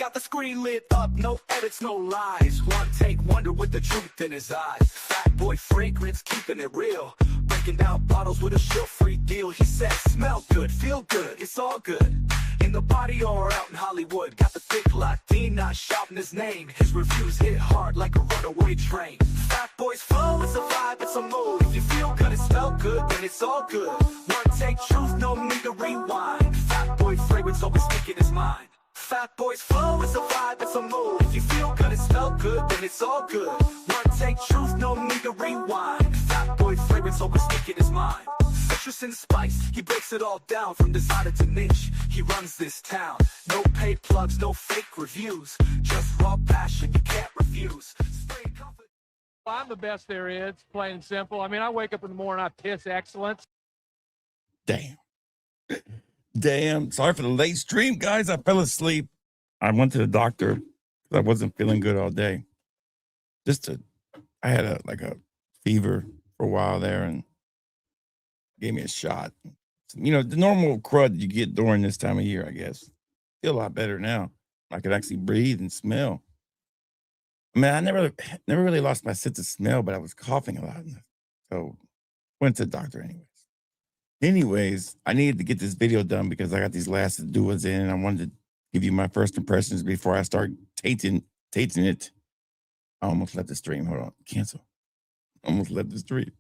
got the screen lit up, no edits, no lies. One take wonder with the truth in his eyes. Fat boy fragrance, keeping it real. Breaking down bottles with a sugar-free deal. He said, smell good, feel good, it's all good. In the body or out in Hollywood. Got the thick Latina shouting his name. His reviews hit hard like a runaway train. Fat boy's flow, it's a vibe, it's a mood. If you feel good, it smell good, then it's all good. One take truth, no need to rewind. Fat boy fragrance always speaking his mind. Fat boy's flow, it's a vibe, it's a mood. If you feel good, it smell good, then it's all good. One take truth, no need to rewind. Fat boy fragrance always speaking his mind. Citrus and spice, he breaks it all down from designer to niche. He runs this town. No paid plugs, no fake reviews. Just raw passion you can't refuse. Spray comfort. I'm the best there is, plain and simple. I mean, I wake up in the morning, I piss excellence. Damn. Sorry for the late stream, guys. I fell asleep. I went to the doctor because I wasn't feeling good all day. I had a fever for a while there and gave me a shot. You know, the normal crud you get during this time of year, I guess. Feel a lot better now. I could actually breathe and smell. I mean, I never really lost my sense of smell, but I was coughing a lot. So went to the doctor anyways, I needed to get this video done because I got these last duos in and I wanted to give you my first impressions before I start tainting it. I almost left the stream. Hold on. Cancel. Almost left the stream.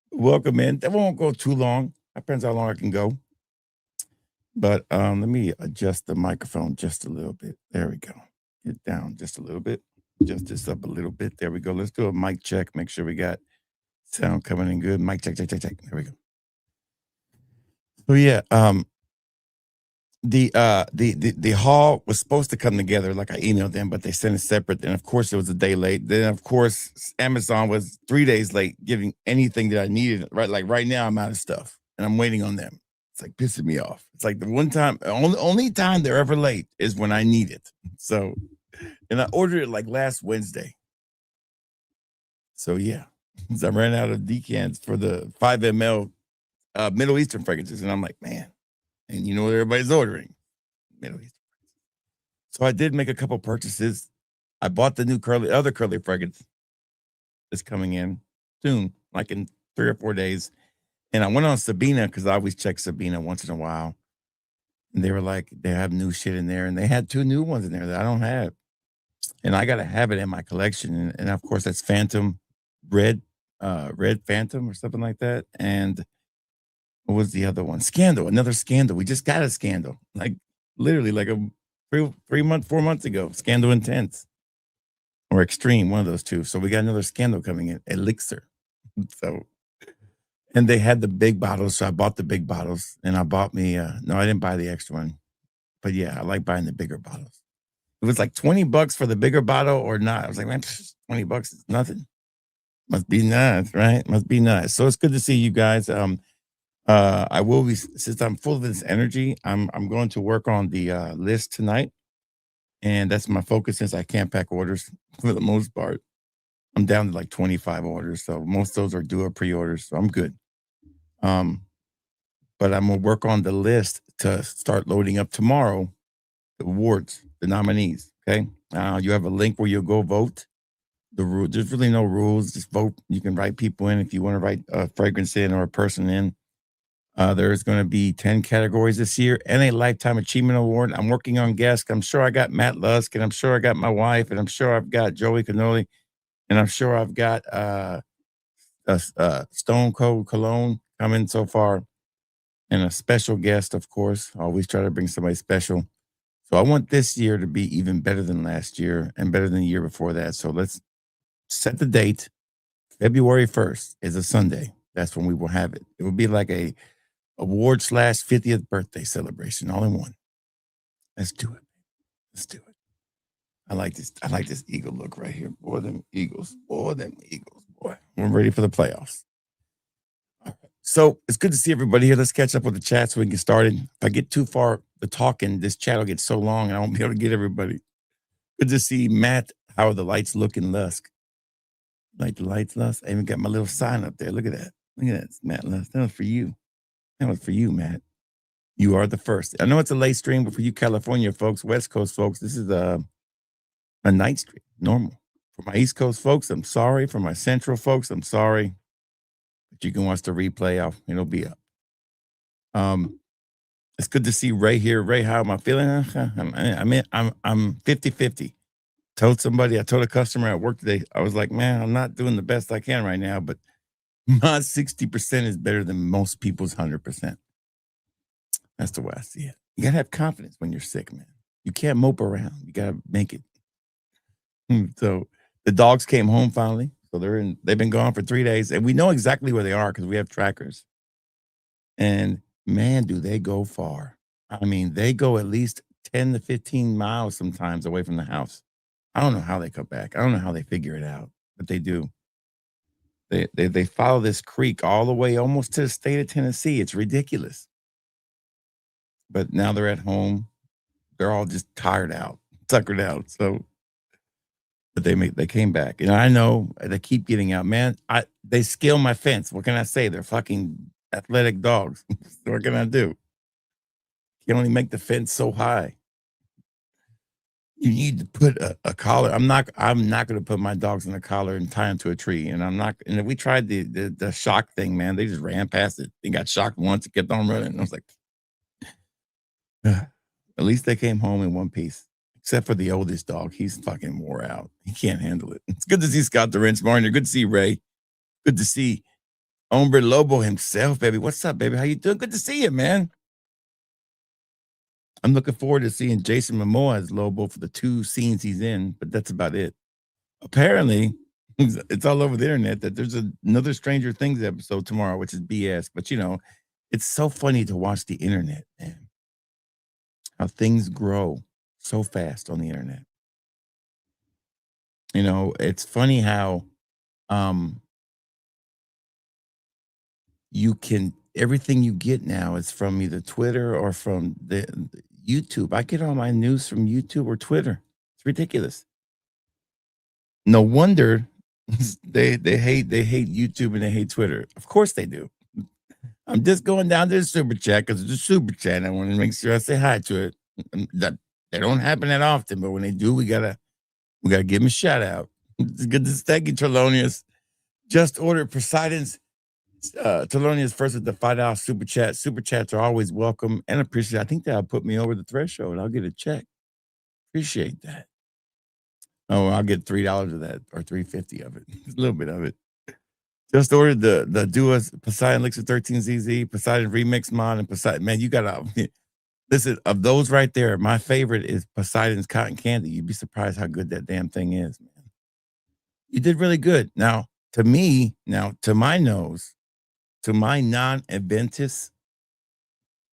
Welcome in. That won't go too long. Depends how long I can go. But let me adjust the microphone just a little bit. There we go. Get down just a little bit. Adjust this up a little bit. There we go. Let's do a mic check. Make sure we got sound coming in good. Mic check. There we go. So yeah, the haul was supposed to come together like I emailed them, but they sent it separate. And of course, it was a day late. Then of course, Amazon was 3 days late giving anything that I needed. Right, like right now, I'm out of stuff and I'm waiting on them. It's like pissing me off. It's like the one time, only time they're ever late is when I need it. So, and I ordered it like last Wednesday. So yeah, so I ran out of decants for the 5 ml. Middle Eastern fragrances, and I'm like, man, and you know what everybody's ordering? Middle Eastern. So I did make a couple purchases. I bought the new other curly fragrance that's coming in soon, like in 3 or 4 days. And I went on Sabina because I always check Sabina once in a while. And they were like, they have new shit in there, and they had 2 new ones in there that I don't have. And I gotta have it in my collection. And of course, that's Phantom Red Phantom or something like that. And what was the other one? Scandal, another Scandal. We just got a Scandal, like literally like a 4 months ago. Scandal Intense or Extreme, one of those two. So we got another Scandal coming in, Elixir. So, and they had the big bottles, so I bought the big bottles, and I bought me. No, I didn't buy the extra one, but yeah, I like buying the bigger bottles. It was like $20 for the bigger bottle or not. I was like, man, $20 is nothing. Must be nice, right? Must be nice. So it's good to see you guys. I will be, since I'm full of this energy, I'm going to work on the list tonight, and that's my focus since I can't pack orders for the most part. I'm down to like 25 orders, so most of those are due or pre-orders, so I'm good. But I'm gonna work on the list to start loading up tomorrow the awards, the nominees. Okay, you have a link where you'll go vote. There's really no rules. Just vote. You can write people in if you want to write a fragrance in or a person in. There's going to be 10 categories this year and a Lifetime Achievement Award. I'm working on guests. I'm sure I got Matt Lusk, and I'm sure I got my wife, and I'm sure I've got Joey Canoli, and I'm sure I've got Stone Cold Cologne coming so far, and a special guest, of course. I always try to bring somebody special. So I want this year to be even better than last year and better than the year before that. So let's set the date. February 1st is a Sunday. That's when we will have it. It will be like a award / 50th birthday celebration all in one. Let's do it. I like this eagle look right here. Boy, them Eagles. Boy. We're ready for the playoffs. All right. So it's good to see everybody here. Let's catch up with the chat so we can get started. If I get too far the talking, this chat will get so long and I won't be able to get everybody. Good to see Matt. How are the lights looking, Lusk? Like the lights, Lusk? I even got my little sign up there. Look at that. It's Matt Lusk. That was for you. That was for you, Matt. You are the first. I know it's a late stream, but for you California folks, West Coast folks, this is a night stream, normal. For my East Coast folks, I'm sorry. For my Central folks, I'm sorry. But you can watch the replay. It'll be up. It's good to see Ray here. Ray, how am I feeling? I'm 50-50. I told a customer at work today, I was like, man, I'm not doing the best I can right now, but my 60% is better than most people's 100%. That's the way I see it. You gotta have confidence when you're sick, man. You can't mope around. You gotta make it. So the dogs came home finally. So they've been gone for 3 days, and we know exactly where they are because we have trackers. And man, do they go far. I mean, they go at least 10 to 15 miles sometimes away from the house. I don't know how they come back. I don't know how they figure it out, but they do. They follow this creek all the way almost to the state of Tennessee. It's ridiculous. But now they're at home. They're all just tired out, tuckered out. So, but they came back, and I know they keep getting out. Man, they scale my fence. What can I say? They're fucking athletic dogs. What can I do? You can only make the fence so high. You need to put a collar. I'm not going to put my dogs in a collar and tie them to a tree. And I'm not. And we tried the shock thing, man. They just ran past it. They got shocked once. It kept on running. And I was like, at least they came home in one piece. Except for the oldest dog. He's fucking wore out. He can't handle it. It's good to see Scott the Wrench Martin. Good to see Ray. Good to see Hombre Lobo himself, baby. What's up, baby? How you doing? Good to see you, man. I'm looking forward to seeing Jason Momoa as Lobo for the 2 scenes he's in, but that's about it. Apparently, it's all over the internet that there's another Stranger Things episode tomorrow, which is BS. But, it's so funny to watch the internet, man. How things grow so fast on the internet. It's funny how everything you get now is from either Twitter or from the YouTube. I get all my news from YouTube or Twitter. It's ridiculous. No wonder they hate YouTube and they hate Twitter. Of course they do. I'm just going down to the super chat because it's a super chat. I want to make sure I say hi to it. That they don't happen that often, but when they do, we gotta give them a shout out. It's good to thank you, Trelonius. Just ordered Poseidon's. Thelonious first with the $5 super chat. Super chats are always welcome and appreciated. I think that'll put me over the threshold. I'll get a check. Appreciate that. Oh, I'll get $3 of that or $3.50 of it. A little bit of it. Just ordered the Duo Poseidon Elixir 13ZZ, Poseidon Remix Mod, and Poseidon. Man, you gotta listen, of those right there, my favorite is Poseidon's Cotton Candy. You'd be surprised how good that damn thing is, man. You did really good. Now, to my nose, to my non-Adventist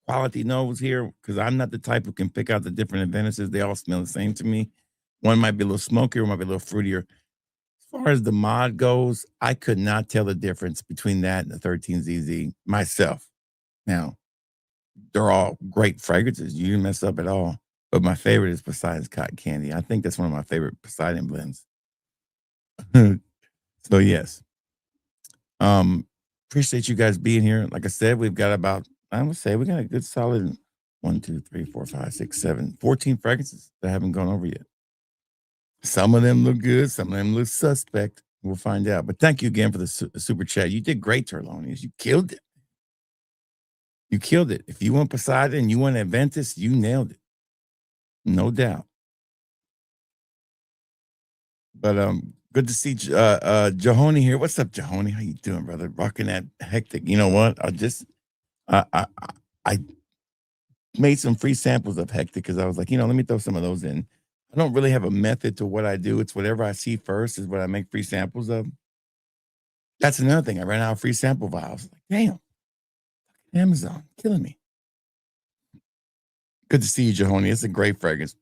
quality nose here, because I'm not the type who can pick out the different Adventists. They all smell the same to me. One might be a little smokier, one might be a little fruitier. As far as the mod goes, I could not tell the difference between that and the 13ZZ myself. Now, they're all great fragrances. You didn't mess up at all. But my favorite is Poseidon's Cotton Candy. I think that's one of my favorite Poseidon blends. So, yes. Appreciate you guys being here. Like I said, we've got about, I would say we got a good solid 1, 2, 3, 4, 5, 6, 7, 14 fragrances that haven't gone over yet. Some of them look good. Some of them look suspect. We'll find out. But thank you again for the super chat. You did great, Terlonius. You killed it. You killed it. If you want Poseidon, you want Adventist, you nailed it. No doubt. But good to see Jahoni here. What's up, Jahoni? How you doing, brother? Rocking that hectic. You know what? I made some free samples of hectic because I was like, let me throw some of those in. I don't really have a method to what I do. It's whatever I see first is what I make free samples of. That's another thing. I ran out of free sample vials. Like, damn. Amazon killing me. Good to see you, Jahoni. It's a great fragrance.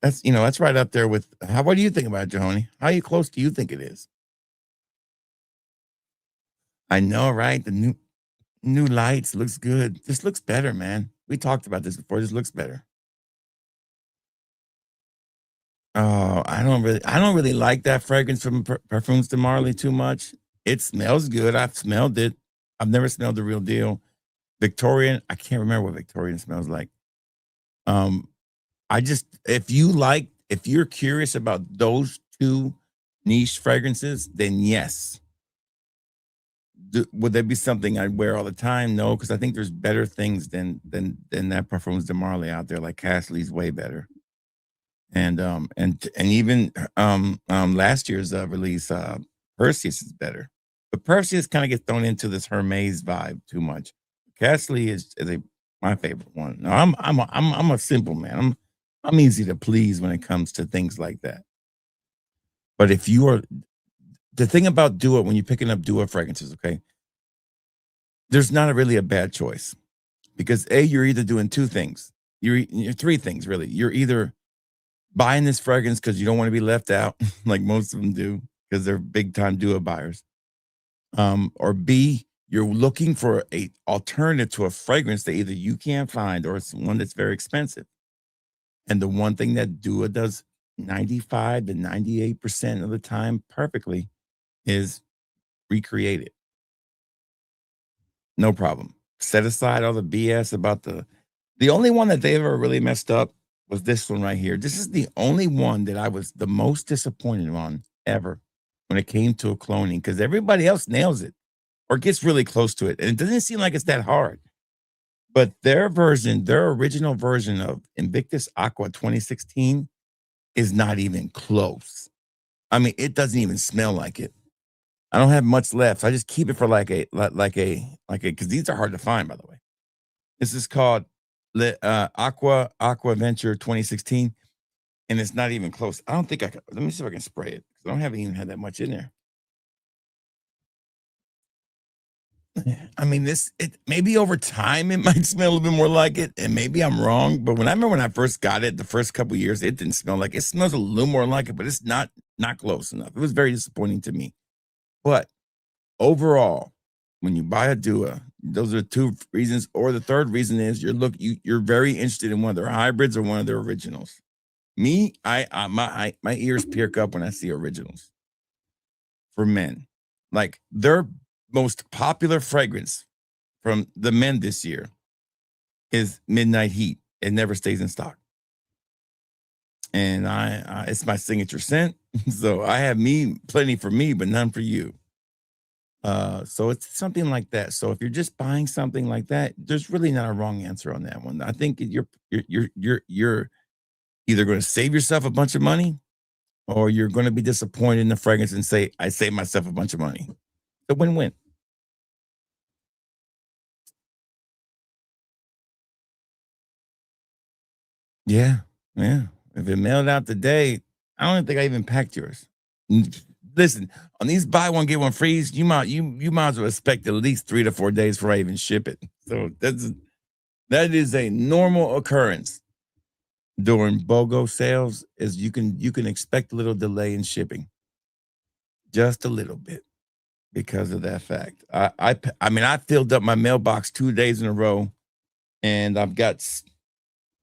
That's right up there with what do you think about it, Jahoni? How close do you think it is? I know, right? The new lights looks good. This looks better, man. We talked about this before. This looks better. Oh, I don't really like that fragrance from Parfums de Marly too much. It smells good. I've smelled it. I've never smelled the real deal. Victorian, I can't remember what Victorian smells like. Um, I just if you're curious about those two niche fragrances, then yes. Would there be something I'd wear all the time? No, because I think there's better things than that Parfums de Marley out there. Like Cassidy's way better. And even last year's release, Perseus is better. But Perseus kind of gets thrown into this Hermes vibe too much. Cassidy is my favorite one. No, I'm a simple man. I'm easy to please when it comes to things like that. But if you are the thing about Dua, when you're picking up Dua fragrances, okay, there's not really a bad choice because you're either doing two things. You're three things really. You're either buying this fragrance because you don't want to be left out, like most of them do, because they're big time Dua buyers. Or B, you're looking for a alternative to a fragrance that either you can't find or it's one that's very expensive. And the one thing that Dua does 95 to 98% of the time perfectly is recreate it. No problem. Set aside all the BS about the only one that they ever really messed up was this one right here. This is the only one that I was the most disappointed on ever when it came to a cloning because everybody else nails it or gets really close to it. And it doesn't seem like it's that hard. But their original version of Invictus Aqua 2016 is not even close. I mean, it doesn't even smell like it. I don't have much left. So I just keep it for because these are hard to find, by the way. This is called Aqua Venture 2016, and it's not even close. I don't think I can. Let me see if I can spray it. I don't haven't even had that much in there. I mean, it maybe over time it might smell a little bit more like it, and maybe I'm wrong. But when I first got it, the first couple years, it didn't smell like it. It smells a little more like it, but it's not close enough. It was very disappointing to me. But overall, when you buy a Dua, those are two reasons. Or the third reason is you're very interested in one of their hybrids or one of their originals. Me, my ears perk up when I see originals for men. Like their most popular fragrance from the men this year is Midnight Heat. It never stays in stock. And it's my signature scent. So I have plenty for me, but none for you. So it's something like that. So if you're just buying something like that, there's really not a wrong answer on that one. I think you're either going to save yourself a bunch of money or you're going to be disappointed in the fragrance and say, I saved myself a bunch of money. It's a win-win. Yeah. Yeah. If it mailed out today, I don't think I even packed yours. Listen, on these buy one get one frees, you might as well expect at least 3 to 4 days before I even ship it. So that is a normal occurrence during BOGO sales. Is you can expect a little delay in shipping, just a little bit, because of that fact. I mean I filled up my mailbox 2 days in a row, and I've got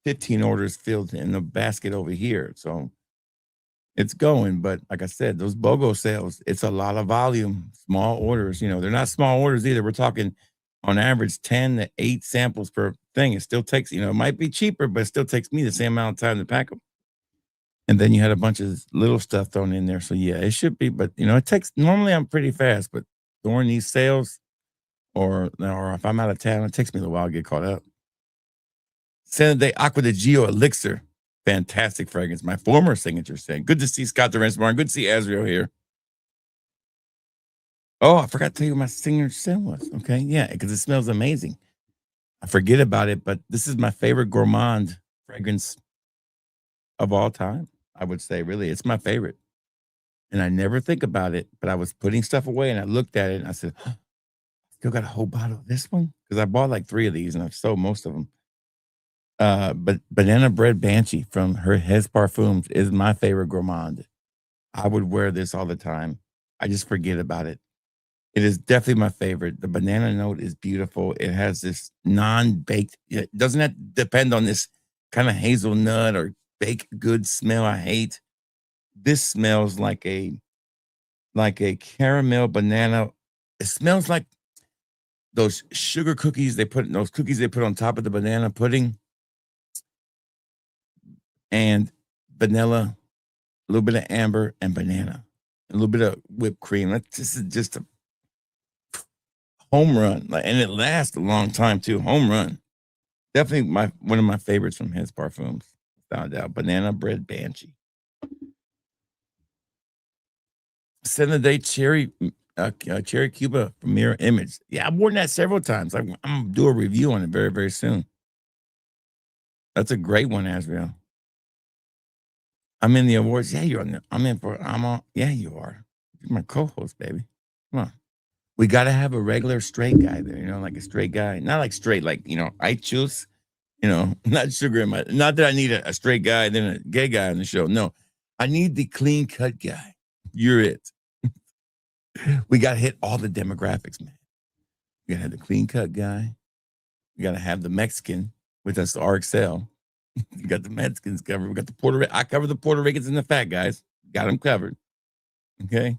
15 orders filled in the basket over here. So it's going, but like I said, those BOGO sales, it's a lot of volume, small orders. They're not small orders either. We're talking on average 10 to 8 samples per thing. It still takes, it might be cheaper, but it still takes me the same amount of time to pack them. And then you had a bunch of little stuff thrown in there. So yeah, it should be, but it takes, normally I'm pretty fast, but during these sales or if I'm out of town, it takes me a while to get caught up. Santa Day Aqua de Gio Elixir. Fantastic fragrance. My former signature scent. Good to see Scott Durance Martin. Good to see Azriel here. Oh, I forgot to tell you what my signature scent was. Okay, yeah, because it smells amazing. I forget about it, but this is my favorite gourmand fragrance of all time. I would say, really, it's my favorite. And I never think about it, but I was putting stuff away and I looked at it and I said, still got a whole bottle of this one? Because I bought like 3 of these and I've sold most of them. But Banana Bread Banshee from Hermes Parfums is my favorite gourmand. I would wear this all the time. I just forget about it. It is definitely my favorite. The banana note is beautiful. It has this non-baked, it doesn't have to depend on this kind of hazelnut or baked good smell I hate. This smells like a caramel banana. It smells like those sugar cookies they put on top of the banana pudding and vanilla, a little bit of amber and banana, a little bit of whipped cream. This is just a home run. And it lasts a long time too. Home run. Definitely one of my favorites from his parfums. Found out. Banana bread banshee. Day cherry cherry Cuba from Mirror Image. Yeah, I've worn that several times. I'm gonna do a review on it very, very soon. That's a great one, Asriel. I'm in the awards. Yeah, you're on the. I'm on. Yeah, you are. You're my co-host, baby. Come on. We got to have a regular straight guy there. Like a straight guy, not like straight, like I choose. Not sugar in my. Not that I need a straight guy, then a gay guy on the show. No, I need the clean cut guy. You're it. We got to hit all the demographics, man. We got to have the clean cut guy. We got to have the Mexican with us, the RXL. You got the Mexicans covered. We got the Puerto Rican. I cover the Puerto Ricans and the fat guys. Got them covered. Okay.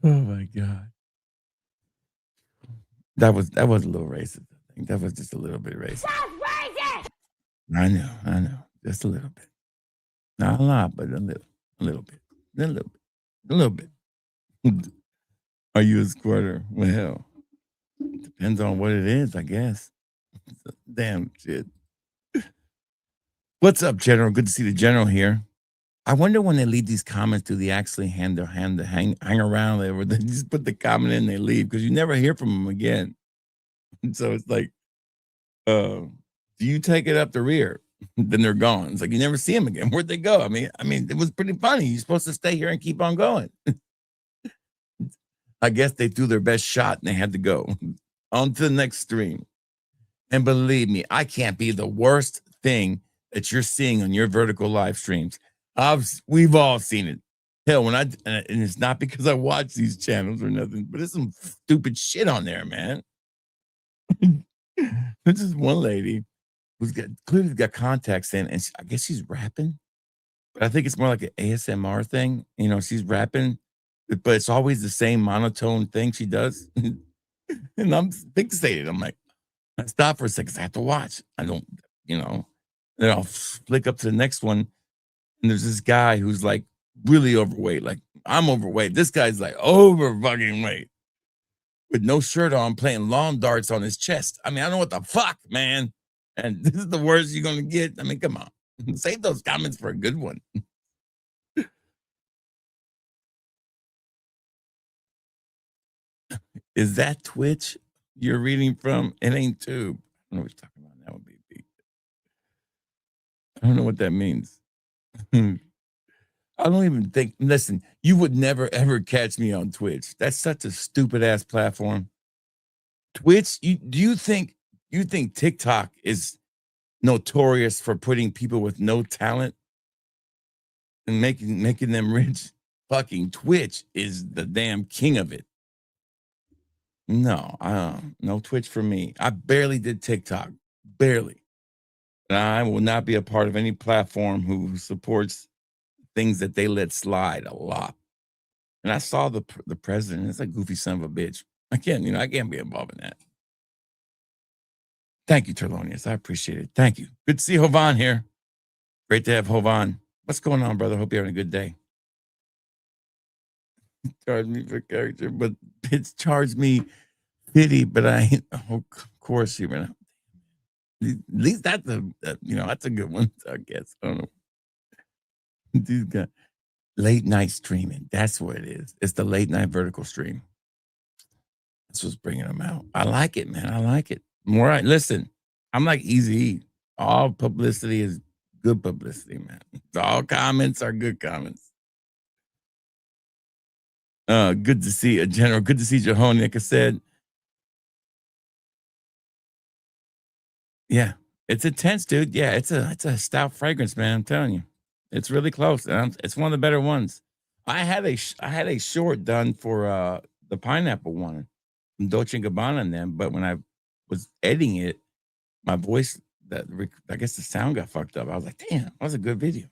Oh my God. That was a little racist. I think that was just a little bit racist. That's racist. I know. Just a little bit. Not a lot, but a little bit. Are you a squirter? Well, depends on what it is, I guess. Damn shit. What's up, General? Good to see the General here. I wonder when they leave these comments, do they actually hang around there, or they just put the comment in and they leave? Because you never hear from them again. And so it's like, do you take it up the rear? Then they're gone. It's like you never see them again. Where'd they go? I mean, it was pretty funny. You're supposed to stay here and keep on going. I guess they threw their best shot and they had to go on to the next stream. And believe me, I can't be the worst thing that you're seeing on your vertical live streams. We've all seen it. Hell, and it's not because I watch these channels or nothing, but there's some stupid shit on there, man. This is one lady who's clearly got contacts in, and I guess she's rapping, but I think it's more like an ASMR thing. She's rapping, but it's always the same monotone thing she does. And I'm fixated. I'm like, I stop for a second. I have to watch. I don't, then I'll flick up to the next one. And there's this guy who's like really overweight. Like I'm overweight. This guy's like over fucking weight with no shirt on, playing lawn darts on his chest. I mean, I don't know what the fuck, man. And this is the worst you're going to get. I mean, come on. Save those comments for a good one. Is that Twitch you're reading from? It ain't Tube. I don't know what you're talking about. That would be big. I don't know what that means. I don't even think, listen, you would never ever catch me on Twitch. That's such a stupid ass platform. Twitch, you think TikTok is notorious for putting people with no talent and making them rich? Fucking Twitch is the damn king of it. No, no Twitch for me. I barely did TikTok. Barely. And I will not be a part of any platform who supports things that they let slide a lot. And I saw the president. It's a goofy son of a bitch. I can't be involved in that. Thank you, Terlonius. I appreciate it. Thank you. Good to see Hovan here. Great to have Hovan. What's going on, brother? Hope you're having a good day. Charge me for character, but it's charged me pity, but I ain't. Oh, of course, human. At least that's that's a good one, I guess. I don't know. These guys, late night streaming. That's what it is. It's the late night vertical stream. That's what's bringing them out. I like it, man. I like it. Listen, I'm like Easy. All publicity is good publicity, man. All comments are good comments. Good to see a General. Good to see Jahon. Like I said, yeah, it's intense, dude. Yeah, it's a stout fragrance, man. I'm telling you, it's really close. It's one of the better ones. I had a short done for the pineapple one from Dolce & Gabbana and them, but when I was editing it, my voice, I guess the sound got fucked up. I was like, damn, that was a good video.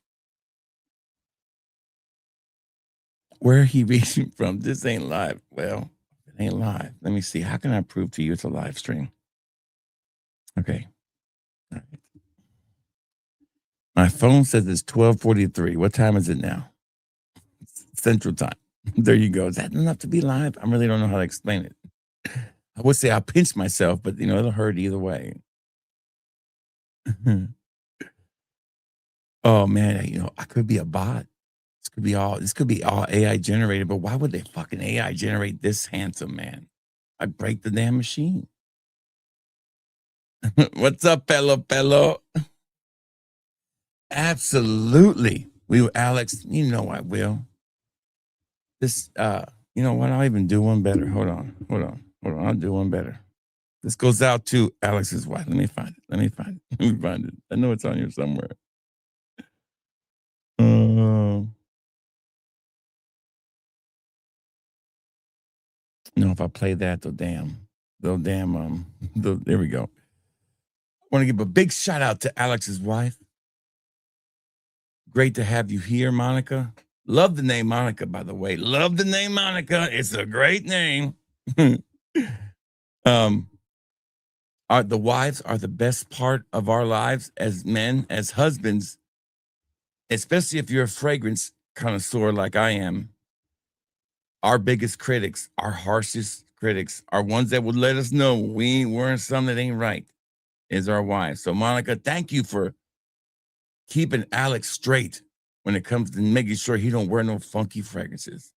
Where he reaching from? This ain't live. Well, it ain't live. Let me see. How can I prove to you it's a live stream? Okay. All right. My phone says it's 12:43. What time is it now? Central time. There you go. Is that enough to be live? I really don't know how to explain it. I would say I'll pinch myself, but it'll hurt either way. Oh man, I could be a bot. This could be all AI generated, but why would they fucking AI generate this handsome man? I'd break the damn machine. What's up, Pello? Absolutely. Alex, I will. This you know what? I'll even do one better. Hold on. I'll do one better. This goes out to Alex's wife. Let me find it. I know it's on here somewhere. No, if I play that, there we go. I want to give a big shout out to Alex's wife. Great to have you here, Monica. Love the name Monica, by the way. Love the name Monica. It's a great name. The wives are the best part of our lives as men, as husbands, especially if you're a fragrance connoisseur like I am. Our biggest critics, our harshest critics, are ones that would let us know we ain't wearing something that ain't right, is our wives. So, Monica, thank you for keeping Alex straight when it comes to making sure he don't wear no funky fragrances.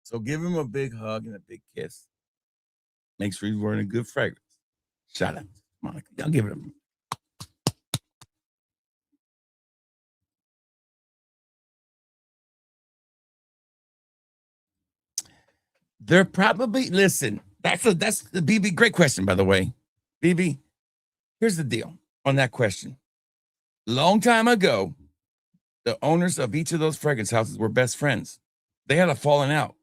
So give him a big hug and a big kiss. Make sure he's wearing a good fragrance. Shout out, Monica. Y'all give it a. They're probably, listen, that's the BB. Great question, by the way. BB, here's the deal on that question. Long time ago, the owners of each of those fragrance houses were best friends. They had a falling out.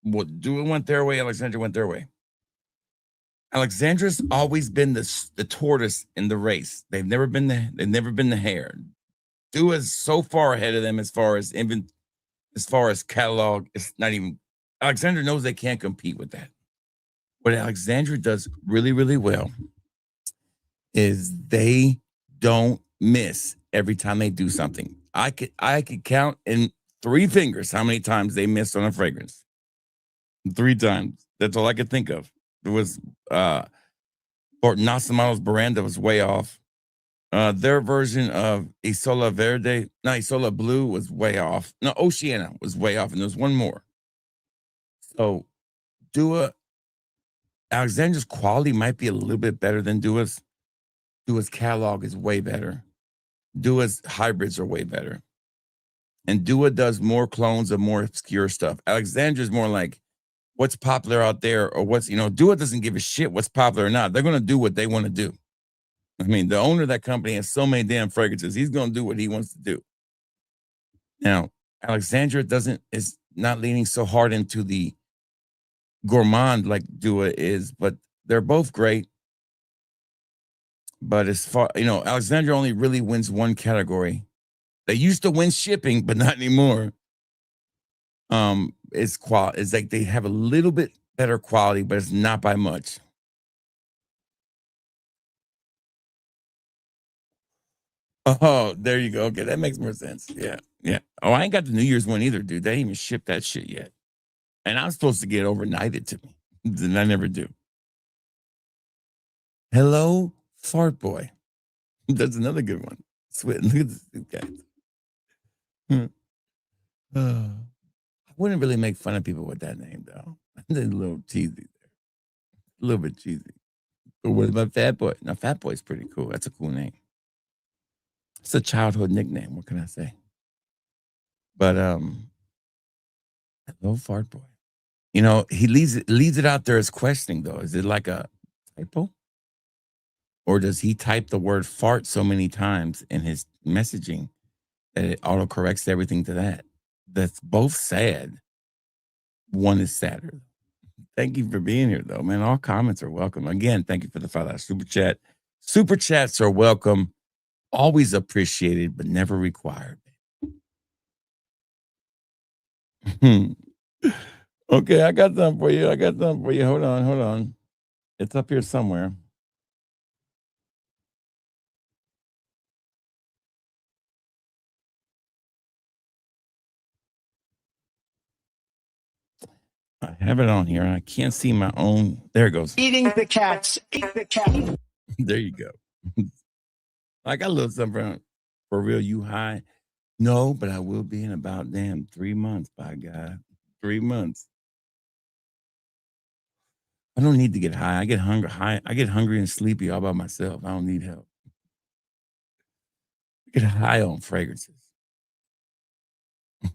Well, Dua went their way, Alexandra went their way. Alexandra's always been the tortoise in the race. They've never been the hare. Dua's so far ahead of them as far as catalog. It's not even. Alexandra knows they can't compete with that. What Alexandra does really, really well is they don't miss every time they do something. I could count in 3 fingers how many times they missed on a fragrance. 3 times. That's all I could think of. It was Nasamano's Veranda was way off. Their version of Isola Blue was way off. No, Oceana was way off, and there's one more. So Alexandra's quality might be a little bit better than Dua's. Dua's catalog is way better. Dua's hybrids are way better. And Dua does more clones of more obscure stuff. Alexandra's more like what's popular out there, or Dua doesn't give a shit what's popular or not. They're going to do what they want to do. I mean, the owner of that company has so many damn fragrances. He's going to do what he wants to do. Now, Alexandra is not leaning so hard into the gourmand like Dua is, but they're both great. But as far, Alexandra only really wins one category. They used to win shipping, but not anymore. It's quality. It's like they have a little bit better quality, but it's not by much. Oh, there you go. Okay, that makes more sense. Yeah. Oh, I ain't got the New Year's one either, dude. They ain't even shipped that shit yet. And I'm supposed to get overnighted to me. And I never do. Hello, Fart Boy. That's another good one. Look at this guy. I wouldn't really make fun of people with that name, though. They're a little cheesy there. A little bit cheesy. But what about Fat Boy? Now, Fat Boy's pretty cool. That's a cool name. It's a childhood nickname. What can I say? But hello, Fart Boy. He leaves it out there as questioning, though. Is it like a typo? Or does he type the word fart so many times in his messaging that it autocorrects everything to that? That's both sad. One is sadder. Thank you for being here, though, man. All comments are welcome. Again, thank you for the $5 super chat. Super chats are welcome, always appreciated, but never required. Okay, I got something for you. Hold on. It's up here somewhere. I have it on here. I can't see my own. There it goes. Eating the cats. Eat the cat. There you go. I got a little something for real. You high? No, but I will be in about 3 months. By God, 3 months. I don't need to get high. I get hungry and sleepy all by myself. I don't need help. I get high on fragrances.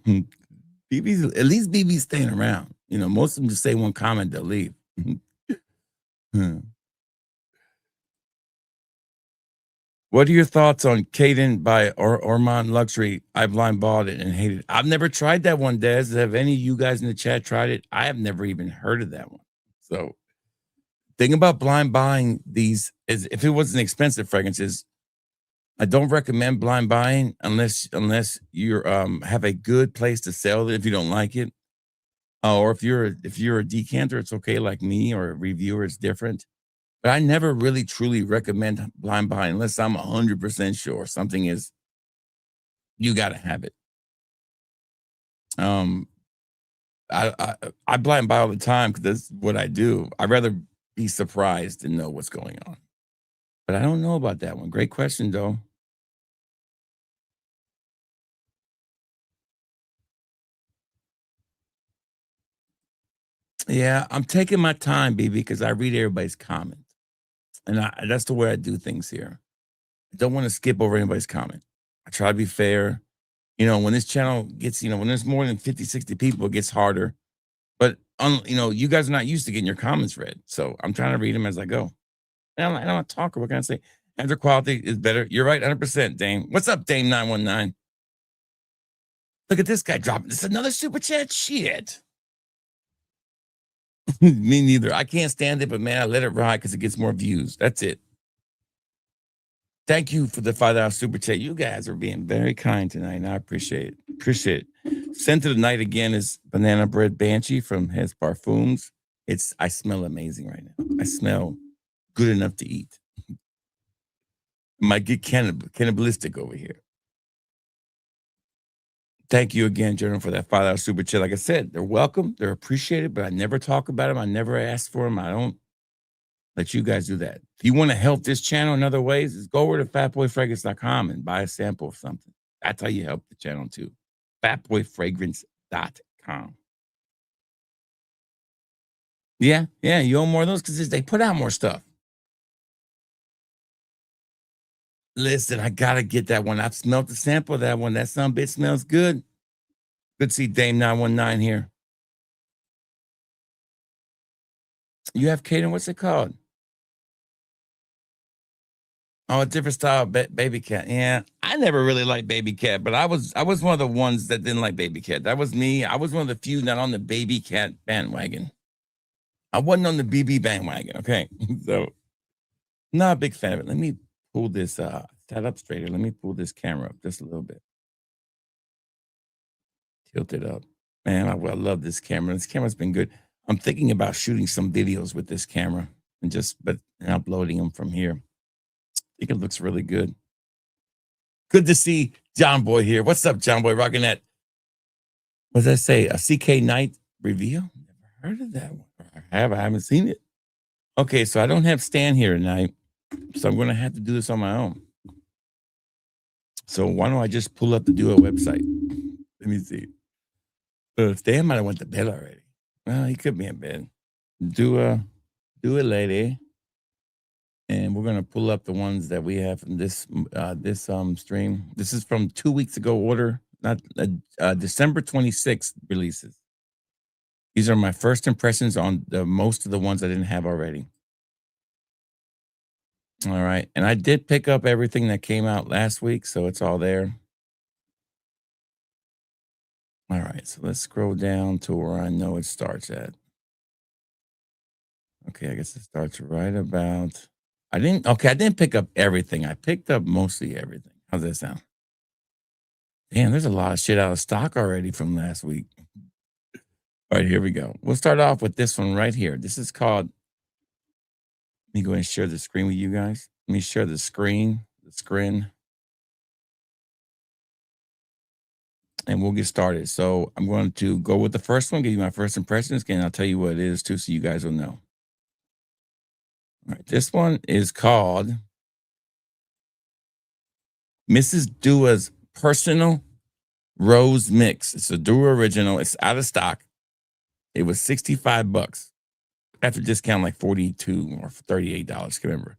BB's, at least BB's staying around. You know, most of them just say one comment, they'll leave. What are your thoughts on Caden by Ormond Luxury? I blind bought it and hated it. I've never tried that one, Des. Have any of you guys in the chat tried it? I have never even heard of that one. So, thing about blind buying these is if it wasn't expensive fragrances, I don't recommend blind buying unless you're have a good place to sell it if you don't like it. Or if you're a decanter, it's okay, like me, or a reviewer, it's different. But I never really truly recommend blind buying unless I'm 100% sure something is, you got to have it. I blind buy all the time because that's what I do. I'd rather be surprised than know what's going on. But I don't know about that one. Great question, though. Yeah, I'm taking my time, BB, because I read everybody's comments. And that's the way I do things here. I don't want to skip over anybody's comment. I try to be fair. You know, when this channel gets, when there's more than 50, 60 people, it gets harder. But, you guys are not used to getting your comments read. So I'm trying to read them as I go. And I don't talk. What can I say? Answer quality is better. You're right, 100%, Dame. What's up, Dame 919? Look at this guy dropping. This is another super chat. Shit. Me neither. I can't stand it, but man, I let it ride because it gets more views. That's it. Thank you for the $5 super chat. You guys are being very kind tonight, and I appreciate it. Scent of the night again is Banana Bread Banshee from Hez Parfums. I smell amazing right now. I smell good enough to eat. Might get cannibalistic over here. Thank you again, Jordan, for that $5 super chat. Like I said, they're welcome. They're appreciated, but I never talk about them. I never ask for them. I don't let you guys do that. If you want to help this channel in other ways, just go over to fatboyfragrance.com and buy a sample of something. That's how you help the channel too. fatboyfragrance.com. Yeah, you own more of those because they put out more stuff. Listen, I gotta get that one. I've smelled the sample of that one. That some bitch smells good. Good to see Dame 919 here. You have Caden, what's it called? Oh, a different style baby cat. Yeah, I never really liked baby cat, but I was one of the ones that didn't like baby cat. That was me. I was one of the few not on the baby cat bandwagon. I wasn't on the BB bandwagon. Okay, so not a big fan of it. Let me pull this set up straighter. Let me pull this camera up just a little bit. Tilt it up, man. I love this camera. This camera's been good. I'm thinking about shooting some videos with this camera and uploading them from here. I think it looks really good. Good to see John Boy here. What's up, John Boy? Rocking that. What does that say? A CK Knight reveal? Never heard of that one. I haven't seen it. Okay, so I don't have Stan here tonight, so I'm going to have to do this on my own. So why don't I just pull up the Duo website? Let me see. Stan might have went to bed already. Well, he could be in bed. Do it, lady. And we're gonna pull up the ones that we have from this stream. This is from 2 weeks ago order, not December 26th releases. These are my first impressions on most of the ones I didn't have already. All right, and I did pick up everything that came out last week, so it's all there. All right, so let's scroll down to where I know it starts at. Okay, I guess it starts right about. I didn't pick up everything. I picked up mostly everything. How's that sound? Damn, there's a lot of shit out of stock already from last week. All right, here we go. We'll start off with this one right here. This is called. Let me go ahead and share the screen with you guys. Let me share the screen. And we'll get started. So I'm going to go with the first one, give you my first impressions, and I'll tell you what it is too, so you guys will know. All right, this one is called Mrs. Dua's Personal Rose Mix. It's a Dua original. It's out of stock. It was $65 after discount, like $42 or $38. Can't remember.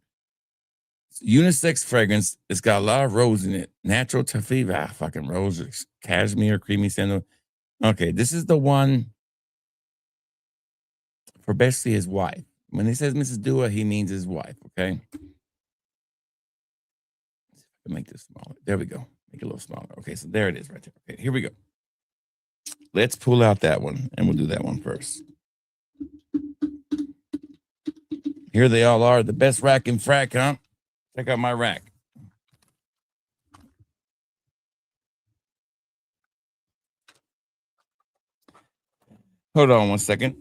Unisex fragrance. It's got a lot of rose in it. Natural Tafiva, fucking rose, cashmere, creamy sandal. Okay, this is the one for basically his wife. When he says Mrs. Dua, he means his wife. Okay. Make this smaller. There we go. Make it a little smaller. Okay, so there it is right there. Okay, here we go. Let's pull out that one, and we'll do that one first. Here they all are. The best rack and frack, huh? Check out my rack. Hold on one second.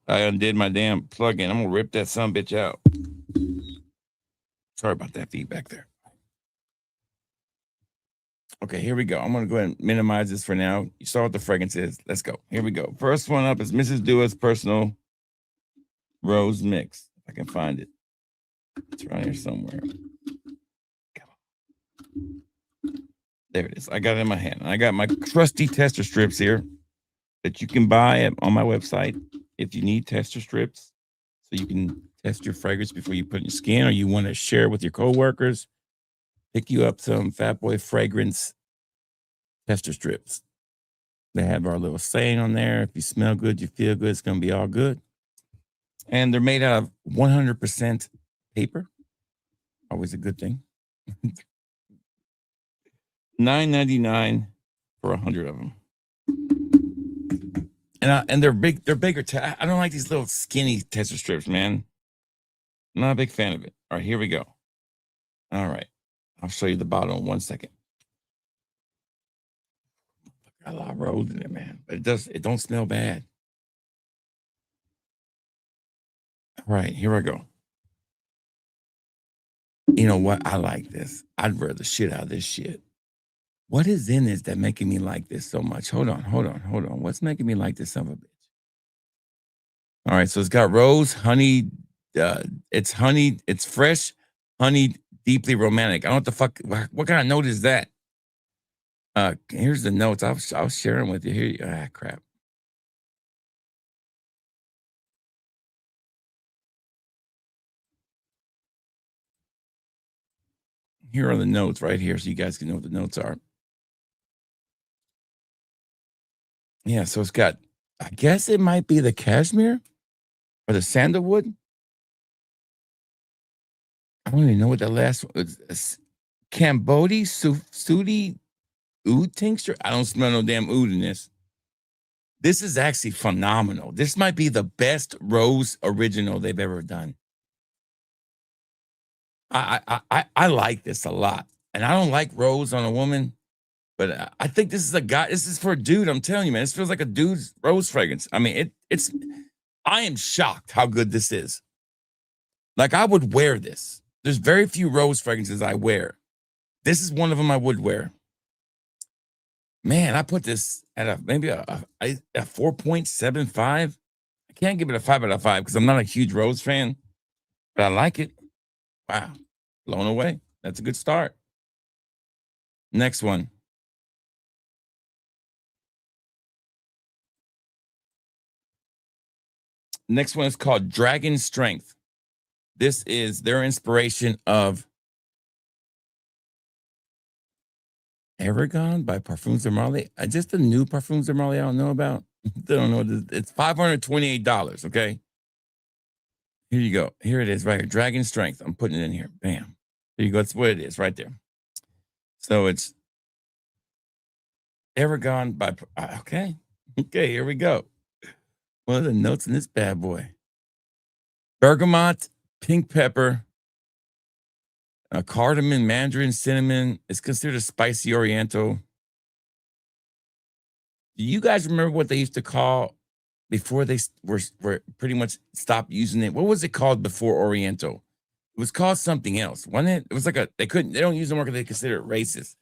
I undid my damn plug-in. I'm gonna rip that son bitch out. Sorry about that feedback there. Okay, here we go. I'm gonna go ahead and minimize this for now. You saw what the fragrance is. Let's go. Here we go. First one up is Mrs. Dua's Personal Rose Mix. If I can find it. It's around here somewhere. Come on. There it is. I got it in my hand. I got my trusty tester strips here that you can buy on my website if you need tester strips, so you can test your fragrance before you put it in your skin, or you want to share with your coworkers. Pick you up some Fat Boy fragrance tester strips. They have our little saying on there. If you smell good, you feel good, it's going to be all good. And they're made out of 100% paper. Always a good thing. $9.99 for 100 of them. And they're big. They're bigger. I don't like these little skinny tester strips, man. I'm not a big fan of it. All right, here we go. All right. I'll show you the bottle in 1 second. Got a lot of rose in it, man. But it don't smell bad. All right, here I go. You know what? I like this. I'd wear the shit out of this shit. What is in this that making me like this so much? Hold on. What's making me like this son of a bitch? All right, so it's got rose, honey. It's honey. It's fresh, honey, deeply romantic. I don't know what the fuck. What kind of note is that? Here's the notes. I'll share them with you. Here. Crap. Here are the notes right here, so you guys can know what the notes are. Yeah, so it's got, I guess it might be the cashmere or the sandalwood. I don't even know what the last one is. Cambodia Sooty Oud tincture. I don't smell no damn oud in this. This is actually phenomenal. This might be the best rose original they've ever done. I like this a lot. And I don't like rose on a woman. But I think this is a guy. This is for a dude. I'm telling you, man. This feels like a dude's rose fragrance. I mean, it's. I am shocked how good this is. Like, I would wear this. There's very few rose fragrances I wear. This is one of them I would wear. Man, I put this at maybe a 4.75. I can't give it a 5 out of 5 because I'm not a huge rose fan, but I like it. Wow, blown away. That's a good start. Next one. Next one is called Dragon Strength. This is their inspiration of Aragon by Parfums de Marly. Just the new Parfums de Marly I don't know about. They don't know. It's $528, okay? Here you go. Here it is right here. Dragon Strength. I'm putting it in here. Bam. There you go. That's what it is right there. So it's Aragon by okay. Okay, here we go. What are the notes in this bad boy? Bergamot, pink pepper, cardamom, mandarin, cinnamon. It's considered a spicy Oriental. Do you guys remember what they used to call before they were pretty much stopped using it? What was it called before Oriental? It was called something else, wasn't it? It was like they don't use it more because they consider it racist.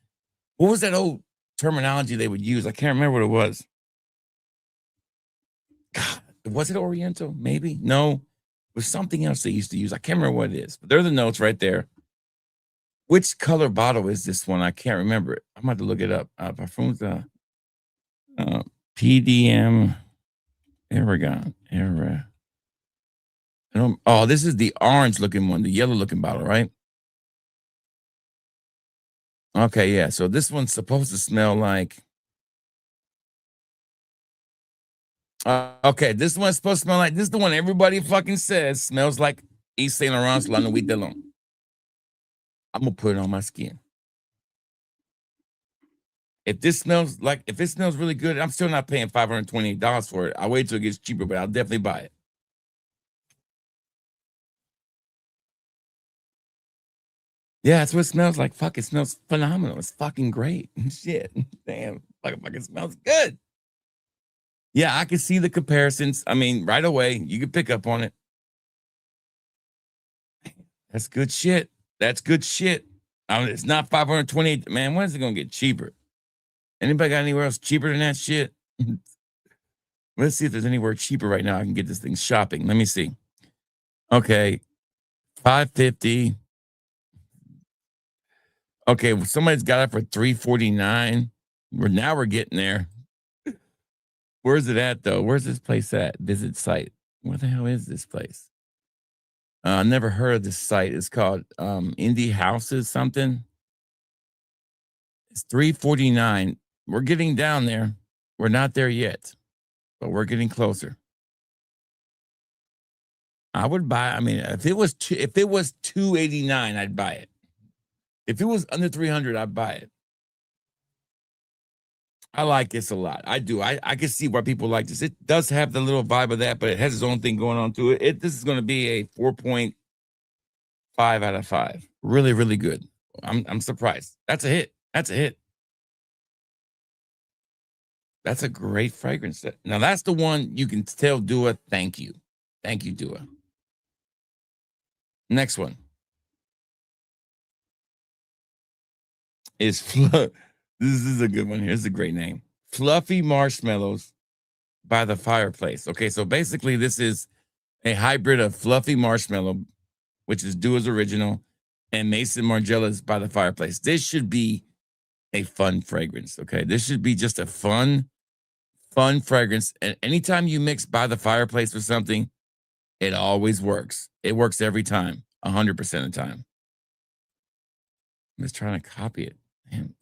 What was that old terminology they would use? I can't remember what it was. God, was it Oriental? Maybe. No, it was something else they used to use. I can't remember what it is, but there are the notes right there. Which color bottle is this one? I can't remember it. I'm about to look it up. Parfums, PDM Aragon. Oh, this is the orange looking one, the yellow looking bottle, right? Okay, yeah. So this one's supposed to smell like. Okay, this one's supposed to smell like. This is the one everybody fucking says smells like Yves Saint Laurent's La Nuit de L'Homme. I'm gonna put it on my skin. If it smells really good, I'm still not paying $528 for it. I'll wait till it gets cheaper, but I'll definitely buy it. Yeah, that's what it smells like. Fuck, it smells phenomenal. It's fucking great. Shit. Damn, fucking smells good. Yeah, I can see the comparisons. I mean, right away, you can pick up on it. That's good shit. That's good shit. It's not $528. Man, when is it gonna get cheaper? Anybody got anywhere else cheaper than that shit? Let's see if there's anywhere cheaper right now. I can get this thing shopping. Let me see. Okay, $550. Okay, well, somebody's got it for $349. We're getting there. Where's it at though? Where's this place at? Visit site. Where the hell is this place? I never heard of this site. It's called Indie Houses something. It's $349. We're getting down there. We're not there yet, but we're getting closer. I would buy. I mean, if it was $289, I'd buy it. If it was under $300, I'd buy it. I like this a lot. I do. I can see why people like this. It does have the little vibe of that, but it has its own thing going on to it. This is going to be a 4.5 out of 5. Really, really good. I'm surprised. That's a hit. That's a hit. That's a great fragrance. Now that's the one you can tell Dua, thank you. Thank you, Dua. Next one is this is a good one here. This is a great name. Fluffy Marshmallows by the Fireplace. Okay, so basically this is a hybrid of Fluffy Marshmallow, which is Dua's original, and Maison Margiela's by the Fireplace. This should be a fun fragrance, okay? This should be just a fun fragrance. And anytime you mix by the Fireplace with something, it always works. It works every time, 100% of the time. I'm just trying to copy it. Man.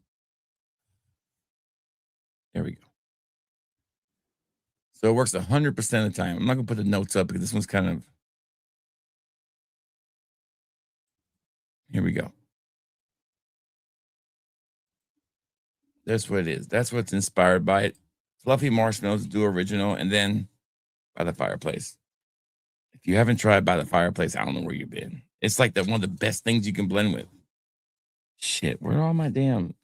There we go. So it works 100% of the time. I'm not going to put the notes up because this one's kind of... Here we go. That's what it is. That's what's inspired by it. Fluffy Marshmallows, Dua original, and then by the Fireplace. If you haven't tried by the Fireplace, I don't know where you've been. It's like one of the best things you can blend with. Shit, where are all my damn...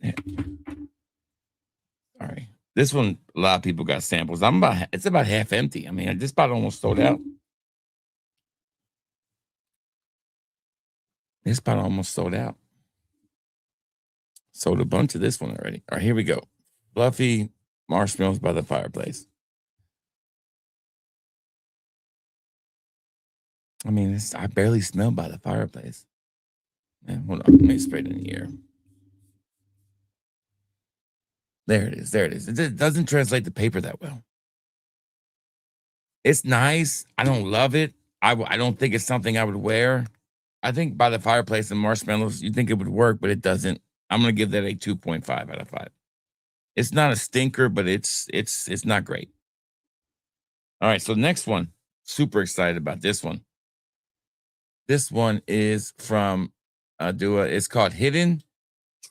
Sorry. This one, a lot of people got samples. It's about half empty. I mean, this bottle almost sold out. This bottle almost sold out. Sold a bunch of this one already. All right, here we go. Fluffy Marshmallows by the Fireplace. I mean, I barely smell by the Fireplace. Man, hold on. Let me spray it in the air. There it is. There it is. It doesn't translate the paper that well. It's nice. I don't love it. I don't think it's something I would wear. I think by the Fireplace and Marshmallows, you think it would work, but it doesn't. I'm going to give that a 2.5 out of 5. It's not a stinker, but it's not great. All right, so next one. Super excited about this one. This one is from It's called Hidden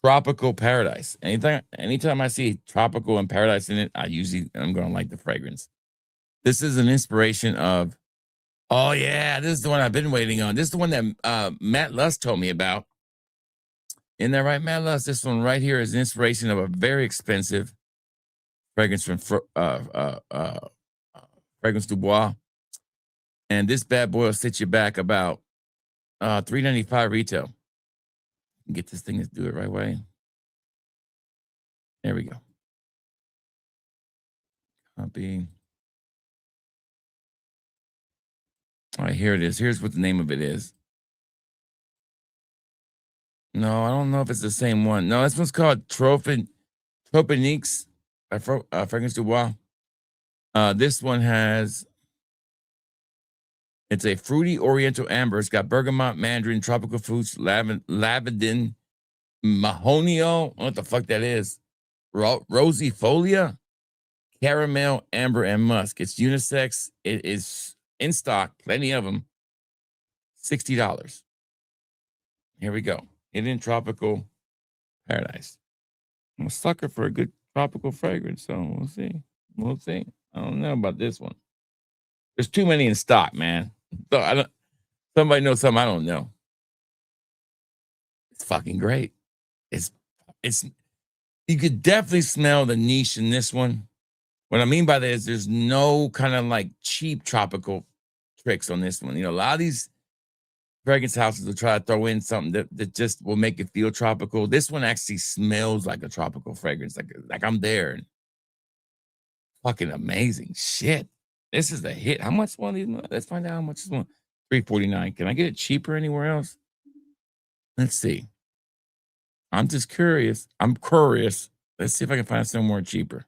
Tropical Paradise. Anytime I see tropical and paradise in it, I'm gonna like the fragrance. This is an inspiration of, oh yeah, this is the one I've been waiting on. This is the one that Matt Lust told me about. Isn't that right, Matt Lust? This one right here is an inspiration of a very expensive fragrance from Fragrance Du Bois. And this bad boy will set you back about $3.95 retail. Get this thing to do it right way. There we go. Copy. All right, here it is. Here's what the name of it is. No, I don't know if it's the same one. No, this one's called Tropiniques by Fragrance Du Bois. This one it's a fruity oriental amber. It's got bergamot, mandarin, tropical fruits, lavandin, mahonio, what the fuck that is, rosifolia, caramel, amber, and musk. It's unisex. It is in stock, plenty of them. $60. Here we go. Hidden Tropical Paradise. I'm a sucker for a good tropical fragrance, so we'll see. We'll see. I don't know about this one. There's too many in stock, man. So somebody knows something I don't know. It's fucking great. It's you could definitely smell the niche in this one. What I mean by that is there's no kind of like cheap tropical tricks on this one. You know, a lot of these fragrance houses will try to throw in something that just will make it feel tropical. This one actually smells like a tropical fragrance, like I'm there. Fucking amazing shit. This is a hit. How much one of these? Let's find out how much is one. $3.49. Can I get it cheaper anywhere else? Let's see. I'm just curious. I'm curious. Let's see if I can find somewhere cheaper.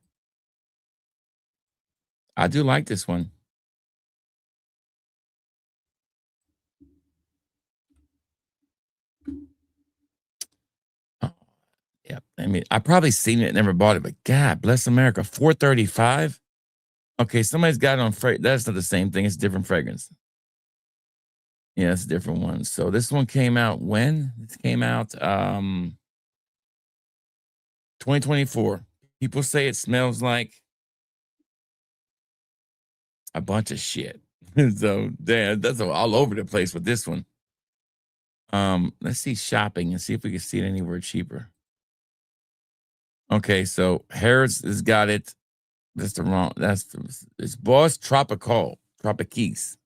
I do like this one. Oh, yeah. I mean, I probably seen it, never bought it, but God bless America. $4.35. Okay, somebody's got it on fragrance. That's not the same thing. It's a different fragrance. Yeah, it's a different one. So this one came out when? This came out 2024. People say it smells like a bunch of shit. So that's all over the place with this one. Let's see shopping and see if we can see it anywhere cheaper. Okay, so Harrods has got it. It's Boss Tropiques.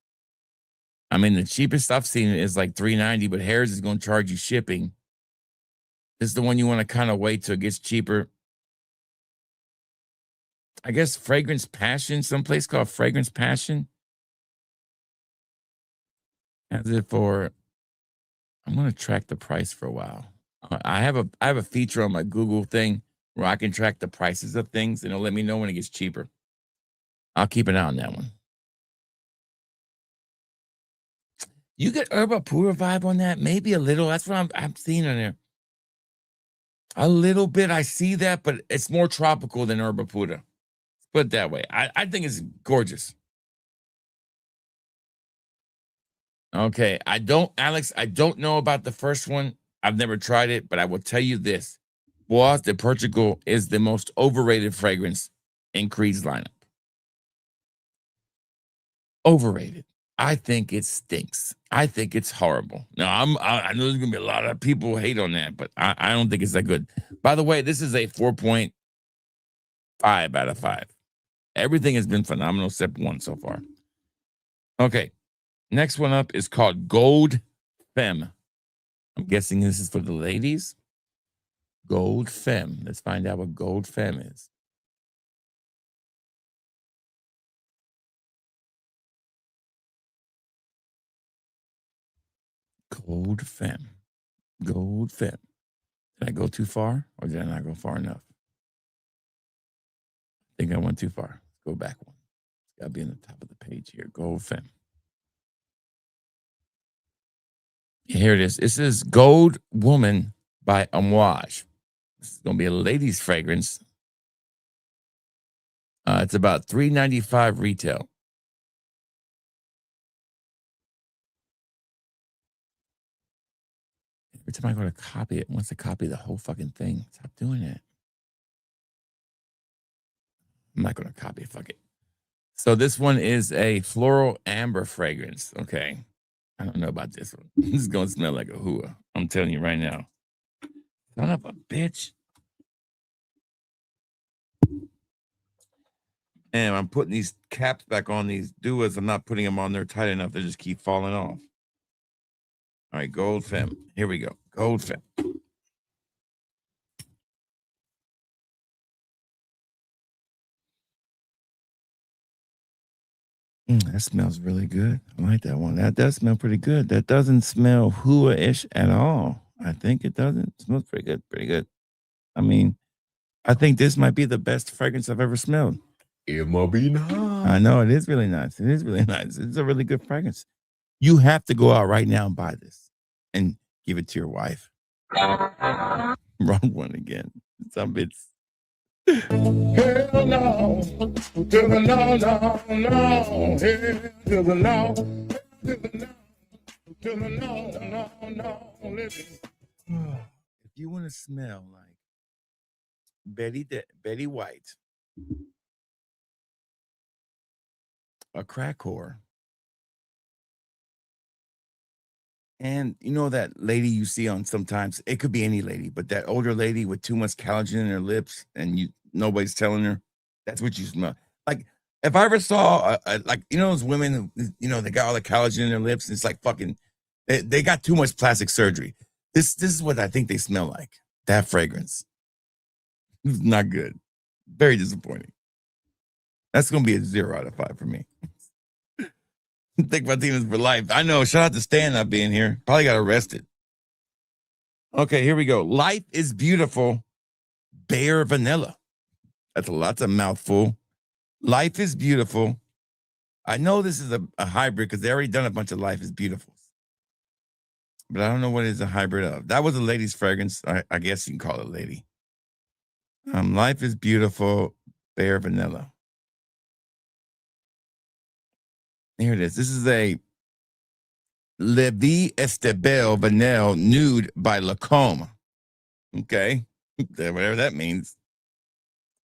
I mean, the cheapest I've seen is like $3.90, but Harrods is going to charge you shipping. This is the one you want to kind of wait till it gets cheaper. I guess Fragrance Passion, someplace called Fragrance Passion. As it for, I'm going to track the price for a while. I have a feature on my Google thing where I can track the prices of things, and it'll let me know when it gets cheaper. I'll keep an eye on that one. You get Herba Pura vibe on that? Maybe a little. That's what I'm seeing on there. A little bit. I see that, but it's more tropical than Herba Pura. Put it that way. I think it's gorgeous. Okay. Alex, I don't know about the first one. I've never tried it, but I will tell you this. Bois de Portugal is the most overrated fragrance in Creed's lineup. Overrated. I think it stinks. I think it's horrible. Now, I know there's going to be a lot of people who hate on that, but I don't think it's that good. By the way, this is a 4.5 out of 5. Everything has been phenomenal except one so far. Okay. Next one up is called Gold Femme. I'm guessing this is for the ladies. Gold Femme. Let's find out what Gold Femme is. Gold Femme. Gold Femme. Did I go too far or did I not go far enough? I think I went too far. Let's go back one. It's got to be on the top of the page here. Gold Femme. Here it is. This is Gold Woman by Amouage. This is going to be a ladies' fragrance. It's about $3.95 retail. Here Every time I go to copy it, it wants to copy the whole fucking thing. Stop doing it. I'm not going to copy it. Fuck it. So this one is a floral amber fragrance. Okay. I don't know about this one. This is going to smell like a hua. I'm telling you right now. Son of a bitch. And I'm putting these caps back on these duas. I'm not putting them on there tight enough. They just keep falling off. All right, Gold Femme. Here we go. Gold Femme. That smells really good. I like that one. That does smell pretty good. That doesn't smell hua-ish at all. I think it doesn't. It smells pretty good. Pretty good. I mean, I think this might be the best fragrance I've ever smelled. It might be nice. I know. It is really nice. It is really nice. It's a really good fragrance. You have to go out right now and buy this and give it to your wife. Wrong one again. Some bits. Hell no, to the no, no, no. Hell to the no, to the no, to the no, no, no. Listen. If you want to smell like Betty White, a crack whore, and you know that lady you see on sometimes, it could be any lady, but that older lady with too much collagen in her lips and nobody's telling her, that's what you smell. Like if I ever saw like, you know, those women who, you know, they got all the collagen in their lips and it's like fucking, they got too much plastic surgery. This is what I think they smell like. That fragrance. Not good. Very disappointing. That's going to be a 0 out of 5 for me. Think about demons for life. I know. Shout out to Stan not being here. Probably got arrested. Okay, here we go. Life is Beautiful, Bare Vanilla. That's a mouthful. Life is Beautiful. I know this is a hybrid because they already done a bunch of Life is Beautiful. But I don't know what it's a hybrid of. That was a lady's fragrance. I guess you can call it lady. Life is Beautiful, Bare Vanilla. Here it is. This is a La Vie Estebelle Vanille Nude by Lacombe. Okay. Whatever that means.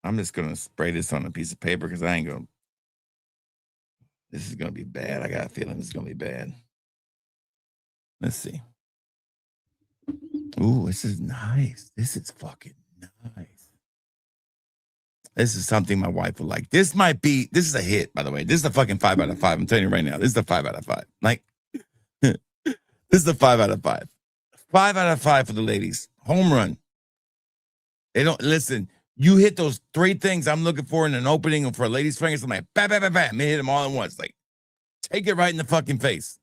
I'm just going to spray this on a piece of paper because I ain't going to. This is going to be bad. I got a feeling it's going to be bad. Let's see. Ooh, this is nice. This is fucking nice. This is something my wife would like. This is a hit, by the way. This is a fucking 5 out of 5. I'm telling you right now. This is a 5 out of 5. Like, this is a 5 out of 5. 5 out of 5 for the ladies. Home run. They don't listen. You hit those 3 things I'm looking for in an opening for a ladies' fragrance. I'm like, bam, bam, bam, bam. They hit them all at once. Like, take it right in the fucking face.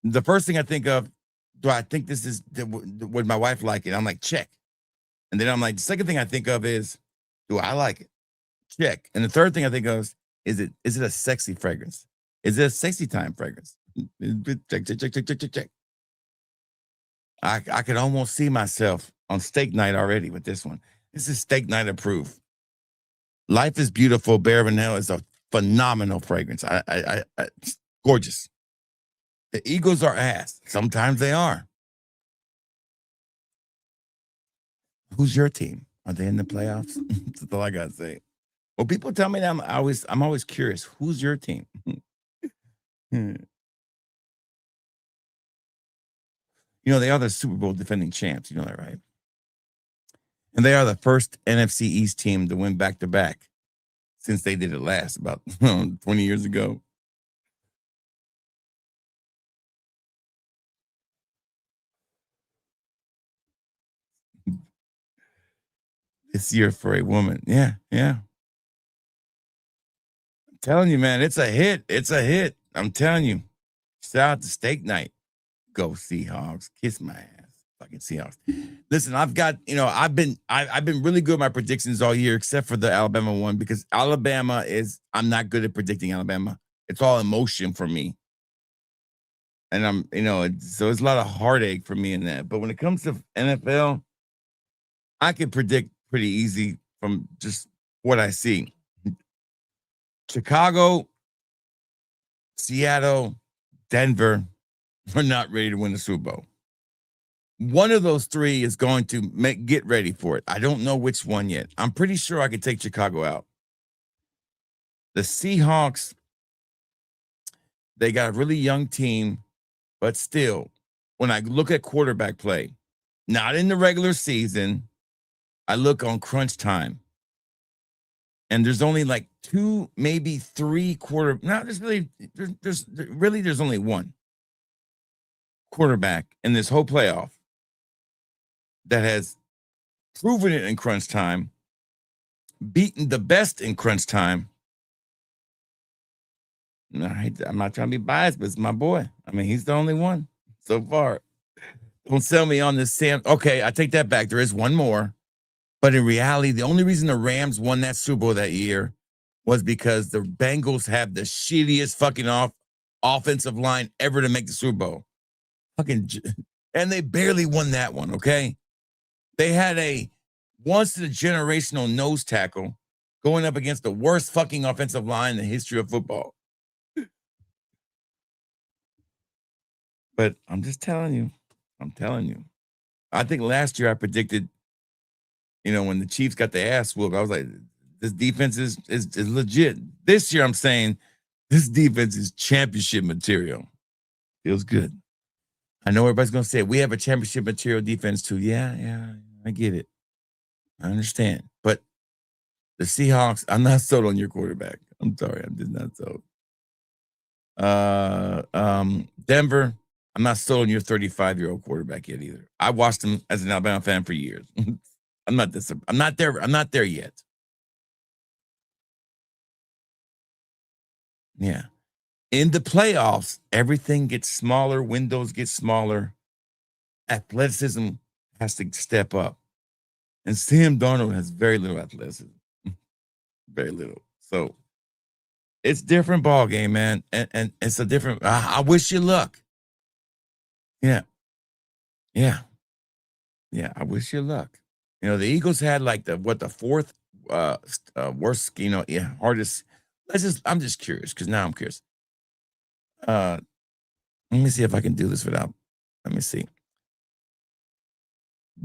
The first thing I think of, do I think this is, would my wife like it? I'm like, check. And then I'm like, the second thing I think of is, do I like it? Check. And the third thing I think of is it a sexy fragrance? Is it a sexy time fragrance? Check. I could almost see myself on steak night already with this one. This is steak night approved. Life is Beautiful, Bare Vanilla is a phenomenal fragrance. It's gorgeous. The Eagles are ass. Sometimes they are. Who's your team? Are they in the playoffs? That's all I gotta say. Well, people tell me that I'm always curious. Who's your team? You know, they are the Super Bowl defending champs. You know that, right? And they are the first NFC East team to win back-to-back since they did it last, about 20 years ago. This year for a woman. Yeah. I'm telling you, man, it's a hit. It's a hit. I'm telling you. Shout out to steak night. Go Seahawks. Kiss my ass. Fucking Seahawks. Listen, I've been really good at my predictions all year, except for the Alabama one, because I'm not good at predicting Alabama. It's all emotion for me. And so it's a lot of heartache for me in that. But when it comes to NFL, I can predict pretty easy from just what I see. Chicago, Seattle, Denver are not ready to win the Super Bowl. one of those three is going to get ready for it. I don't know which one yet. I'm pretty sure I could take Chicago out. The Seahawks, they got a really young team, but still, when I look at quarterback play, not in the regular season, I look on crunch time. And there's only like 2, maybe 3 no, there's only one quarterback in this whole playoff that has proven it in crunch time, beaten the best in crunch time. No, I'm not trying to be biased, but it's my boy. I mean, he's the only one so far. Don't sell me on this, Sam. Okay, I take that back. There is one more. But in reality, the only reason the Rams won that Super Bowl that year was because the Bengals have the shittiest fucking offensive line ever to make the Super Bowl. And they barely won that one, okay? They had a once-in-a-generational nose tackle going up against the worst fucking offensive line in the history of football. But I'm just telling you. I'm telling you. I think last year I predicted, when the Chiefs got the ass whooped, I was like, this defense is legit. This year I'm saying this defense is championship material. Feels good. I know everybody's going to say, we have a championship material defense too. Yeah, I get it. I understand. But the Seahawks, I'm not sold on your quarterback. I'm sorry, I'm just not sold. Denver, I'm not sold on your 35-year-old quarterback yet either. I watched him as an Alabama fan for years. I'm not there. I'm not there yet. Yeah. In the playoffs, everything gets smaller. Windows get smaller. Athleticism has to step up. And Sam Darnold has very little athleticism. Very little. So it's different ball game, man. And it's a different. I wish you luck. Yeah. I wish you luck. The Eagles had like the fourth worst, hardest. I'm just curious because now I'm curious. Let me see if I can do this without. Let me see.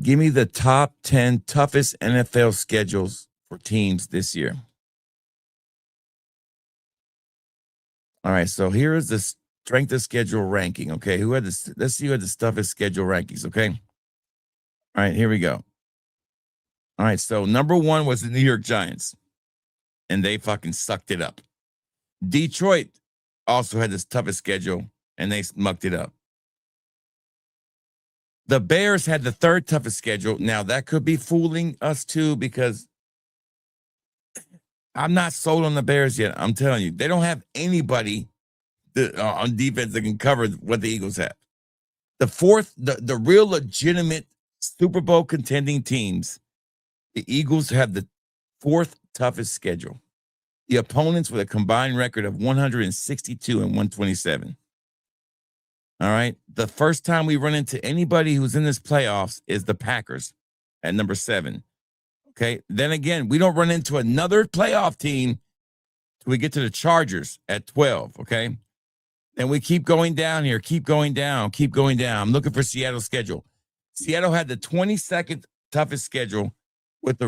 Give me the top 10 toughest NFL schedules for teams this year. All right, so here is the strength of schedule ranking. Okay, let's see who had the toughest schedule rankings. Okay. All right, here we go. All right, so number 1 was the New York Giants, and they fucking sucked it up. Detroit also had this toughest schedule, and they mucked it up. The Bears had the 3rd toughest schedule. Now, that could be fooling us too, because I'm not sold on the Bears yet. I'm telling you, they don't have anybody on defense that can cover what the Eagles have. The 4th, the real legitimate Super Bowl contending teams, the Eagles have the 4th toughest schedule. The opponents with a combined record of 162 and 127. All right. The first time we run into anybody who's in this playoffs is the Packers at number 7. Okay. Then again, we don't run into another playoff team till we get to the Chargers at 12. Okay. And we keep going down here, keep going down. I'm looking for Seattle's schedule. Seattle had the 22nd toughest schedule with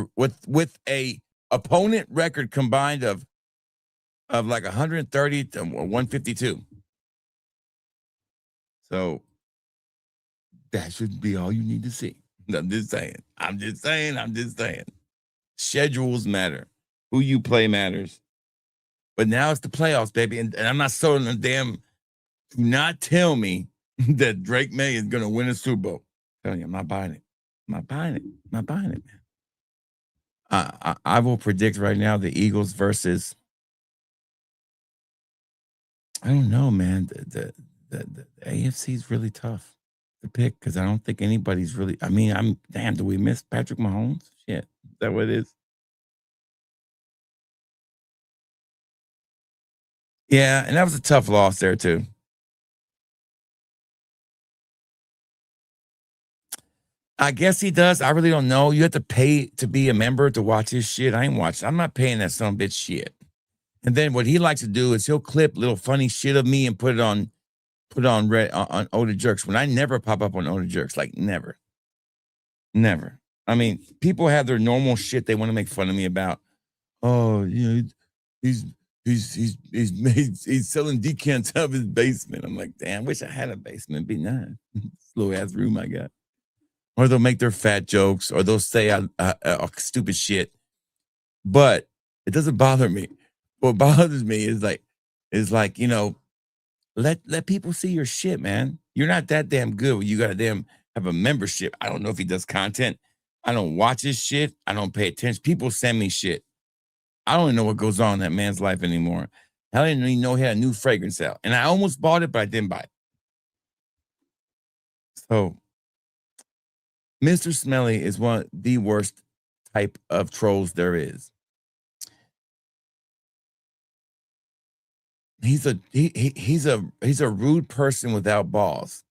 a opponent record combined of like 130 to 152. So that should be all you need to see. I'm just saying. Schedules matter. Who you play matters. But now it's the playoffs, baby. And I'm not sold on the damn. Do not tell me that Drake May is going to win a Super Bowl. I'm telling you, I'm not buying it. Man. I will predict right now the Eagles versus. I don't know, man. The AFC is really tough to pick because I don't think anybody's really. I mean, do we miss Patrick Mahomes? Shit, is that what it is? Yeah, and that was a tough loss there too. I guess he does. I really don't know. You have to pay to be a member to watch his shit. I ain't watching. I'm not paying that son of a bitch shit. And then what he likes to do is he'll clip little funny shit of me and put put on Older Jerks when I never pop up on Older Jerks, like never. I mean, people have their normal shit they want to make fun of me about. Oh, you know, he's selling decants out of his basement. I'm like, damn, I wish I had a basement. It'd be nice. Slow ass room I got. Or they'll make their fat jokes, or they'll say stupid shit. But it doesn't bother me. What bothers me is like, you know, let people see your shit, man. You're not that damn good. You got to have a membership. I don't know if he does content. I don't watch his shit. I don't pay attention. People send me shit. I don't even know what goes on in that man's life anymore. I didn't even know he had a new fragrance out. And I almost bought it, but I didn't buy it. So Mr. Smelly is one of the worst type of trolls there is. He's a rude person without balls.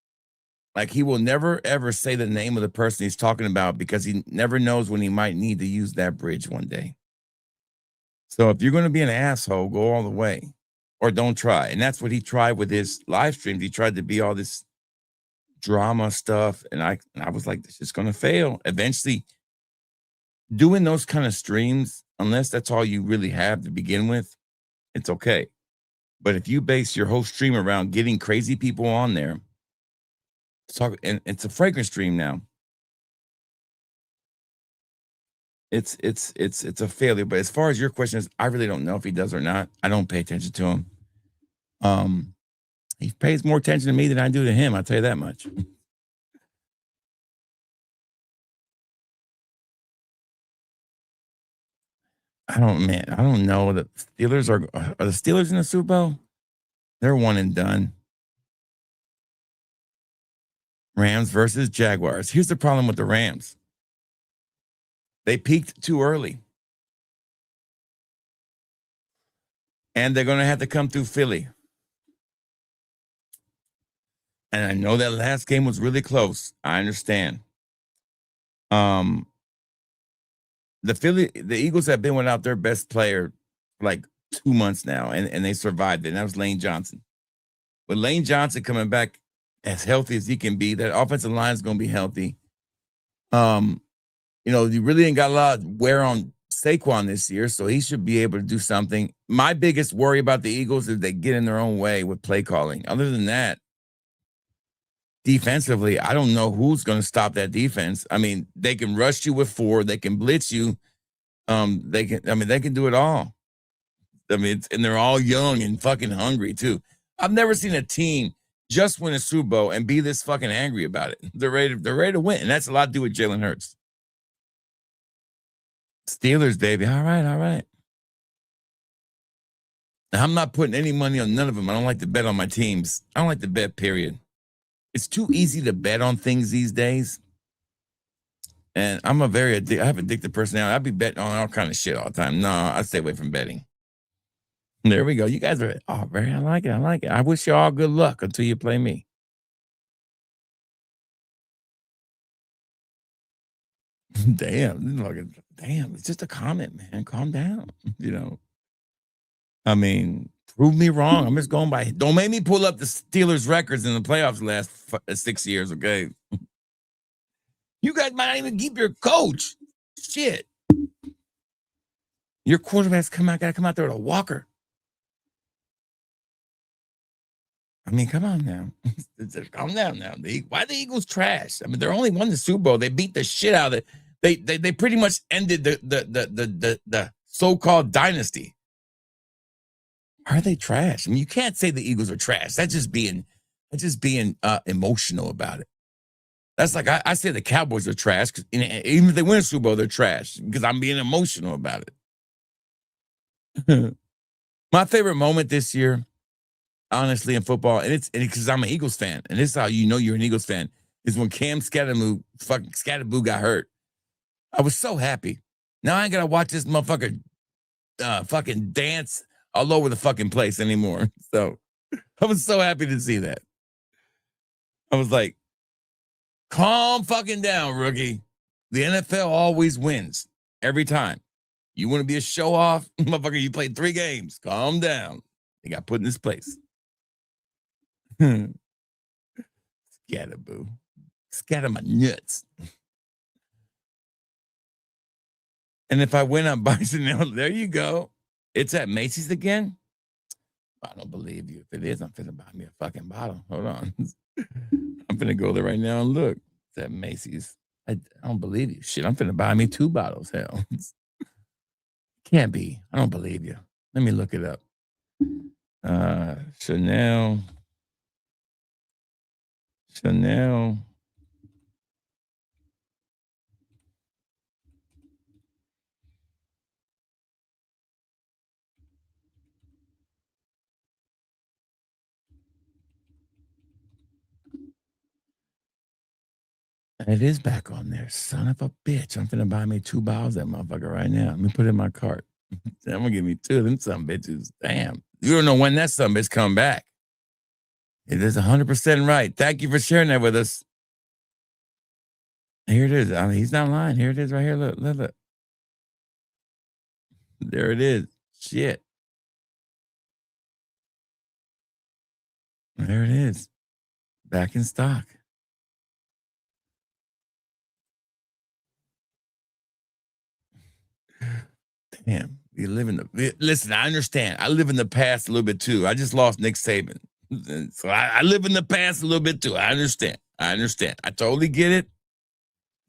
Like, he will never ever say the name of the person he's talking about because he never knows when he might need to use that bridge one day. So if you're going to be an asshole, go all the way, or don't try. And that's what he tried with his live streams. He tried to be all this drama stuff, and I was like, this is going to fail. Eventually, doing those kind of streams, unless that's all you really have to begin with, it's okay. But if you base your whole stream around getting crazy people on there, and it's a fragrance stream now, it's a failure. But as far as your question is, I really don't know if he does or not. I don't pay attention to him. He pays more attention to me than I do to him. I'll tell you that much. I don't know. The Steelers are the Steelers in the Super Bowl? They're one and done. Rams versus Jaguars. Here's the problem with the Rams. They peaked too early. And they're going to have to come through Philly. And I know that last game was really close. I understand. The Eagles have been without their best player for like 2 months now, and they survived it. And that was Lane Johnson. With Lane Johnson coming back as healthy as he can be, that offensive line is going to be healthy. You know, you really ain't got a lot of wear on Saquon this year, so he should be able to do something. My biggest worry about the Eagles is they get in their own way with play calling. Other than that, defensively, I don't know who's going to stop that defense. I mean, they can rush you with 4, they can blitz you. They can do it all. I mean, and they're all young and fucking hungry too. I've never seen a team just win a Super Bowl and be this fucking angry about it. They're ready to win, and that's a lot to do with Jalen Hurts. Steelers, baby. All right. Now, I'm not putting any money on none of them. I don't like to bet on my teams. I don't like to bet, period. It's too easy to bet on things these days. And I have addictive personality. I'd be betting on all kind of shit all the time. No, I stay away from betting. There we go. You guys are, I like it. I wish you all good luck until you play me. Damn, it's just a comment, man. Calm down. You know, I mean, prove me wrong. I'm just going by. Don't make me pull up the Steelers records in the playoffs the last 6 years, okay? You guys might not even keep your coach. Shit. Your quarterback's gotta come out there with a walker. I mean, come on now. Calm down now. Why the Eagles trash? I mean, they're only won the Super Bowl. They beat the shit out of it. They pretty much ended the so-called dynasty. Are they trash? I mean, you can't say the Eagles are trash. That's just being emotional about it. That's like I say the Cowboys are trash, because even if they win a Super Bowl, they're trash because I'm being emotional about it. My favorite moment this year, honestly, in football, and it's because I'm an Eagles fan, and this is how you know you're an Eagles fan, is when Cam Scatterboo got hurt. I was so happy. Now I ain't gotta watch this motherfucker fucking dance all over the fucking place anymore. So I was so happy to see that. I was like, calm fucking down, rookie. The NFL always wins every time. You want to be a show off? Motherfucker, you played 3 games. Calm down. They got put in this place. Scatter, boo. Scatter my nuts. And if I win on Bicentennial, there you go. It's at Macy's again? I don't believe you. If it is, I'm finna buy me a fucking bottle. Hold on. I'm finna go there right now and look. It's at Macy's. I don't believe you. Shit, I'm finna buy me 2 bottles. Hell. Can't be. I don't believe you. Let me look it up. Chanel. It is back on there. Son of a bitch. I'm finna buy me 2 bottles of that motherfucker right now. Let me put it in my cart. I'm gonna give me 2 of them some bitches. Damn. You don't know when that some bitch come back. It is 100% right. Thank you for sharing that with us. Here it is. I mean, he's not lying. Here it is right here. Look, look, look. There it is. Shit. There it is. Back in stock. Damn. You live in the listen, I understand. I live in the past a little bit too. I just lost Nick Saban. So I live in the past a little bit too. I understand. I totally get it.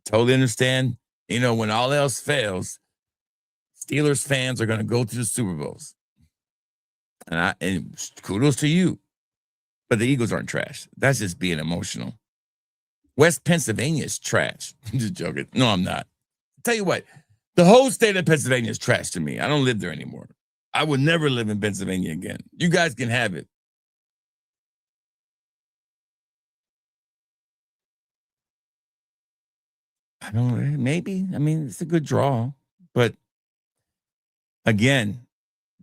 Totally understand. You know, when all else fails, Steelers fans are going to go to the Super Bowls. And kudos to you. But the Eagles aren't trash. That's just being emotional. West Pennsylvania is trash. I'm just joking. No, I'm not. Tell you what, the whole state of Pennsylvania is trash to me. I don't live there anymore. I would never live in Pennsylvania again. You guys can have it. I don't, maybe. I mean, it's a good draw. But again,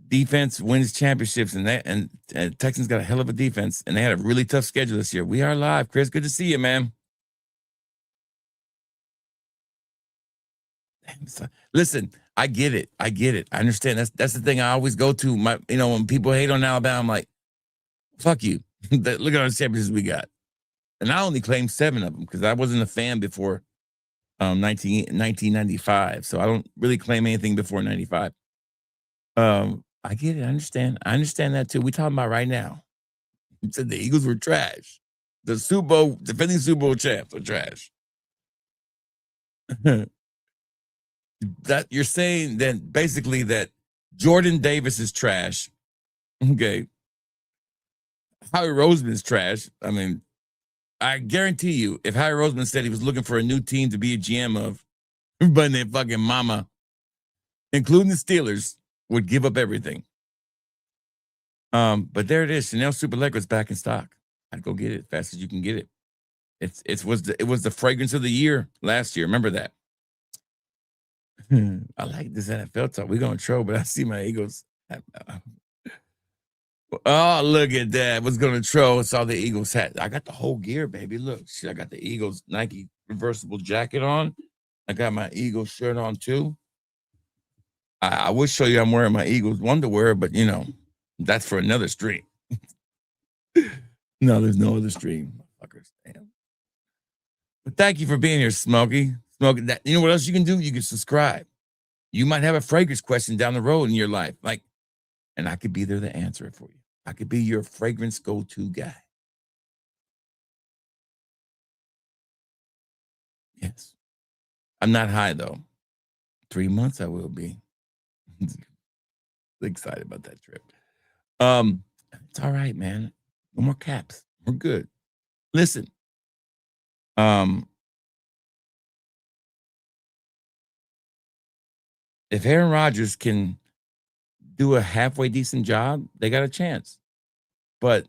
defense wins championships, and Texans got a hell of a defense, and they had a really tough schedule this year. We are live, Chris. Good to see you, man. Listen, I get it. I understand. That's the thing I always go to. When people hate on Alabama, I'm like, fuck you. Look at all the championships we got. And I only claimed 7 of them because I wasn't a fan before 1995. So I don't really claim anything before 95. I get it. I understand. I understand that too. We talking about right now. You said the Eagles were trash. The defending Super Bowl champs are trash. That you're saying that basically that Jordan Davis is trash. Okay. Howie Roseman is trash. I mean, I guarantee you, if Howie Roseman said he was looking for a new team to be a GM of, everybody in their fucking mama, including the Steelers, would give up everything. But there it is. Chanel Super Liquid's back in stock. I'd go get it as fast as you can get it. It was the fragrance of the year last year. Remember that. I like this NFL talk. We're gonna troll, but I see my Eagles. Oh, look at that. Was gonna troll. I saw the Eagles hat. I got the whole gear, baby. Look, shit, I got the Eagles Nike reversible jacket on. I got my Eagles shirt on too. I would show you I'm wearing my Eagles underwear, but that's for another stream. No, there's no other stream. Motherfuckers. Damn. But thank you for being here, Smokey. Smokey, that, you know what else you can do? You can subscribe. You might have a fragrance question down the road in your life. And I could be there to answer it for you. I could be your fragrance go-to guy. Yes. I'm not high, though. 3 months I will be. Excited about that trip. It's all right, man. No more caps. We're good. Listen. If Aaron Rodgers can do a halfway decent job, they got a chance. But,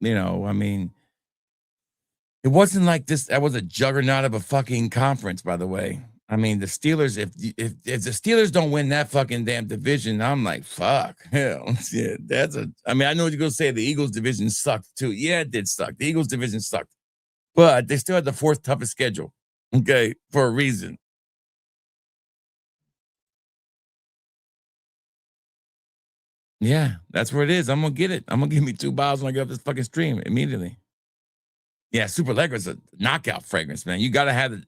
I mean, it wasn't like this. That was a juggernaut of a fucking conference, by the way. I mean, the Steelers, if the Steelers don't win that fucking damn division, I'm like, fuck. Hell, yeah, I know what you're going to say. The Eagles division sucked too. Yeah, it did suck. The Eagles division sucked. But they still had the 4th toughest schedule. Okay, for a reason. Yeah, that's where it is. I'm going to get it. I'm going to give me 2 bottles when I get off this fucking stream immediately. Yeah, Super Allegra is a knockout fragrance, man. You gotta have it.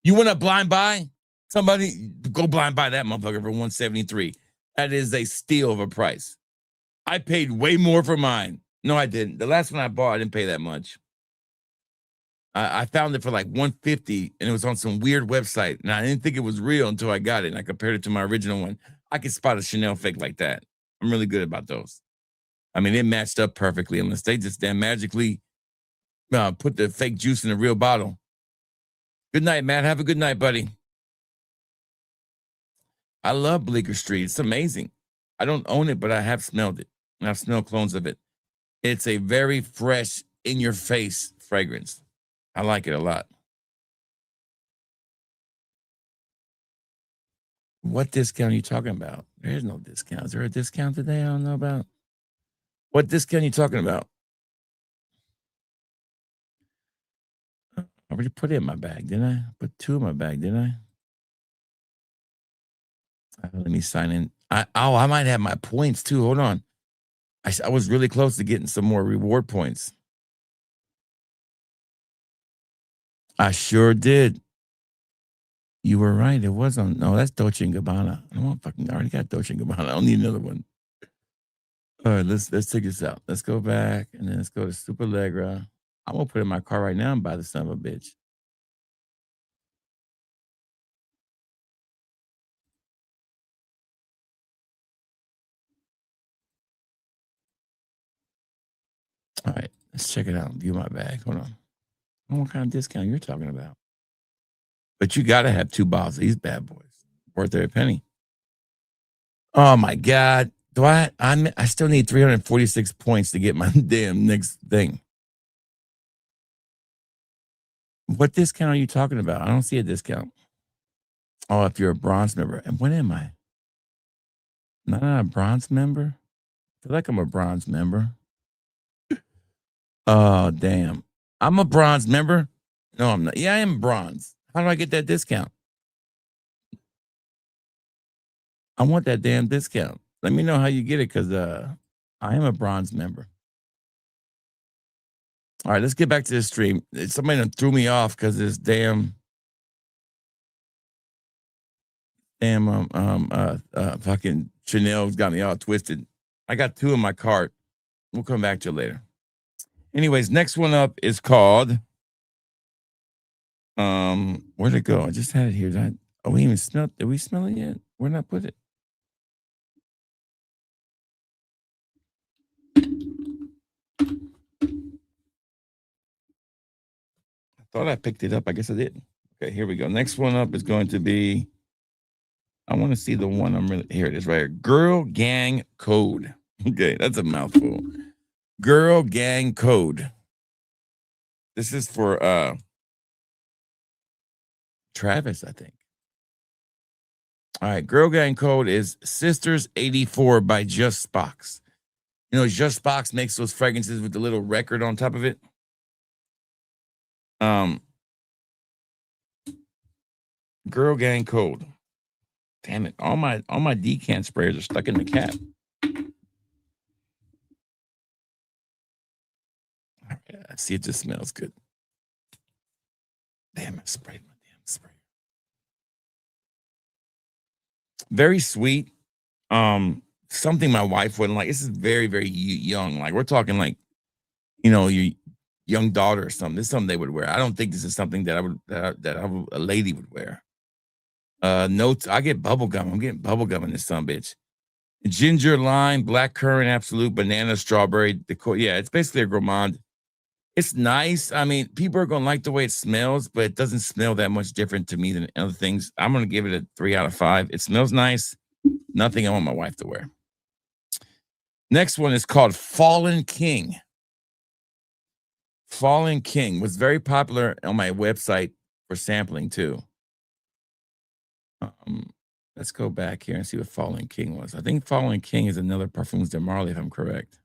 You want to blind buy somebody? Go blind buy that motherfucker for $173. That is a steal of a price. I paid way more for mine. No, I didn't. The last one I bought, I didn't pay that much. I found it for like $150, and it was on some weird website, and I didn't think it was real until I got it, and I compared it to my original one. I could spot a Chanel fake like that. I'm really good about those. I mean, it matched up perfectly, unless they just damn magically put the fake juice in a real bottle. Good night, Matt. Have a good night, buddy. I love Bleecker Street. It's amazing. I don't own it, but I have smelled it, and I've smelled clones of it. It's a very fresh, in-your-face fragrance. I like it a lot. What discount are you talking about? There's no discount. Is there a discount today I don't know about? What discount are you talking about? I already put it in my bag, didn't I? Put 2 in my bag, didn't I? Let me sign in. I might have my points too. Hold on. I was really close to getting some more reward points. I sure did. You were right. It was on. No, that's Dolce & Gabbana. I already got Dolce & Gabbana. I don't need another one. All right, let's take this out. Let's go back, and then let's go to Super Allegra. I'm going to put it in my car right now and buy the son of a bitch. All right, let's check it out. View my bag. Hold on. What kind of discount you're talking about? But you got to have 2 bottles of these bad boys. Worth every penny. Oh, my God. I still need 346 points to get my damn next thing. What discount are you talking about? I don't see a discount. Oh, if you're a bronze member. And when am I? Not a bronze member? I feel like I'm a bronze member. Oh, damn. I'm a bronze member? No, I'm not. Yeah, I am bronze. How do I get that discount? I want that damn discount. Let me know how you get it, because I am a bronze member. All right, let's get back to the stream. Somebody done threw me off because this damn fucking Chanel's got me all twisted. I got 2 in my cart. We'll come back to it later. Anyways, next one up is called where'd it go? I just had it here. Did we smell it yet? Where did I put it? I thought I picked it up. I guess I didn't. Okay, here we go. Next one up is going to be, I want to see the one here it is right here. Girl Gang Code. Okay, that's a mouthful. Girl Gang Code. This is for Travis, I think. All right, Girl Gang Code is Sisters 84 by Just Spox. You know, Just Spox makes those fragrances with the little record on top of it. Girl Gang Code. Damn it! All my decant sprayers are stuck in the cap. All right, I see it just smells good. Damn, I sprayed my damn sprayer. Very sweet. Something my wife wouldn't like. This is very, very young. Like, we're talking like, you know, your young daughter or something. This is something they would wear. I don't think this is something that a lady would wear. Notes. I get bubble gum. I'm getting bubble gum in this son bitch. Ginger, lime, black currant, absolute, banana, strawberry. Yeah, it's basically a gourmand. It's nice. I mean, people are gonna like the way it smells, but it doesn't smell that much different to me than other things. I'm gonna give it a 3 out of 5. It smells nice. Nothing I want my wife to wear. Next one is called Fallen King. Fallen King was very popular on my website for sampling too. Let's go back here and see what Fallen King was. I think Fallen King is another Parfums de Marly, if I'm correct.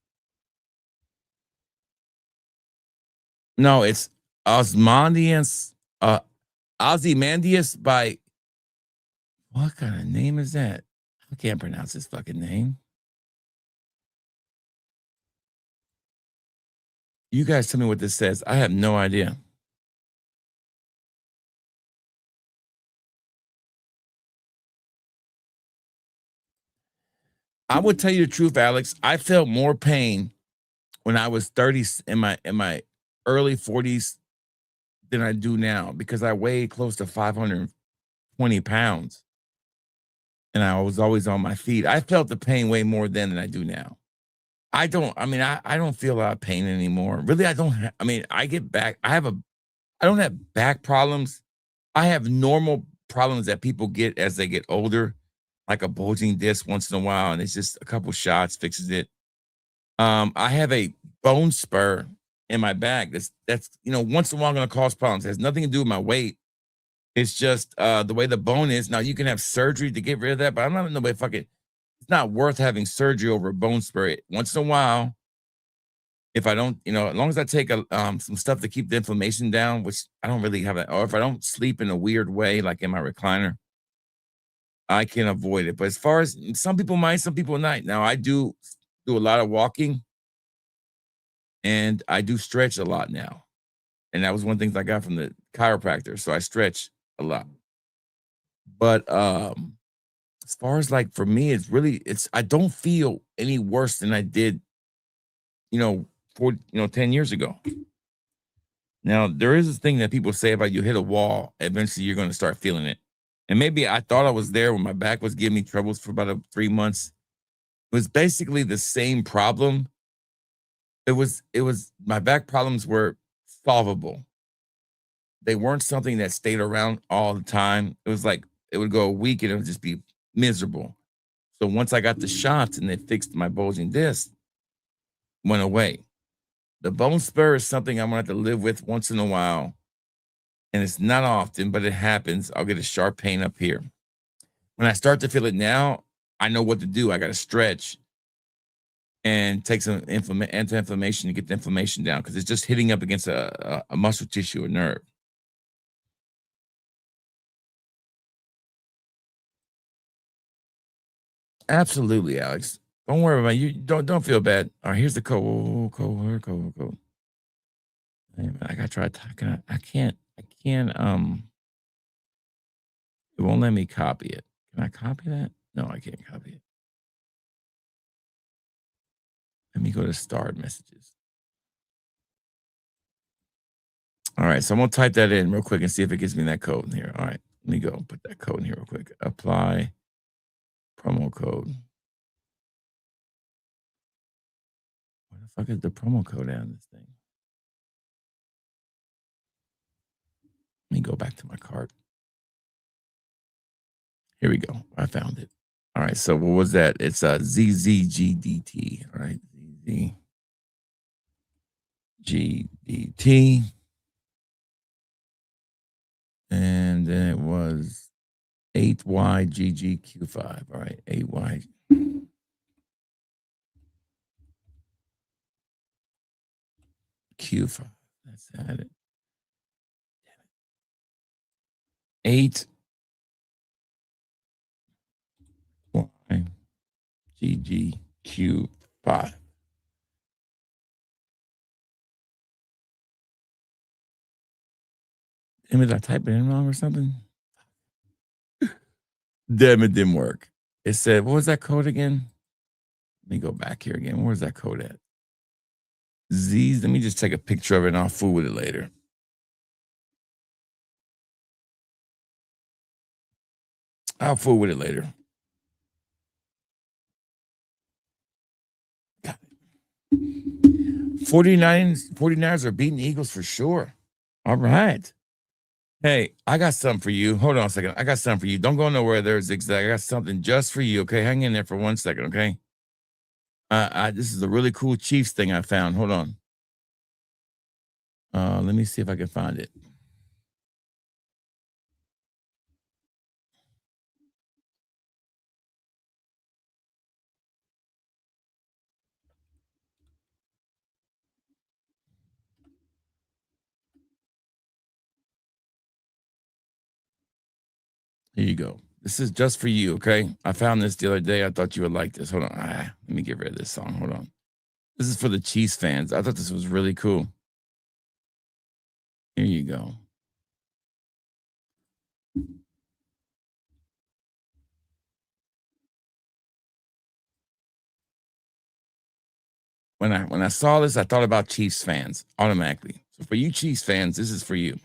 No, it's Ozymandias by, what kind of name is that? I can't pronounce his fucking name. You guys tell me what this says. I have no idea. I would tell you the truth, Alex. I felt more pain when I was 30 in my early 40s than I do now because I weighed close to 520 pounds and I was always on my feet. I felt the pain way more then than I do now. I don't feel a lot of pain anymore. Really, I don't. I get back. I don't have back problems. I have normal problems that people get as they get older, like a bulging disc once in a while, and it's just a couple shots fixes it. I have a bone spur in my back. That's once in a while going to cause problems. It has nothing to do with my weight. It's just the way the bone is. Now you can have surgery to get rid of that, but I'm not in the way fucking. It's not worth having surgery over a bone spur. Once in a while, if I don't, as long as I take some stuff to keep the inflammation down, which I don't really have that, or if I don't sleep in a weird way, like in my recliner, I can avoid it. But as far as some people might, some people not. Now I do a lot of walking and I do stretch a lot now. And that was one of the things I got from the chiropractor. So I stretch a lot. But as far as like for me, I don't feel any worse than I did, 10 years ago. Now there is this thing that people say about you hit a wall, eventually you're going to start feeling it. And maybe I thought I was there when my back was giving me troubles for about 3 months. It was basically the same problem. It was my back problems were solvable. They weren't something that stayed around all the time. It was like it would go a week and it would just be miserable. So once I got the shots and they fixed my bulging disc, went away. The bone spur is something I'm gonna have to live with once in a while. And it's not often, but it happens. I'll get a sharp pain up here. When I start to feel it now, I know what to do. I got to stretch and take some anti-inflammation to get the inflammation down because it's just hitting up against a muscle tissue or nerve. Absolutely, Alex. Don't worry about it. You don't feel bad. All right, here's the code. Code. I gotta try to. I can't. It won't let me copy it. Can I copy that? No, I can't copy it. Let me go to starred messages. All right, so I'm gonna type that in real quick and see if it gives me that code in here. All right, let me go put that code in here real quick. Apply promo code. Where the fuck is the promo code on this thing? Let me go back to my cart. Here we go. I found it. All right. So what was that? It's a ZZGDT. All right. ZZGDT. And then it was 8YGGQ5. All right. 8Y. Q5. That's it. 8 GGQ5. Did I type it in wrong or something? Damn, it didn't work. It said, what was that code again? Let me go back here again. Where's that code at? Z's. Let me just take a picture of it and I'll fool with it later. I'll fool with it later. 49ers are beating the Eagles for sure. All right. Hey, I got something for you. Hold on a second. I got something for you. Don't go nowhere there, Zigzag. I got something just for you. Okay, hang in there for 1 second. Okay. This is a really cool Chiefs thing I found. Hold on. Let me see if I can find it. Here you go. This is just for you, okay? I found this the other day. I thought you would like this. Hold on. Let me get rid of this song. Hold on. This is for the Chiefs fans. I thought this was really cool. Here you go. When I saw this, I thought about Chiefs fans automatically. So for you Chiefs fans, this is for you.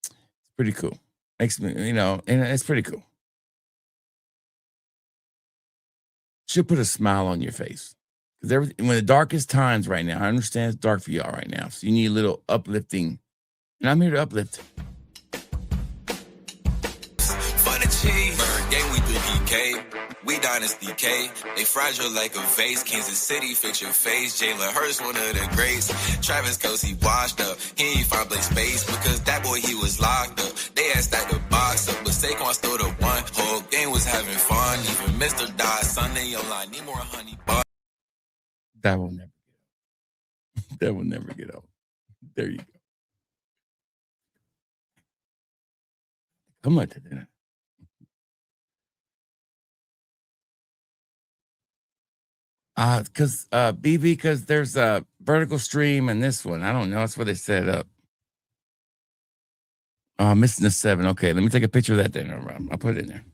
It's pretty cool. Makes me, and it's pretty cool. Should put a smile on your face. Because when the darkest times right now, I understand it's dark for y'all right now. So you need a little uplifting. And I'm here to uplift. For the cheese, game we 3DK. We Dynasty K. They fragile like a vase. Kansas City, fix your face. Jalen Hurts, one of the greats. Travis Kelce washed up. He ain't find play space because that boy, he was locked up. They asked that the box up, but Saquon still the one. Whole game was having fun. Even Mr. Dodge, Sunday, your line need more honey bun. That will never get old. That will never get old. There you go. Come on to dinner. Because there's a vertical stream and this one. I don't know. That's where they set it up. Missing the 7. Okay, let me take a picture of that then. I'll put it in there.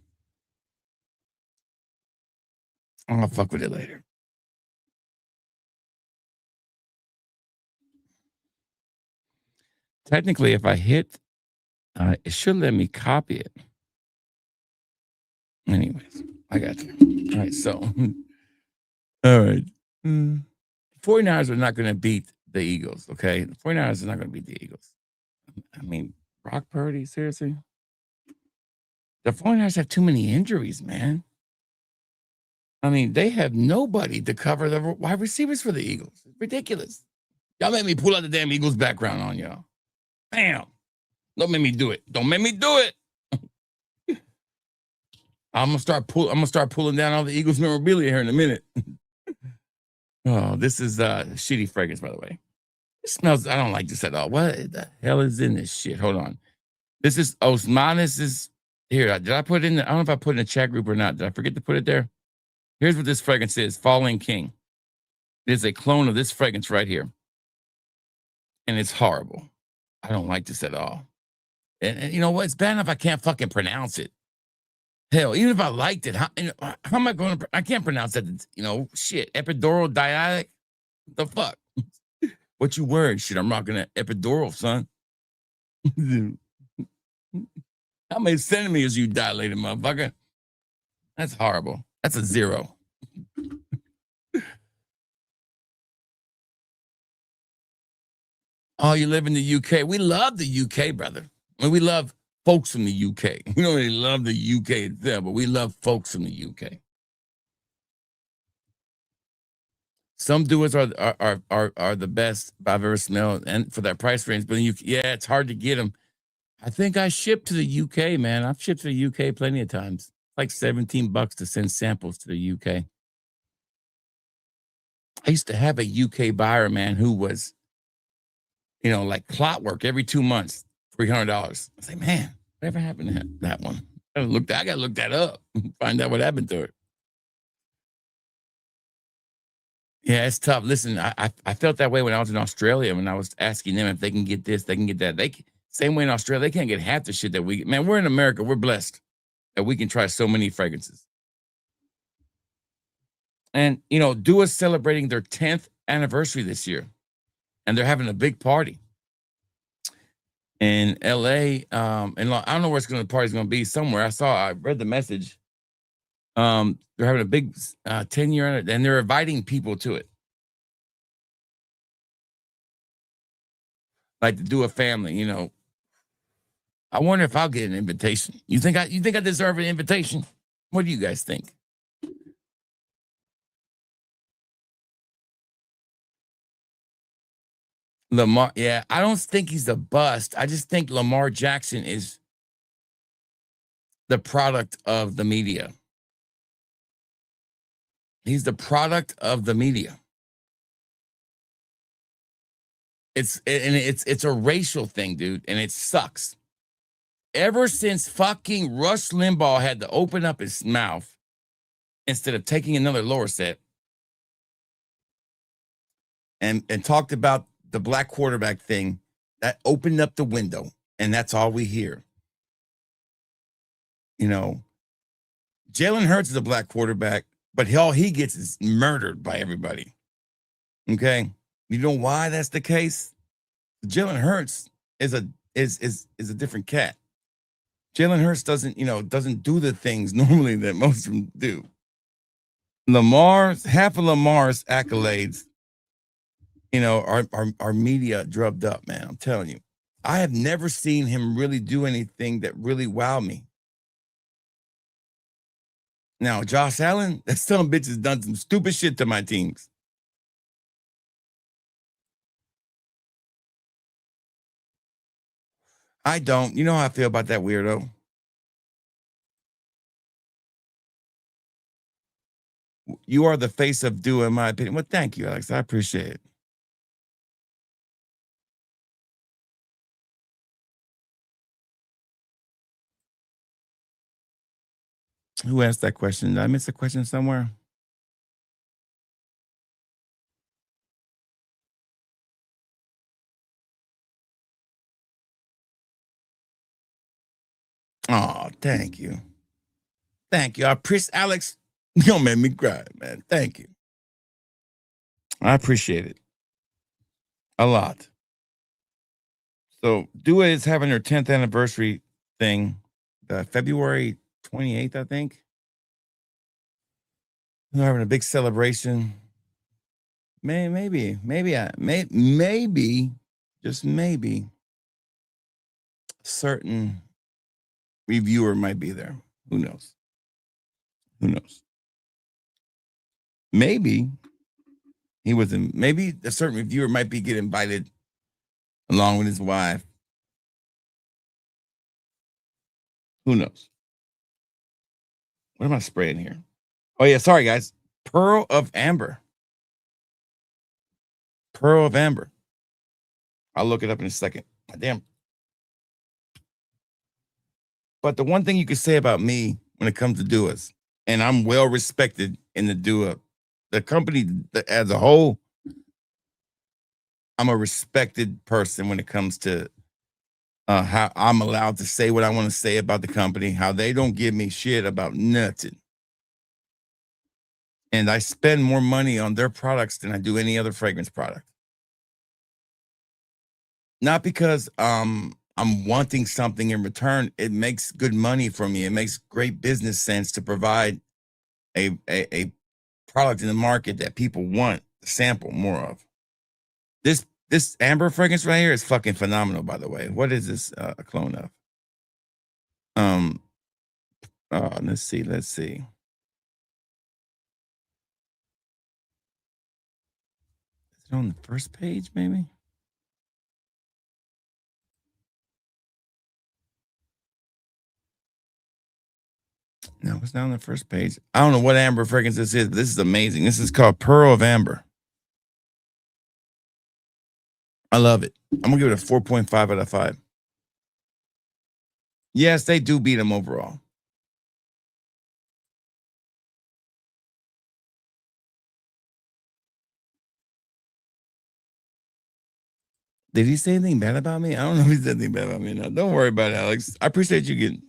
I'll fuck with it later. Technically, if I hit, it should let me copy it. Anyways, I got you. All right, so... All right. 49ers are not going to beat the Eagles, okay? The 49ers are not going to beat the Eagles. I mean, Brock Purdy, seriously? The 49ers have too many injuries, man. I mean, they have nobody to cover the wide receivers for the Eagles. It's ridiculous. Y'all made me pull out the damn Eagles background on y'all. Bam. Don't make me do it. Don't make me do it. I'm gonna start pulling down all the Eagles memorabilia here in a minute. Oh, this is shitty fragrance, by the way. It smells, I don't like this at all. What the hell is in this shit? Hold on. This is Osmanthus. Here, did I put it in I don't know if I put it in the chat group or not. Did I forget to put it there? Here's what this fragrance is, Falling King. It is a clone of this fragrance right here. And it's horrible. I don't like this at all. And you know what? It's bad enough I can't fucking pronounce it. Hell, even if I liked it, how am I going to, I can't pronounce that, shit, epidural diatic? The fuck? What you wearing? Shit, I'm rocking an epidural, son. How many centimeters you dilated, motherfucker? That's horrible. That's a 0. Oh, you live in the UK? We love the UK, brother. I mean, we love folks from the UK. We don't really love the UK itself, but we love folks from the UK. Some duos are the best I've ever smelled, and for that price range. But it's hard to get them. I think I shipped to the UK, man. I've shipped to the UK plenty of times. Like $17 to send samples to the UK. I used to have a UK buyer, man, who was, like clockwork every 2 months. $300. I was like, man, whatever happened to that one? I gotta look that up and find out what happened to it. Yeah, it's tough. Listen, I felt that way when I was in Australia, when I was asking them if they can get this, they can get that. Same way in Australia, they can't get half the shit that we, man, we're in America, we're blessed that we can try so many fragrances. And, Dua's celebrating their 10th anniversary this year, and they're having a big party. In LA, and I don't know where the party's going to be, somewhere. I read the message. They're having a big 10-year, and they're inviting people to it. Like to do a family, I wonder if I'll get an invitation. You think I deserve an invitation? What do you guys think? Lamar, yeah, I don't think he's a bust. I just think Lamar Jackson is the product of the media. He's the product of the media. It's a racial thing, dude, and it sucks. Ever since fucking Rush Limbaugh had to open up his mouth instead of taking another Lorcet and talked about the black quarterback thing, that opened up the window, and that's all we hear. You know, Jalen Hurts is a black quarterback, but all he gets is murdered by everybody. Okay, you know why that's the case? Jalen Hurts is a different cat. Jalen Hurts doesn't do the things normally that most of them do. Half of Lamar's accolades, are media drubbed up, man. I'm telling you. I have never seen him really do anything that really wowed me. Now, Josh Allen, that son of a bitch has done some stupid shit to my teams. I don't. You know how I feel about that weirdo. You are the face of Dua, in my opinion. Well, thank you, Alex. I appreciate it. Who asked that question? Did I miss a question somewhere? Oh, thank you. Thank you. I appreciate Alex. You don't make me cry, man. Thank you. I appreciate it a lot. So Dua is having her 10th anniversary thing, February 28th, I think. They're having a big celebration. Maybe, just maybe, a certain reviewer might be there. Who knows? Maybe maybe a certain reviewer might get invited along with his wife. Who knows? What am I spraying here? Oh, yeah. Sorry, guys. Pearl of Amber. I'll look it up in a second. Damn. But the one thing you could say about me when it comes to Duas, and I'm well respected in the Dua, the company as a whole, I'm a respected person when it comes to how I'm allowed to say what I want to say about the company, how they don't give me shit about nothing. And I spend more money on their products than I do any other fragrance product. Not because I'm wanting something in return. It makes good money for me. It makes great business sense to provide a product in the market that people want to sample more of. This amber fragrance right here is fucking phenomenal, by the way. What is this a clone of? Let's see. Is it on the first page, maybe? No, it's not on the first page. I don't know what amber fragrance this is, but this is amazing. This is called Pearl of Amber. I love it. I'm gonna give it a 4.5 out of 5. Yes, they do beat them overall. Did he say anything bad about me? I don't know if he said anything bad about me. No, don't worry about it, Alex. I appreciate you getting.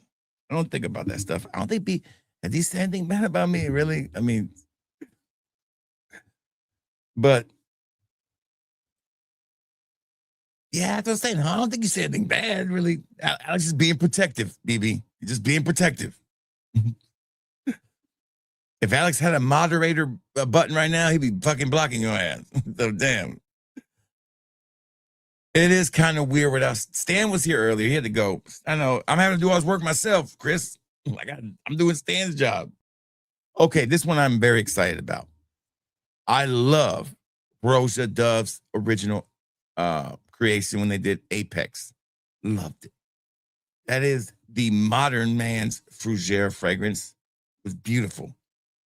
I don't think about that stuff. I don't think has he said anything bad about me? Really? I mean, but yeah, that's what I'm saying. I don't think he said anything bad, really. Alex is being protective, BB. He's just being protective. If Alex had a moderator button right now, he'd be fucking blocking your ass. So damn. It is kind of weird without Stan was here earlier. He had to go. I know. I'm having to do all this work myself, Chris. Like I'm doing Stan's job. Okay, this one I'm very excited about. I love Rosa Dove's original creation when they did Apex. Loved it. That is the modern man's Fougere fragrance. It was beautiful.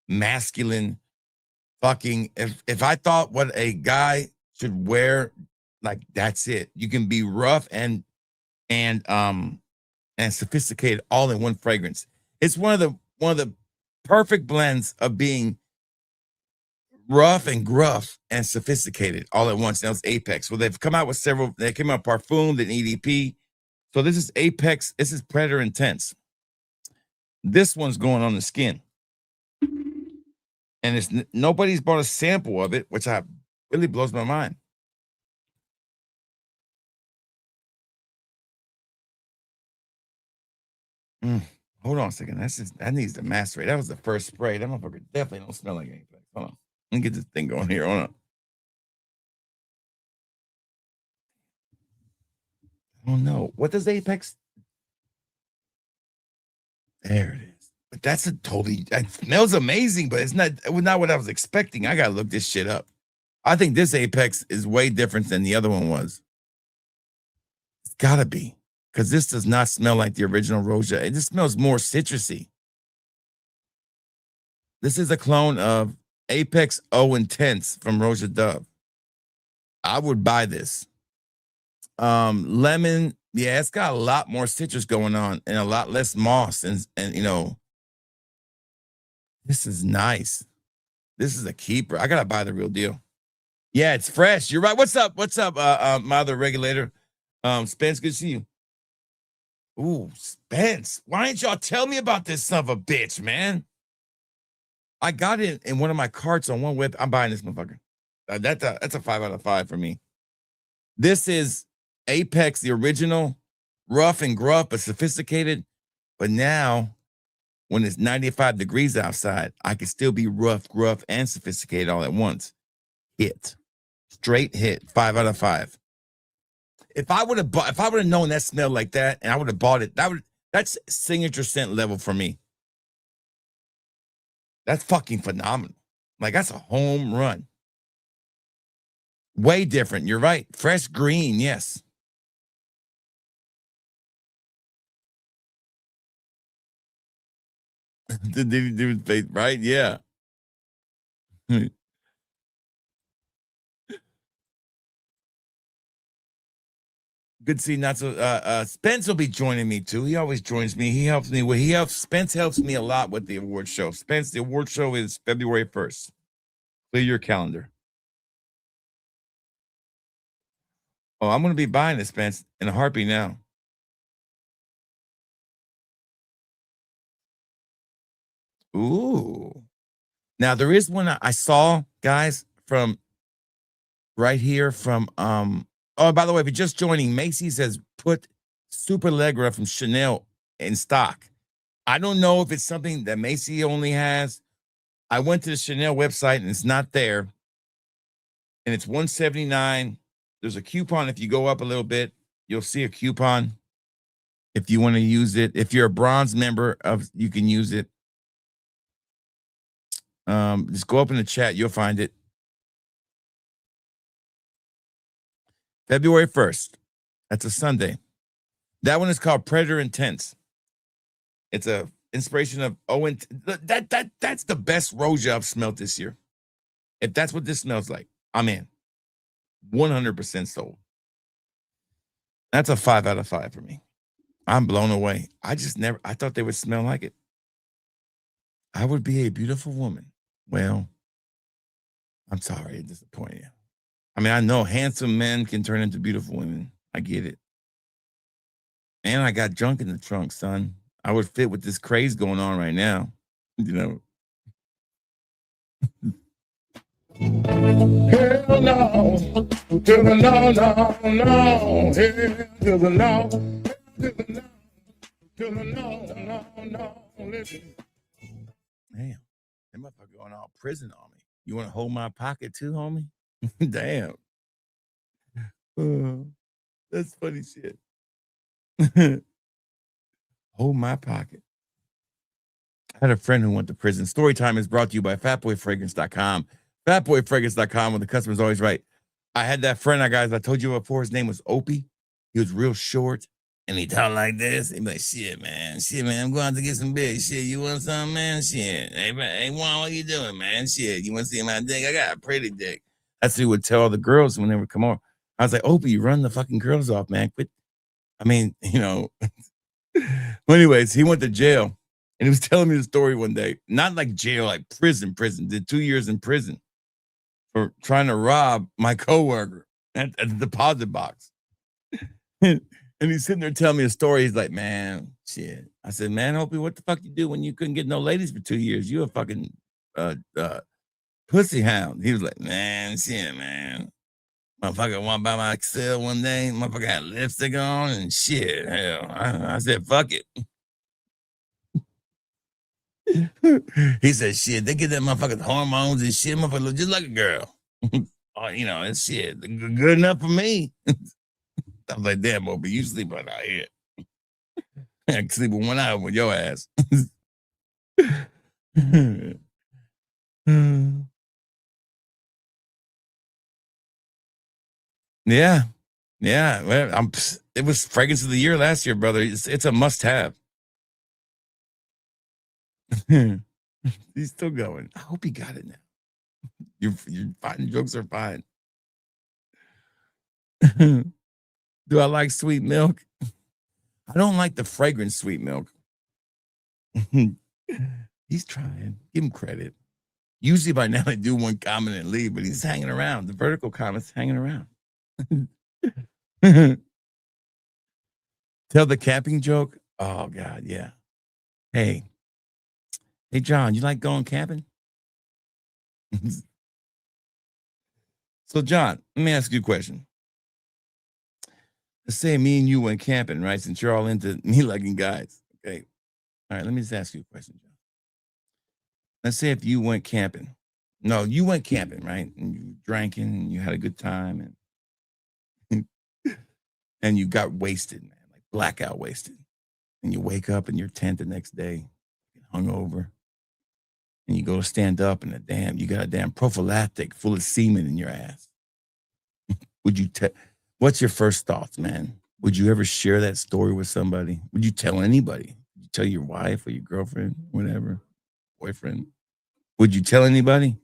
Masculine. Fucking if I thought what a guy should wear, like that's it. You can be rough and sophisticated all in one fragrance. It's one of the perfect blends of being rough and gruff and sophisticated all at once. That was Apex. Well, they've come out with several. They came out Parfum, then EDP. So this is Apex. This is Predator Intense. This one's going on the skin, and it's nobody's bought a sample of it, which really blows my mind. Hold on a second. That needs to macerate. That was the first spray. That motherfucker definitely don't smell like anything. Hold on. Let me get this thing going here. Hold on. Oh no. What does Apex? There it is. But that smells amazing, but it was not what I was expecting. I gotta look this shit up. I think this Apex is way different than the other one was. It's gotta be. Because this does not smell like the original Roja. It just smells more citrusy. This is a clone of Apex O Intense from Roja Dove. I would buy this. Lemon, yeah, it's got a lot more citrus going on and a lot less moss. And you know, this is nice. This is a keeper. I gotta buy the real deal. Yeah, it's fresh. You're right. What's up? What's up, my other regulator? Spence, good to see you. Ooh, Spence. Why didn't y'all tell me about this son of a bitch, man? I got it in one of my carts on one web. I'm buying this motherfucker. That's a 5 out of 5 for me. This is Apex, the original, rough and gruff, but sophisticated. But now, when it's 95 degrees outside, I can still be rough, gruff, and sophisticated all at once. Hit. Straight hit. 5 out of 5. If I would have known that smelled like that and I would have bought it, that's signature scent level for me. That's fucking phenomenal. Like, that's a home run. Way different. You're right. Fresh green, yes. Right? Yeah. Good to see not so Spence will be joining me too. He always joins me. He helps me Spence helps me a lot with the award show. Spence, the award show is February 1st. Clear your calendar. Oh, I'm gonna be buying this, Spence, in a heartbeat now. Ooh. Now there is one I saw, guys, from right here from oh, by the way, if you're just joining, Macy's has put Superlegra from Chanel in stock. I don't know if it's something that Macy only has. I went to the Chanel website and it's not there. And it's $179. There's a coupon. If you go up a little bit, you'll see a coupon. If you want to use it, if you're a bronze member you can use it. Just go up in the chat, you'll find it. February 1st. That's a Sunday. That one is called Predator Intense. It's a inspiration of Owen. That's the best Roja I've smelled this year. If that's what this smells like, I'm in. 100% sold. That's a 5 out of 5 for me. I'm blown away. I thought they would smell like it. I would be a beautiful woman. Well, I'm sorry to disappoint you. I mean, I know handsome men can turn into beautiful women. I get it. And I got junk in the trunk, son. I would fit with this craze going on right now. You know. Hell no, to the no, no, no. Hell to the no, to the no, to the no, no, no. Listen. Damn, that motherfucker going all prison on me. You want to hold my pocket too, homie? Damn. That's funny shit. Hold my pocket. I had a friend who went to prison. Storytime is brought to you by fatboyfragrance.com. Fatboyfragrance.com, when the customer's always right. I had that friend, I told you before, his name was Opie. He was real short, and he talked like this. He'd be like, shit, man, I'm going to get some big shit. You want something, man? Shit. Hey, Juan, what you doing, man? Shit, you want to see my dick? I got a pretty dick. That's what he would tell all the girls when they would come over. I was like, Opie, you run the fucking girls off, man. Quit. I mean, you know. Well, anyways, he went to jail. And he was telling me the story one day, not like jail, like prison, did 2 years in prison for trying to rob my coworker at the deposit box. And he's sitting there telling me a story. He's like, man, shit. I said, man, Opie, what the fuck you do when you couldn't get no ladies for 2 years? You a fucking pussy hound. He was like, man, shit, man. Motherfucker walked by my cell one day. Motherfucker had lipstick on and shit. Hell, I said, fuck it. He said, shit, they get that motherfucker's hormones and shit. Motherfucker look just like a girl. Oh, you know, it's shit. Good enough for me. I was like, damn, Opie, you sleep right out here. I can sleep with one eye with your ass. Yeah. Yeah. Well, it was fragrance of the year last year, brother. It's a must have. He's still going. I hope he got it now. You're fine. Jokes are fine. Do I like sweet milk? I don't like the fragrance sweet milk. He's trying. Give him credit. Usually by now I do one comment and leave, but he's hanging around. The vertical comment's hanging around. Tell the camping joke. Oh God, yeah. Hey, John, you like going camping? So, John, let me ask you a question. Let's say me and you went camping, right? Since you're all into me liking guys. Okay. All right, let me just ask you a question, John. Let's say if you went camping. No, you went camping, right? And you drank and you had a good time and you got wasted, man, like blackout wasted. And you wake up in your tent the next day, hungover. And you go to stand up and you got a damn prophylactic full of semen in your ass. What's your first thoughts, man? Would you ever share that story with somebody? Would you tell anybody? Would you tell your wife or your girlfriend, whatever, boyfriend? Would you tell anybody?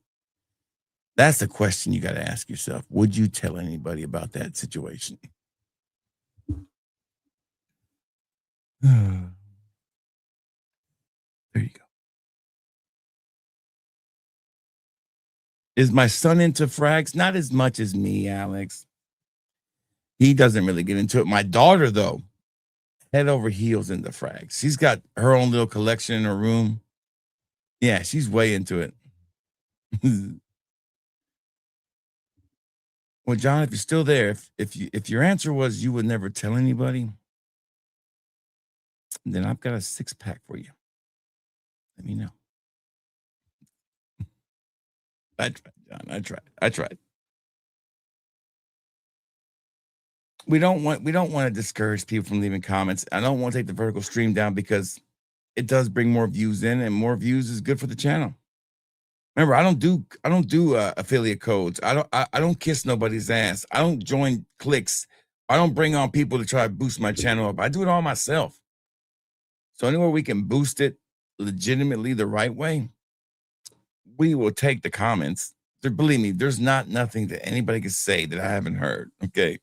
That's the question you got to ask yourself. Would you tell anybody about that situation? There you go. Is my son into frags? Not as much as me, Alex. He doesn't really get into it. My daughter, though, head over heels into frags. She's got her own little collection in her room. Yeah, she's way into it. Well, John, if you're still there, if your answer was you would never tell anybody, then I've got a 6-pack for you. Let me know. I tried, John. I tried. We don't want to discourage people from leaving comments. I don't want to take the vertical stream down because it does bring more views in, and more views is good for the channel. Remember, I don't do affiliate codes. I don't kiss nobody's ass. I don't join cliques. I don't bring on people to try to boost my channel up. I do it all myself. So anywhere we can boost it legitimately the right way, we will take the comments. Believe me, there's nothing that anybody can say that I haven't heard. Okay.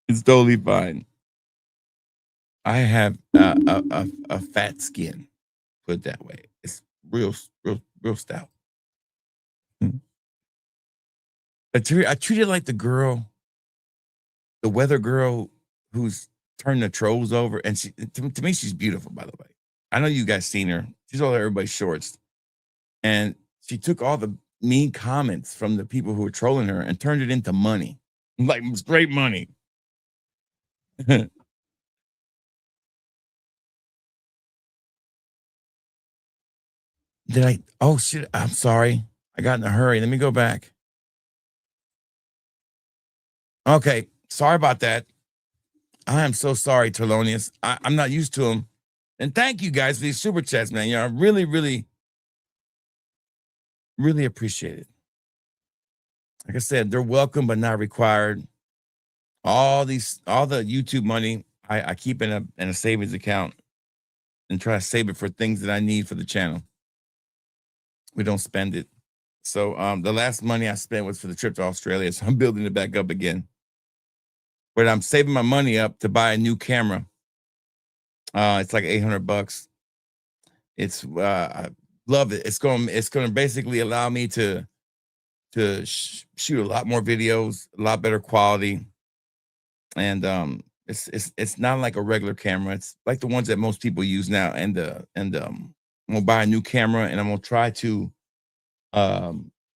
It's totally fine. I have a fat skin, put it that way. It's real stout. I treat it like the weather girl who's turned the trolls over. And she, to me, she's beautiful, by the way. I know you guys seen her. She's all everybody's shorts. And she took all the mean comments from the people who were trolling her and turned it into money. Like straight money. Oh shit, I'm sorry. I got in a hurry. Let me go back. Okay, sorry about that. I am so sorry, Telonius. I'm not used to them. And thank you guys for these super chats, man. I really, really, really appreciate it. Like I said, they're welcome but not required. All the YouTube money I keep in a savings account and try to save it for things that I need for the channel. We don't spend it. So the last money I spent was for the trip to Australia, so I'm building it back up again. But I'm saving my money up to buy a new camera. It's like $800. It's I love it. It's going to basically allow me to shoot a lot more videos, a lot better quality, and it's not like a regular camera. It's like the ones that most people use now. And I'm gonna buy a new camera, and I'm gonna try to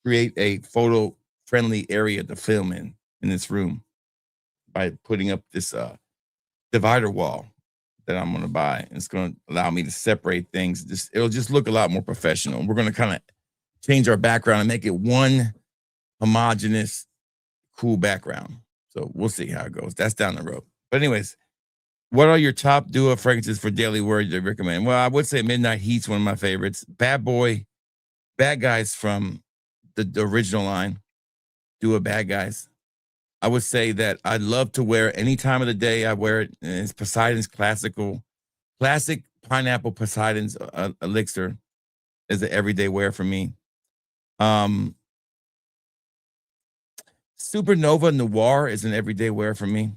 create a photo friendly area to film in this room by putting up this divider wall that I'm gonna buy. It's gonna allow me to separate things. It'll just look a lot more professional. We're gonna kind of change our background and make it one homogeneous, cool background. So we'll see how it goes. That's down the road. But anyways, what are your top duo fragrances for daily wear you recommend? Well, I would say Midnight Heat's one of my favorites. Bad Guys from the original line, Duo Bad Guys. I would say that I love to wear any time of the day. I wear it. And it's Poseidon's classic pineapple Poseidon's elixir is an everyday wear for me. Supernova Noir is an everyday wear for me.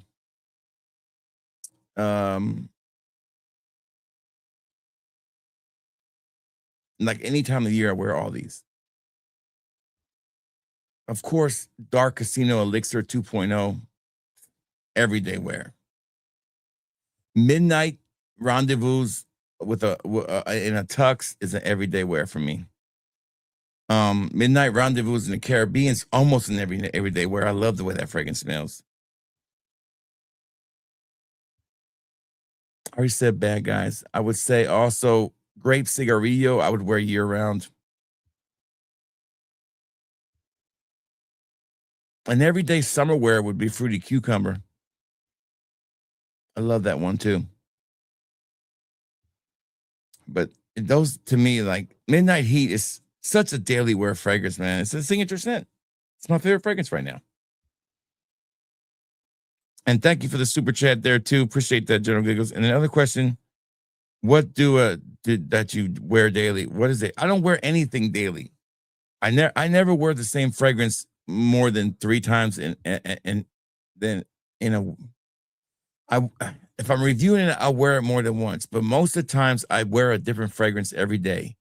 Like any time of the year, I wear all these. Of course, Dark Casino Elixir 2.0, everyday wear. Midnight Rendezvous with in a tux is an everyday wear for me. Midnight Rendezvous in the Caribbean is almost an everyday wear. I love the way that fragrance smells. I already said Bad Guys. I would say also Grape Cigarillo, I would wear year round. An everyday summer wear would be Fruity Cucumber. I love that one too. But those, to me, like Midnight Heat is such a daily wear fragrance, man. It's a signature scent. It's my favorite fragrance right now. And thank you for the super chat there too. Appreciate that, General Giggles. And another question: what that you wear daily? What is it? I don't wear anything daily. I never wear the same fragrance more than 3 times if I'm reviewing it, I'll wear it more than once. But most of the times I wear a different fragrance every day.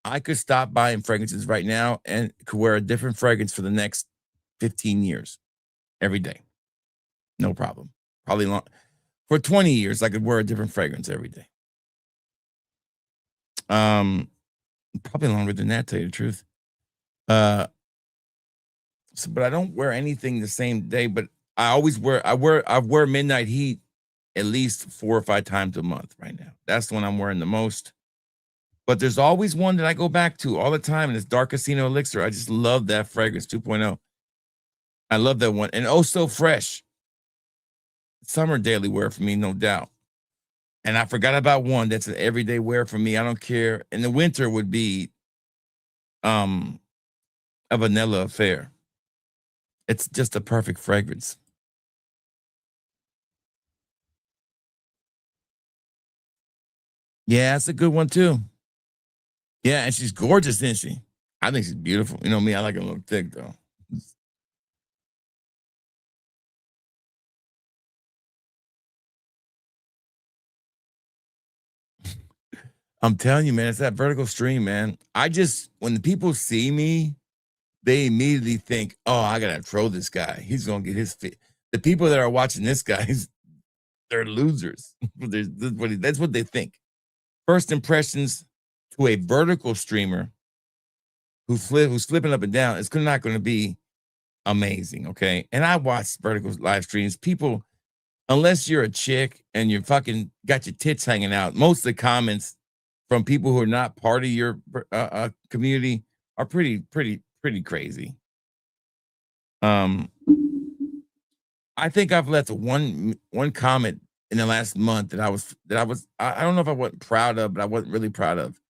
I could stop buying fragrances right now and could wear a different fragrance for the next 15 years every day. No problem. Probably long for 20 years, I could wear a different fragrance every day. Probably longer than that, to tell you the truth. But I don't wear anything the same day. But I wear Midnight Heat at least 4 or 5 times a month right now. That's the one I'm wearing the most. But there's always one that I go back to all the time, and it's Dark Casino Elixir. I just love that fragrance 2.0. I love that one. And Oh So Fresh. Summer daily wear for me, no doubt. And I forgot about one that's an everyday wear for me. I don't care. In the winter would be a Vanilla Affair. It's just a perfect fragrance. Yeah, it's a good one too. Yeah, and she's gorgeous, isn't she? I think she's beautiful. You know me, I like her a little thick though. I'm telling you, man, it's that vertical stream, man. When the people see me, they immediately think, oh, I gotta throw this guy. He's gonna get his fit. The people that are watching this guy, they're losers. That's what they think. First impressions to a vertical streamer who's flipping up and down, it's not going to be amazing, okay? And I watch vertical live streams. People, unless you're a chick and you're fucking got your tits hanging out, most of the comments from people who are not part of your community are pretty crazy. I think I've left one comment in the last month that I don't know if I wasn't proud of, but I wasn't really proud of.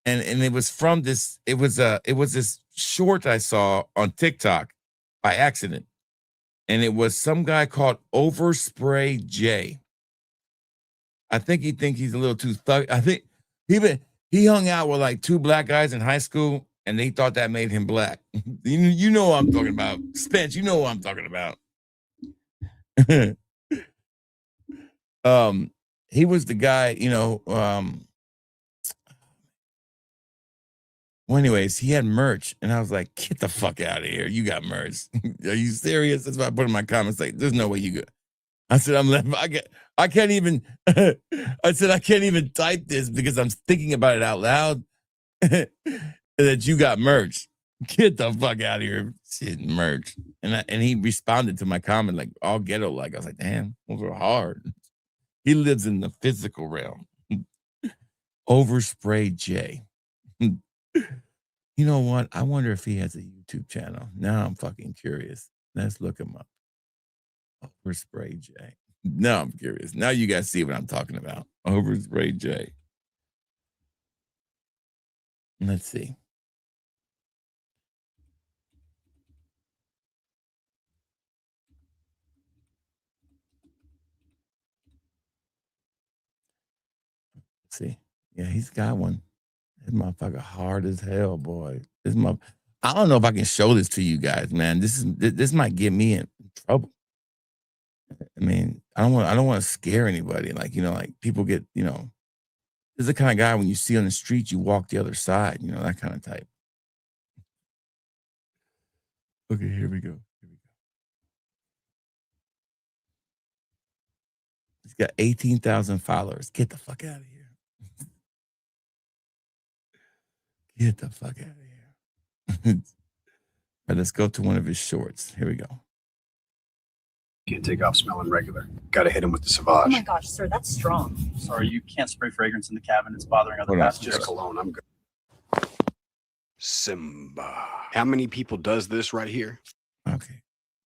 And it was from this, it was this short I saw on TikTok by accident. And it was some guy called Overspray J. I think he thinks he's a little too thug. I think he hung out with like 2 black guys in high school, and they thought that made him black. You know what I'm talking about. Spence, you know what I'm talking about. He was the guy, Well, anyways, he had merch, and I was like, "Get the fuck out of here! You got merch? Are you serious?" That's why I put in my comments like, "There's no way you good." I said, I can't even." I said, "I can't even type this because I'm thinking about it out loud." That you got merch. Get the fuck out of here, shit, merch. And he responded to my comment like all ghetto like. I was like, damn, those are hard. He lives in the physical realm. Overspray J. You know what? I wonder if he has a YouTube channel. Now I'm fucking curious. Let's look him up. Overspray J. Now I'm curious. Now you guys see what I'm talking about. Overspray J. Let's see. Let's see. Yeah, he's got one. This motherfucker hard as hell, boy. I don't know if I can show this to you guys, man. This might get me in trouble. I mean, I don't want to scare anybody. Like, like people get, this is the kind of guy when you see on the street, you walk the other side, that kind of type. Okay, here we go. He's got 18,000 followers. Get the fuck out of here. Get the fuck out of here. All right, let's go to one of his shorts. Here we go. Can't take off smelling regular. Gotta hit him with the Sauvage. Oh my gosh, sir, that's strong. Sorry, you can't spray fragrance in the cabin. It's bothering other passengers. Just cologne, I'm good. Simba. How many people does this right here? Okay.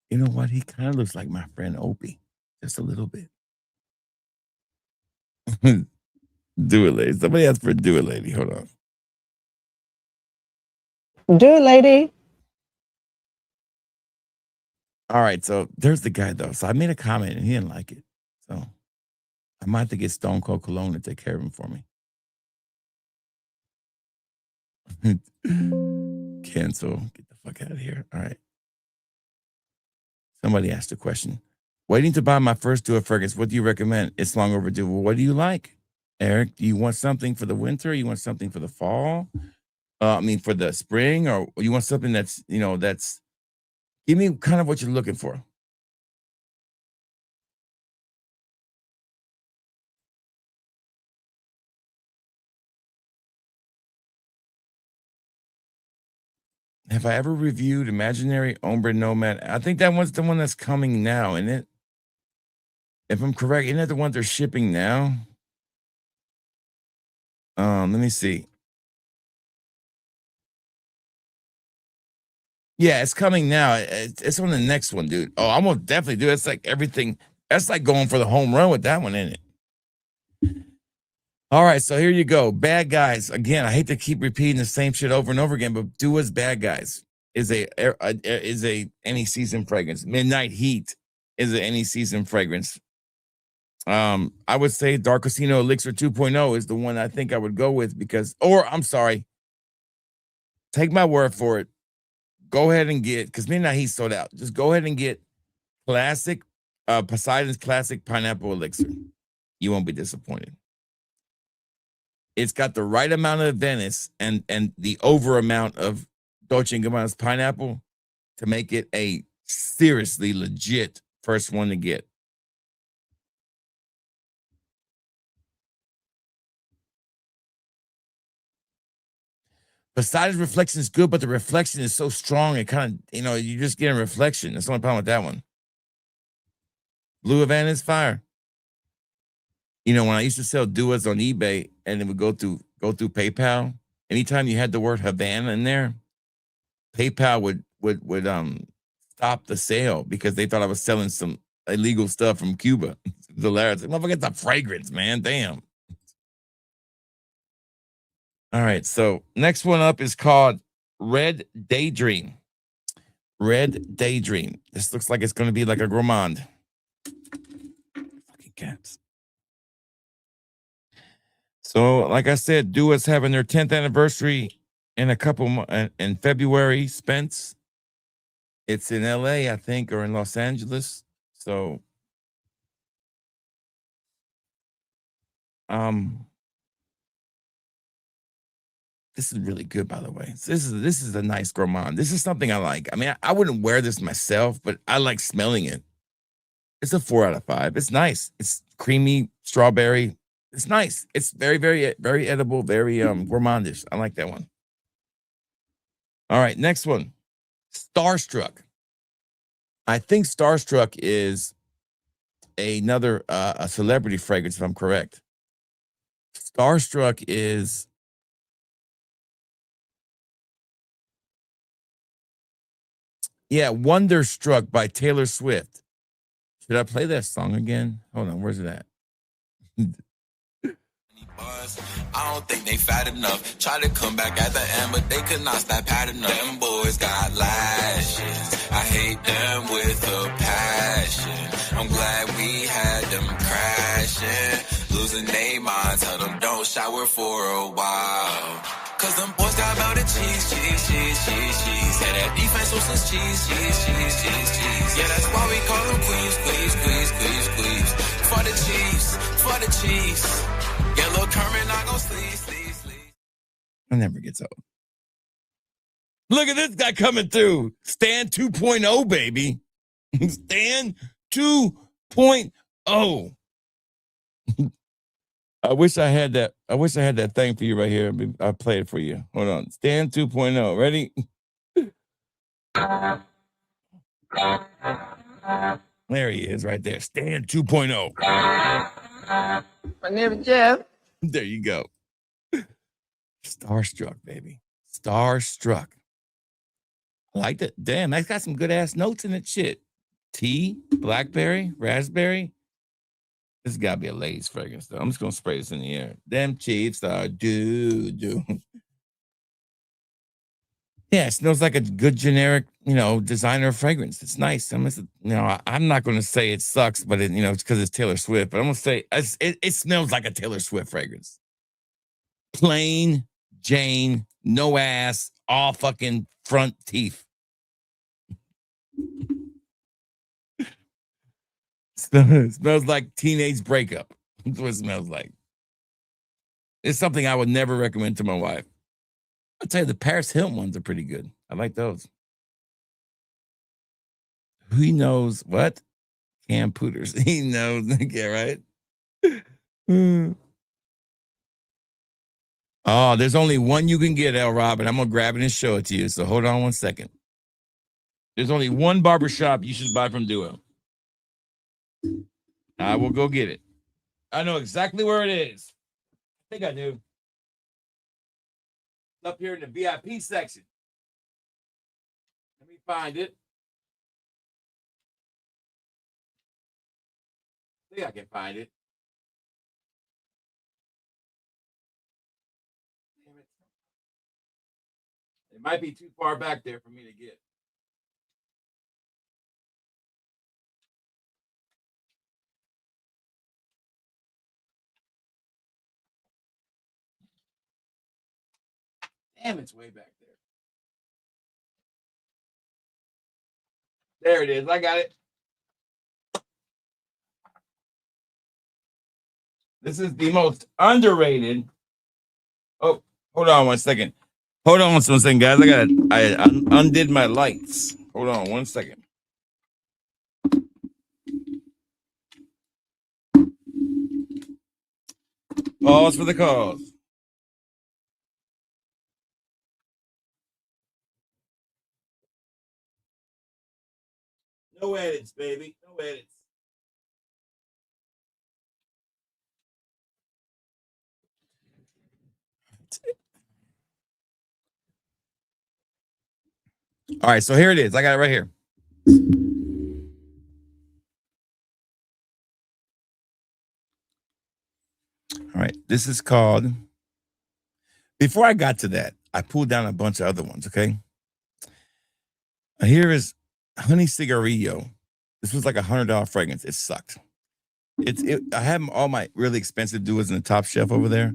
You know what? He kind of looks like my friend Opie. Just a little bit. Do it, lady. Somebody asked for a do it, lady. Hold on. Do it, lady. All right, so there's the guy though. So I made a comment and he didn't like it. So I might have to get Stone Cold Cologne to take care of him for me. Cancel. Get the fuck out of here. All right. Somebody asked a question. Waiting to buy my first Do It fragrance. What do you recommend? It's long overdue. Well, what do you like, Eric? Do you want something for the winter? You want something for the fall? For the spring, or you want something that's, give me kind of what you're looking for. Have I ever reviewed Imaginary Ombre Nomad? I think that one's the one that's coming now, isn't it? If I'm correct, isn't that the one they're shipping now? Let me see. Yeah, it's coming now. It's on the next one, dude. Oh, I'm gonna definitely do it. It's like everything. That's like going for the home run with that one, isn't it? All right, so here you go. Bad Guys. Again, I hate to keep repeating the same shit over and over again, but Dua's Bad Guys is a any season fragrance. Midnight Heat is an any season fragrance. I would say Dark Casino Elixir 2.0 is the one I think I would go with I'm sorry. Take my word for it. Go ahead and get, because Midnight Heat sold out. Just go ahead and get Poseidon's Classic Pineapple Elixir. You won't be disappointed. It's got the right amount of Venice and the over amount of Dolce & Gabbana's pineapple to make it a seriously legit first one to get. Poseidon's reflection is good, but the reflection is so strong, it kind of, you just get a reflection. That's the only problem with that one. Blue Havana is fire. When I used to sell Duas on eBay and it would go through PayPal, anytime you had the word Havana in there, PayPal would stop the sale because they thought I was selling some illegal stuff from Cuba. The hilarious. Motherfucker, it's a fragrance, man. Damn. All right, so next one up is called Red Daydream. Red Daydream. This looks like it's going to be like a gourmand. Fucking cats. So, like I said, Dua's having their 10th anniversary in in February. Spence. It's in LA, I think, or in Los Angeles. So, This is really good, by the way. So this is a nice gourmand. This is something I like. I mean, I wouldn't wear this myself, but I like smelling it. It's a 4 out of 5. It's nice. It's creamy strawberry. It's nice. It's very, very, very edible, very gourmandish. I like that one. All right, next one. Starstruck. I think Starstruck is another a celebrity fragrance, if I'm correct. Starstruck is Wonderstruck by Taylor Swift. Should I play that song again? Hold on, where's it at? I don't think they fat enough. Try to come back at the end, but they could not stop padding up. Them boys got lashes. I hate them with a passion. I'm glad we had them crashing. Losing their minds, tell them don't shower for a while. Cause them boys got about the cheese. Yeah, that defense was some cheese. Yeah, that's why we call them queens. For the Chiefs. Yellow Kermit, not gon' sleep. It never gets old. Look at this guy coming through. Stan 2.0, baby. Stan 2.0. I wish I had that thing for you right here. I'll play it for you. Hold on. Stan 2.0. Ready? There he is right there. Stan 2.0. My name is Jeff. There you go. Starstruck, baby. Starstruck. I like that. Damn, that's got some good ass notes in it. Shit. Tea, blackberry, raspberry. This has got to be a Lay's fragrance, though. I'm just going to spray this in the air. Them Chiefs are do. Yeah, it smells like a good generic, designer fragrance. It's nice. I'm not going to say it sucks, but it's because it's Taylor Swift. But I'm going to say it smells like a Taylor Swift fragrance. Plain Jane, no ass, all fucking front teeth. Smells like teenage breakup. That's what it smells like. It's something I would never recommend to my wife. I'll tell you, the Paris Hilton ones are pretty good. I like those. He knows what? Cam Pooters. He knows. Yeah, right? Oh, there's only one you can get, L. Rob, and I'm going to grab it and show it to you. So hold on one second. There's only one barbershop you should buy from Duo. I will go get it. I know exactly where it is. I think I do. It's up here in the VIP section. Let me find it. I think I can find it. Damn it. It might be too far back there for me to get. Damn, it's way back there. There it is. I got it. This is the most underrated. Oh, hold on one second. Hold on one second, guys. I undid my lights. Hold on one second. Pause for the cause. No edits, baby. No edits. All right, so here it is. I got it right here. All right, this is called. Before I got to that, I pulled down a bunch of other ones, okay? Here is Honey Cigarillo. This was like $100 fragrance. It sucked. I have all my really expensive duos in the top shelf over there.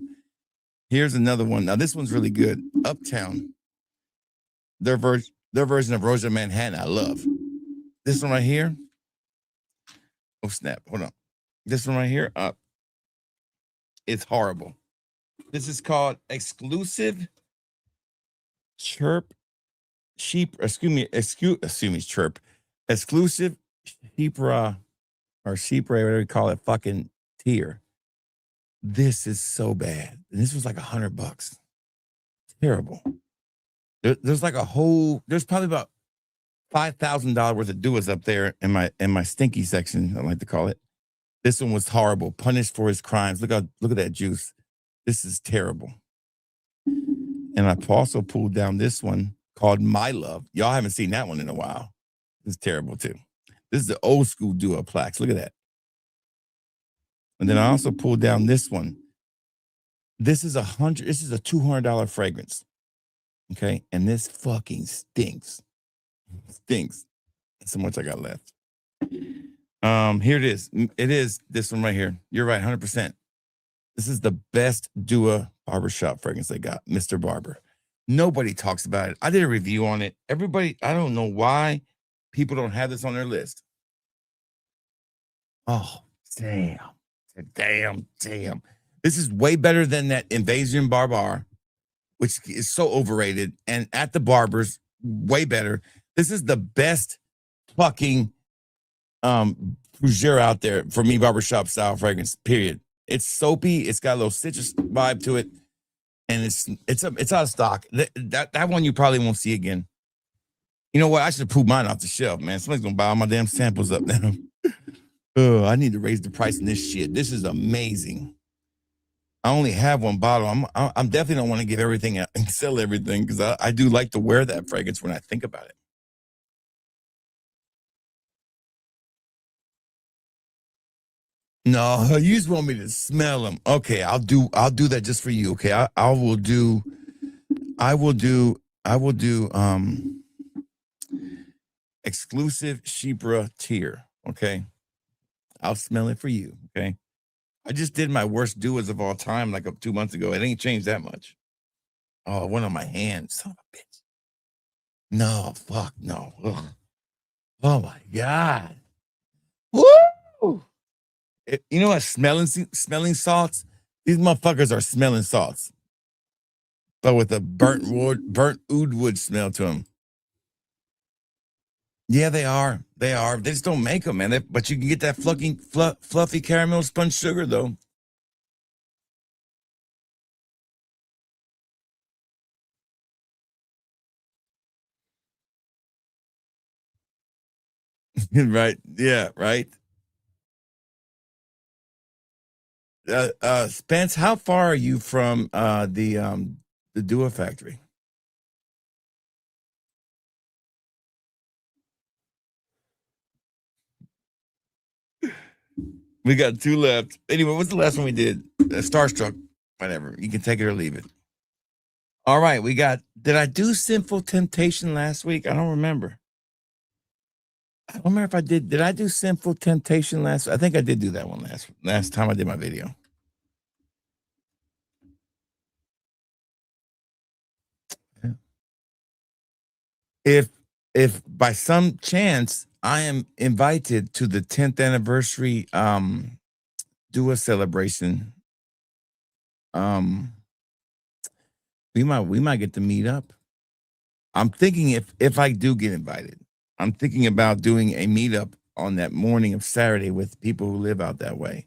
Here's another one. Now, this one's really good. Uptown. Their version of Rosa Manhattan, I love. This one right here. Oh, snap. Hold on. This one right here. It's horrible. This is called Exclusive Chirp Chirp exclusive Sheepra or Sheepra, whatever you call it, fucking tier. This is so bad. And this was like $100. Terrible. There's like there's probably about $5,000 worth of duas up there in my stinky section, I like to call it. This one was horrible. Punished for his crimes. Look at that juice. This is terrible. And I also pulled down this one called My Love. Y'all haven't seen that one in a while. This is terrible too. This is the old school Duoplax. Look at that. And then I also pulled down this one. This is this is a $200 fragrance. Okay. And this fucking stinks. Stinks. That's how much I got left. Here it is. It is this one right here. You're right, 100%. This is the best Dua barbershop fragrance they got, Mr. Barber. Nobody talks about it. I did a review on it. Everybody, I don't know why people don't have this on their list. Oh, damn. Damn. This is way better than that Invasion Barbar, which is so overrated. And at the barbers, way better. This is the best fucking fougere out there for me, barbershop style fragrance, period. It's soapy. It's got a little citrus vibe to it. And it's out of stock. That one you probably won't see again. You know what? I should have pulled mine off the shelf, man. Somebody's going to buy all my damn samples up now. Oh, I need to raise the price in this shit. This is amazing. I only have one bottle. I'm definitely don't want to give everything out and sell everything because I do like to wear that fragrance when I think about it. No, you just want me to smell them. Okay, I'll do that just for you. Okay, I will do exclusive Sheepra tier. Okay, I'll smell it for you. Okay, I just did my worst duas of all time like 2 months ago. It ain't changed that much. Oh, it went on my hands. Son of a bitch. No, fuck no. Ugh. Oh my God. Woo! You know what? Smelling salts. These motherfuckers are smelling salts, but with a burnt oud wood smell to them. Yeah, they are. They just don't make them, man. But you can get that fluffy caramel sponge sugar though. Right? Yeah. Right. Spence, how far are you from the Dua factory? We got 2 left. Anyway, what's the last one we did? Starstruck. Whatever. You can take it or leave it. All right, we got. Did I do Sinful Temptation last week? I don't remember. I don't remember if I did. Did I do Sinful Temptation last? I think I did do that one last time I did my video. If by some chance I am invited to the 10th anniversary Dua celebration, we might get to meet up. I'm thinking if I do get invited, I'm thinking about doing a meetup on that morning of Saturday with people who live out that way.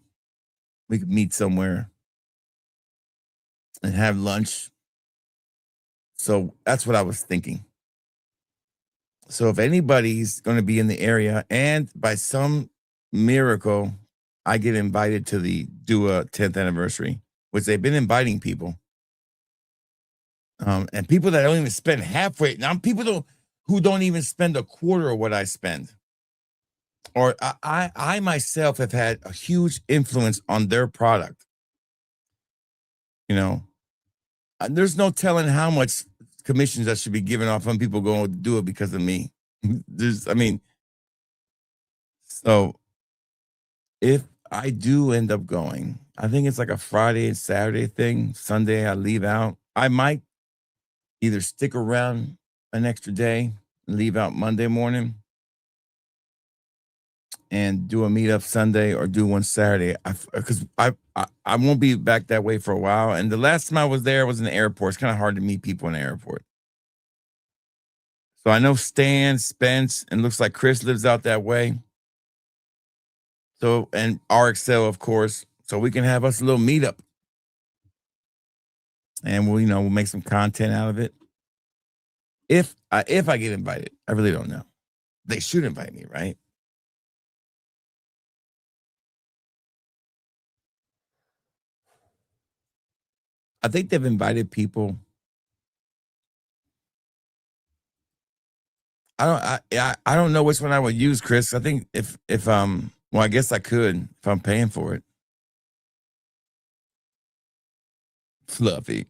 We could meet somewhere and have lunch. So that's what I was thinking. So if anybody's going to be in the area and by some miracle, I get invited to the Dua 10th anniversary, which they've been inviting people. And people that don't even spend halfway. Now, people who don't even spend a quarter of what I spend. Or I myself have had a huge influence on their product. You know, there's no telling how much commissions I should be giving off when people go to do it because of me. So if I do end up going, I think it's like a Friday and Saturday thing. Sunday I leave out. I might either stick around an extra day and leave out Monday morning and do a meetup Sunday or do one Saturday. Because I won't be back that way for a while. And the last time I was there was in the airport. It's kind of hard to meet people in the airport. So I know Stan, Spence, and looks like Chris lives out that way. So, and RXL, of course. So we can have us a little meetup. And we'll make some content out of it. If I get invited, I really don't know. They should invite me, right? I think they've invited people. I don't know which one I would use, Chris. I think if I guess I could if I'm paying for it. Fluffy.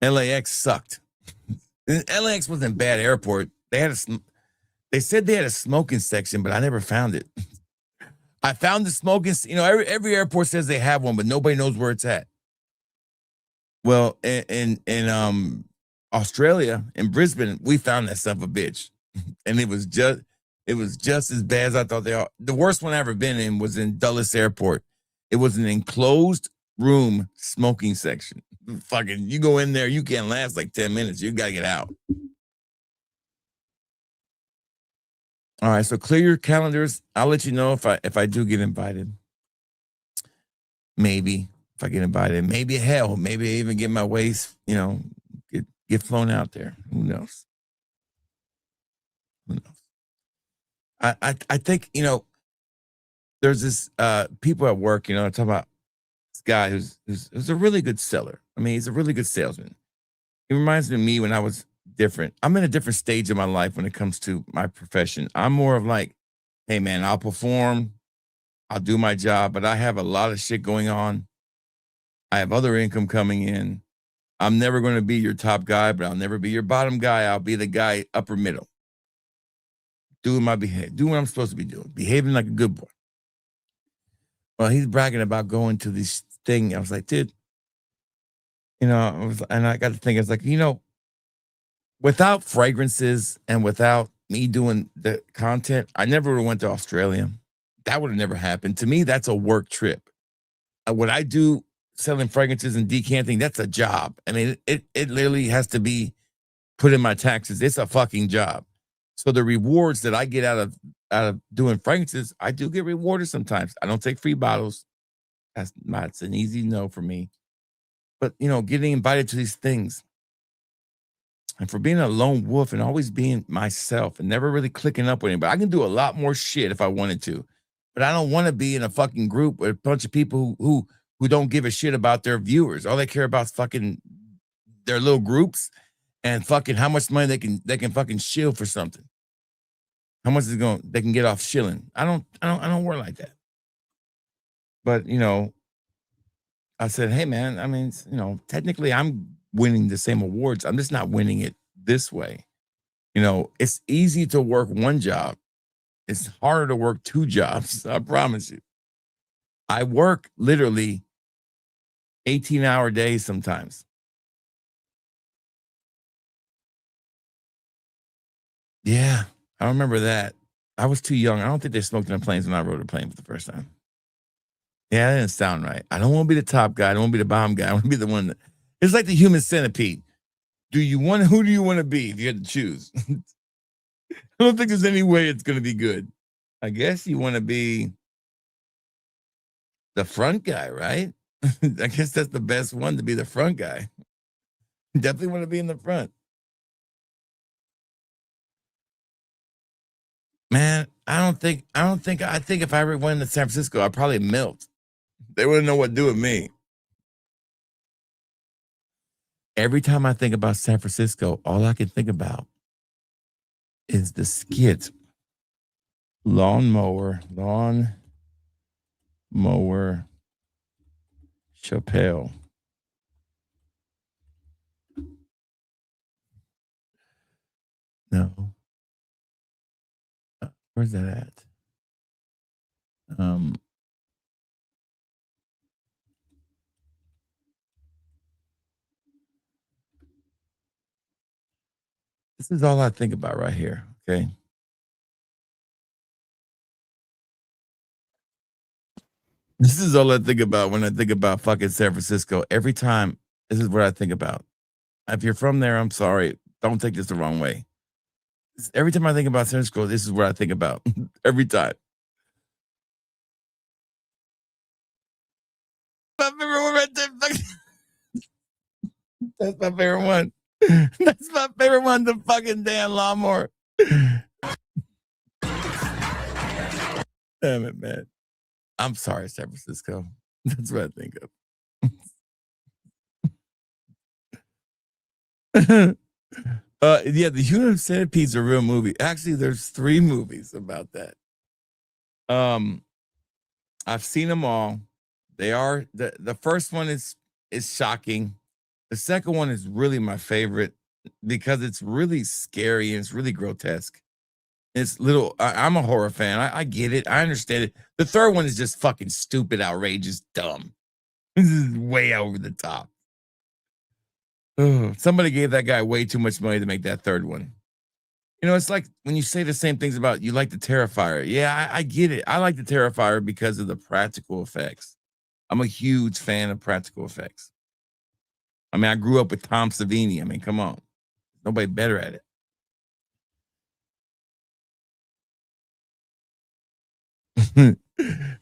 LAX sucked. LAX wasn't a bad airport. They said they had a smoking section, but I never found it. I found the smoking. Every airport says they have one, but nobody knows where it's at. Well, in Australia, in Brisbane, we found that son of a bitch, and it was just as bad as I thought they are. The worst one I ever been in was in Dulles Airport. It was an enclosed room smoking section. Fucking, you go in there, you can't last like 10 minutes. You gotta get out. All right, so clear your calendars. I'll let you know if I do get invited. Maybe if I get invited, maybe hell, maybe I even get my waist, get flown out there. Who knows? Who knows? I think there's this people at work. I talk about this guy who's a really good seller. I mean, he's a really good salesman. He reminds me of me when I was different. I'm in a different stage of my life when it comes to my profession. I'm more of like, hey man, I'll perform, I'll do my job, but I have a lot of shit going on. I have other income coming in. I'm never going to be your top guy, but I'll never be your bottom guy. I'll be the guy upper middle. Doing what I'm supposed to be doing, behaving like a good boy. Well, he's bragging about going to this thing. I was like, dude, and I got to think, I was like, without fragrances and without me doing the content, I never would have went to Australia. That would have never happened. To me, that's a work trip. What I do selling fragrances and decanting, that's a job. I mean, it literally has to be put in my taxes. It's a fucking job. So the rewards that I get out of doing fragrances, I do get rewarded sometimes. I don't take free bottles. That's an easy no for me. But, getting invited to these things, and for being a lone wolf and always being myself and never really clicking up with anybody, I can do a lot more shit if I wanted to. But I don't want to be in a fucking group with a bunch of people who don't give a shit about their viewers. All they care about is fucking their little groups and fucking how much money they can fucking shill for something. How much they can get off shilling. I don't work like that. But I said, hey man, I mean, technically I'm winning the same awards. I'm just not winning it this way. It's easy to work one job. It's harder to work two jobs. I promise you. I work literally 18-hour days sometimes. Yeah, I remember that. I was too young. I don't think they smoked on planes when I rode a plane for the first time. Yeah, that didn't sound right. I don't want to be the top guy. I don't want to be the bottom guy. I want to be the one that... It's like the human centipede. Who do you want to be if you had to choose? I don't think there's any way it's going to be good. I guess you want to be the front guy, right? I guess that's the best one, to be the front guy. Definitely want to be in the front. Man, I think if I ever went to San Francisco, I'd probably melt. They wouldn't know what to do with me. Every time I think about San Francisco, all I can think about is the skit. Lawn mower, Chappelle. No. Where's that at? This is all I think about right here, okay? This is all I think about when I think about fucking San Francisco. Every time, this is what I think about. If you're from there, I'm sorry. Don't take this the wrong way. Every time I think about Center School, this is what I think about. Every time. My favorite one right there. That's my favorite one. That's my favorite one, the fucking damn lawnmower. Damn it, man. I'm sorry, San Francisco. That's what I think of. Yeah, the Human Centipede's a real movie. Actually, there's 3 movies about that. I've seen them all. They are the first one is shocking. The second one is really my favorite because it's really scary and it's really grotesque. It's little. I'm a horror fan. I get it. I understand it. The third one is just fucking stupid, outrageous, dumb. This is way over the top. Somebody gave that guy way too much money to make that third one. You know, it's like when you say the same things about you like the Terrifier. Yeah, I get it. I like the Terrifier because of the practical effects. I'm a huge fan of practical effects. I mean, I grew up with Tom Savini. I mean, come on. Nobody better at it.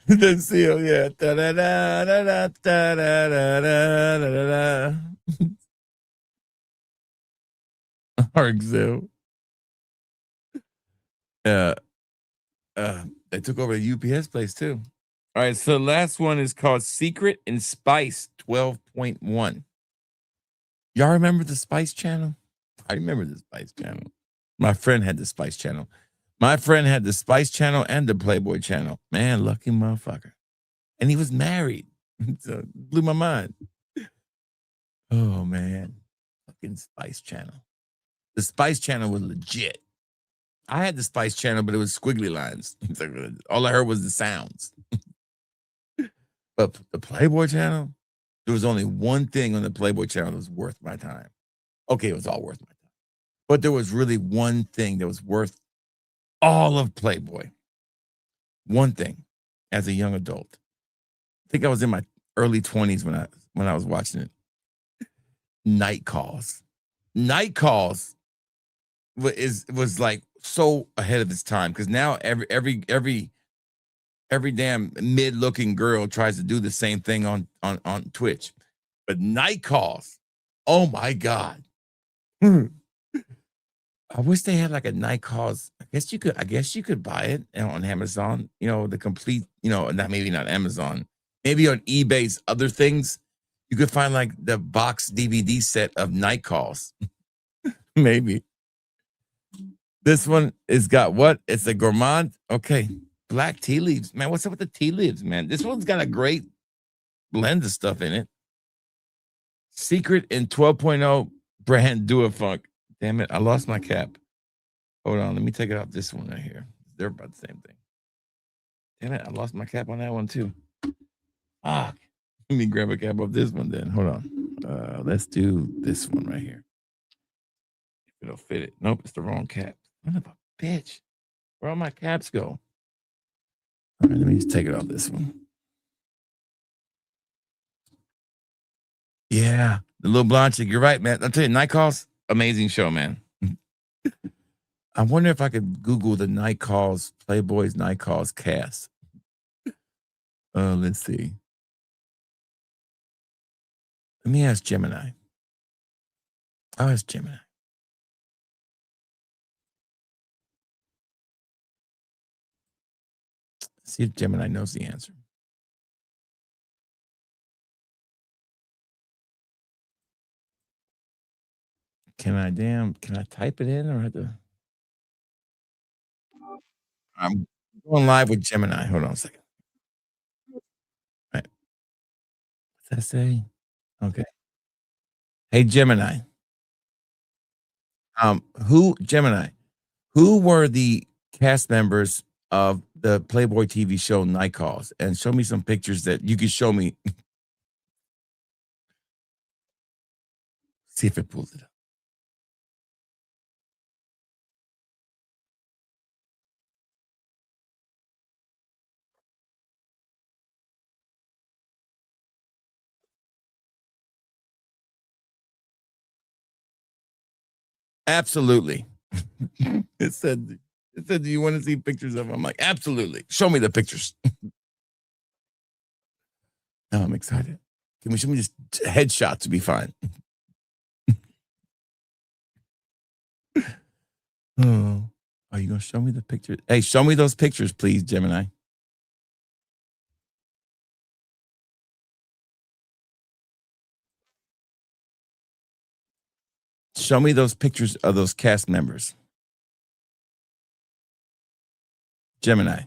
The seal, yeah. Da, da, da, da, da, da, da, da, da, da. Argzell. They took over the UPS place too. All right, so the last one is called Secret and Spice 12.1. Y'all remember the Spice Channel? I remember the Spice Channel. My friend had the Spice Channel. My friend had the Spice Channel and the Playboy Channel. Man, lucky motherfucker. And he was married. So it blew my mind. Oh, man. Fucking Spice Channel. The Spice Channel was legit. I had the Spice Channel, but it was squiggly lines. All I heard was the sounds. But the Playboy Channel, there was only one thing on the Playboy Channel that was worth my time. Okay, it was all worth my time. But there was really one thing that was worth all of Playboy. One thing as a young adult. I think I was in my early 20s when I was watching it. Night Calls. Night Calls was like so ahead of its time because now every damn mid-looking girl tries to do the same thing on Twitch. But Night Calls, oh my God. I wish they had like a Night Calls. I guess you could buy it on Amazon, you know, the complete, you know, maybe not Amazon, maybe on eBay's other things. You could find like the box DVD set of Night Calls. Maybe. This one is got what? It's a gourmand. Okay. Black tea leaves. Man, what's up with the tea leaves, man? This one's got a great blend of stuff in it. Secret and 12.0 brand Duofunk. Damn it, I lost my cap. Hold on, let me take it off this one right here. They're about the same thing. Damn it, I lost my cap on that one too. Fuck. Let me grab a cap off this one then. Hold on. Let's do this one right here. If it'll fit it. Nope, it's the wrong cap. Son of a bitch. Where all my caps go? All right, let me just take it off this one. Yeah, the little blonde chick. You're right, man. I'll tell you, Night Calls, amazing show, man. I wonder if I could Google the Night Calls, Playboy's Night Calls cast. Let's see. Let me ask Gemini. I'll ask Gemini. See if Gemini knows the answer. Can I type it in or have to? I'm going live with Gemini. Hold on a second. All right. What's that say? Okay. Hey, Gemini. Who were the cast members of the Playboy TV show Night Calls? And show me some pictures that you can show me. See if it pulls it up. Absolutely. It said, do you want to see pictures of them? I'm like, absolutely. Show me the pictures. Now I'm excited. Can we show me just headshots to be fine? Oh, are you going to show me the pictures? Hey, show me those pictures, please, Gemini. Show me those pictures of those cast members. Gemini.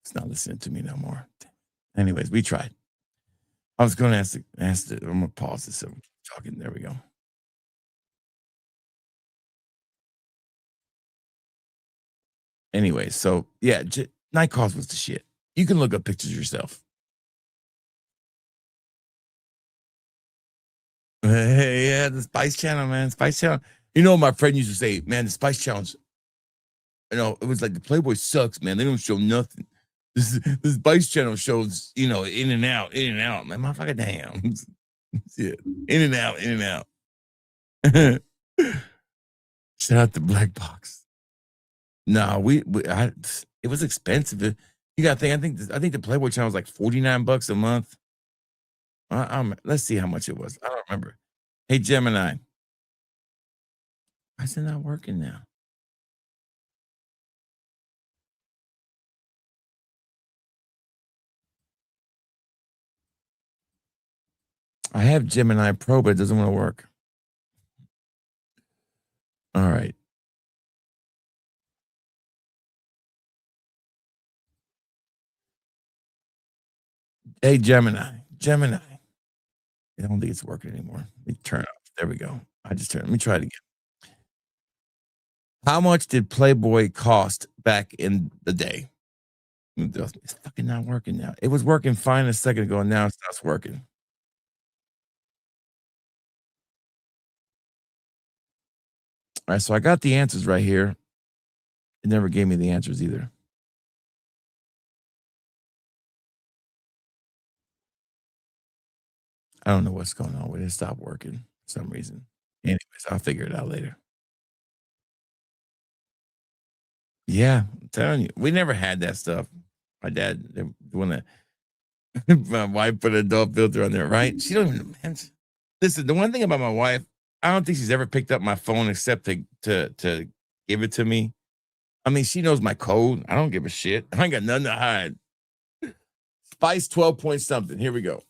It's not listening to me no more. Anyways, we tried. I was going to ask I'm going to pause this. I'm talking. There we go. Anyway, so yeah, Night Calls was the shit. You can look up pictures yourself. Hey, yeah, the Spice Channel, man. Spice Channel. You know, my friend used to say, man, the Spice Channel's, you know, it was like the Playboy sucks, man. They don't show nothing. This Spice Channel shows, you know, in and out. Man, motherfucker, damn. Yeah. In and out. Shout out to Black Box. No, it was expensive. You got to think. I think the Playboy Channel was like $49 a month. Let's see how much it was. I don't remember. Hey, Gemini. Why is it not working now? I have Gemini Pro, but it doesn't want to work. All right. Hey, Gemini. I don't think it's working anymore. Let me turn it off. There we go. Let me try it again. How much did Playboy cost back in the day? It's fucking not working now. It was working fine a second ago, and now it stops working. All right, so I got the answers right here. It never gave me the answers either. I don't know what's going on with it. It stopped working for some reason. Anyways, I'll figure it out later. Yeah, I'm telling you, we never had that stuff. My dad, when my wife put an adult filter on there, right? She don't even. Man, listen, the one thing about my wife, I don't think she's ever picked up my phone except to give it to me. I mean, she knows my code. I don't give a shit. I ain't got nothing to hide. Spice 12 point something. Here we go.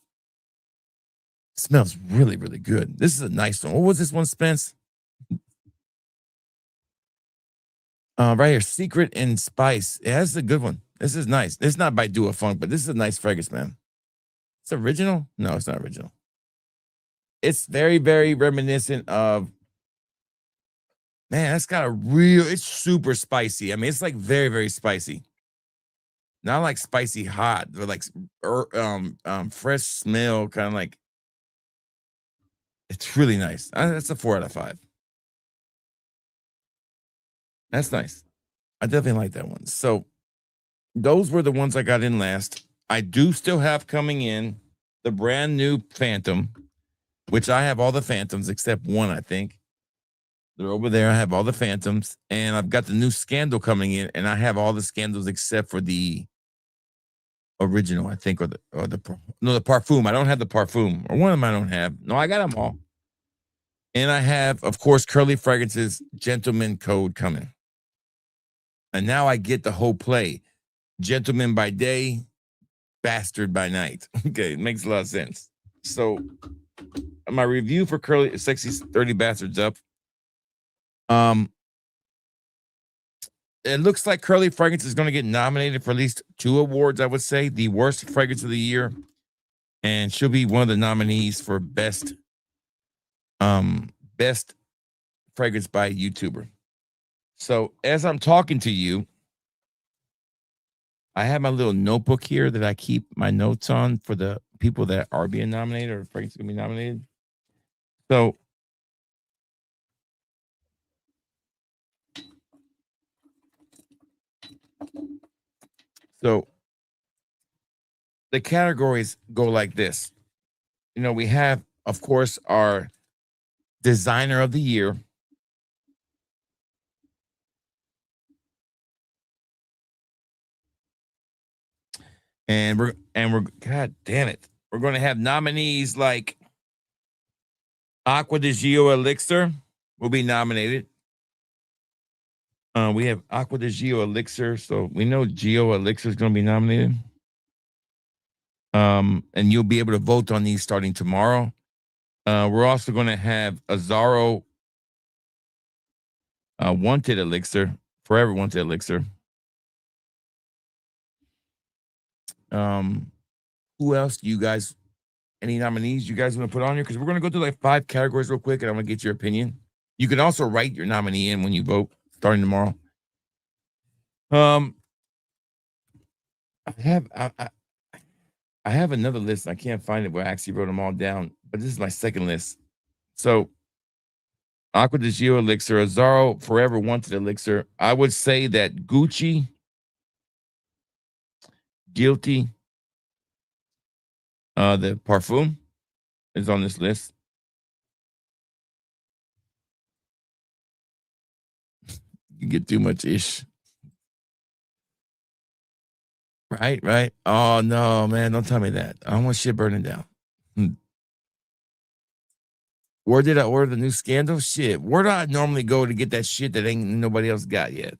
Smells really, really good. This is a nice one. What was this one, Spence? Right here, Secret and Spice. Yeah, this is a good one. This is nice. It's not by Duo Funk, but this is a nice fragrance, man. It's original? No, it's not original. It's very, very reminiscent of, man, that's got it's super spicy. I mean, it's like very, very spicy. Not like spicy hot, but like fresh smell, kind of like, it's really nice. That's a 4 out of 5. That's nice. I definitely like that one. So those were the ones I got in last. I do still have coming in the brand new Phantom, which I have all the Phantoms except one, I think. They're over there. I have all the Phantoms. And I've got the new Scandal coming in, and I have all the Scandals except for the original, I think, or the Parfum. I don't have the Parfum, or one of them I don't have. No, I got them all. And I have, of course, Curly Fragrance's Gentleman Code coming. And now I get the whole play. Gentleman by day, bastard by night. Okay, it makes a lot of sense. So my review for Curly Sexy 30 Bastards up. It looks like Curly Fragrance is going to get nominated for at least 2 awards, I would say. The worst fragrance of the year. And she'll be one of the nominees for best fragrance by a YouTuber. So as I'm talking to you, I have my little notebook here that I keep my notes on for the people that are being nominated or fragrance going to be nominated. So the categories go like this. You know, we have, of course, our Designer of the Year. And we're God damn it. We're going to have nominees like Aqua di Gio Elixir will be nominated. We have Aqua di Gio Elixir, so we know Gio Elixir is going to be nominated. And you'll be able to vote on these starting tomorrow. We're also going to have Azaro Wanted Elixir, Forever Wanted Elixir. Who else do you guys, any nominees you guys want to put on here? Because we're going to go through like 5 categories real quick, and I'm going to get your opinion. You can also write your nominee in when you vote starting tomorrow. I have another list. I can't find it where I actually wrote them all down, but this is my second list. So Aqua di Gio Elixir, Azaro Forever Wanted Elixir. I would say that Gucci, Guilty, the Parfum is on this list. You get too much ish. Right. Oh no, man, don't tell me that. I don't want shit burning down. Where did I order the new Scandal? Shit. Where do I normally go to get that shit that ain't nobody else got yet?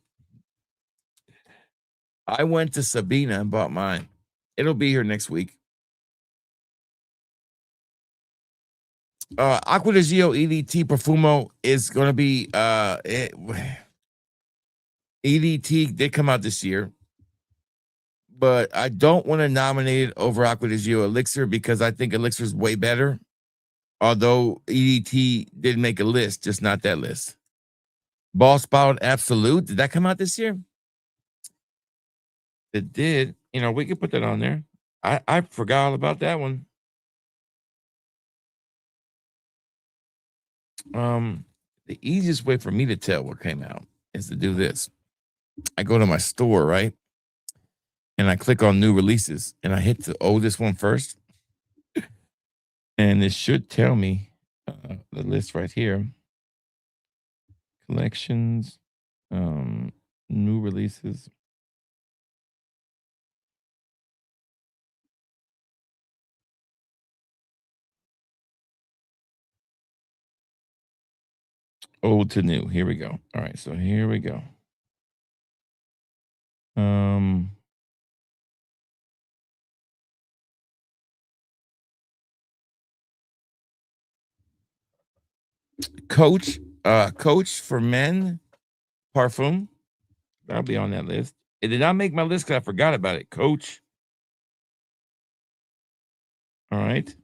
I went to Sabina and bought mine. It'll be here next week. Aqua di Gio EDT Profumo is going to be EDT did come out this year, but I don't want to nominate it over Aqua di Gio Elixir because I think Elixir is way better. Although EDT did make a list, just not that list. Ball Spout Absolute, did that come out this year? It did. You know, we could put that on there. I forgot all about that one. The easiest way for me to tell what came out is to do this. I go to my store, right? And I click on new releases and I hit the oldest one first. And it should tell me the list right here. Collections, new releases. Old to new. Here we go. All right, so here we go. Coach for Men Parfum. That'll be on that list. It did not make my list because I forgot about it. Coach. All right.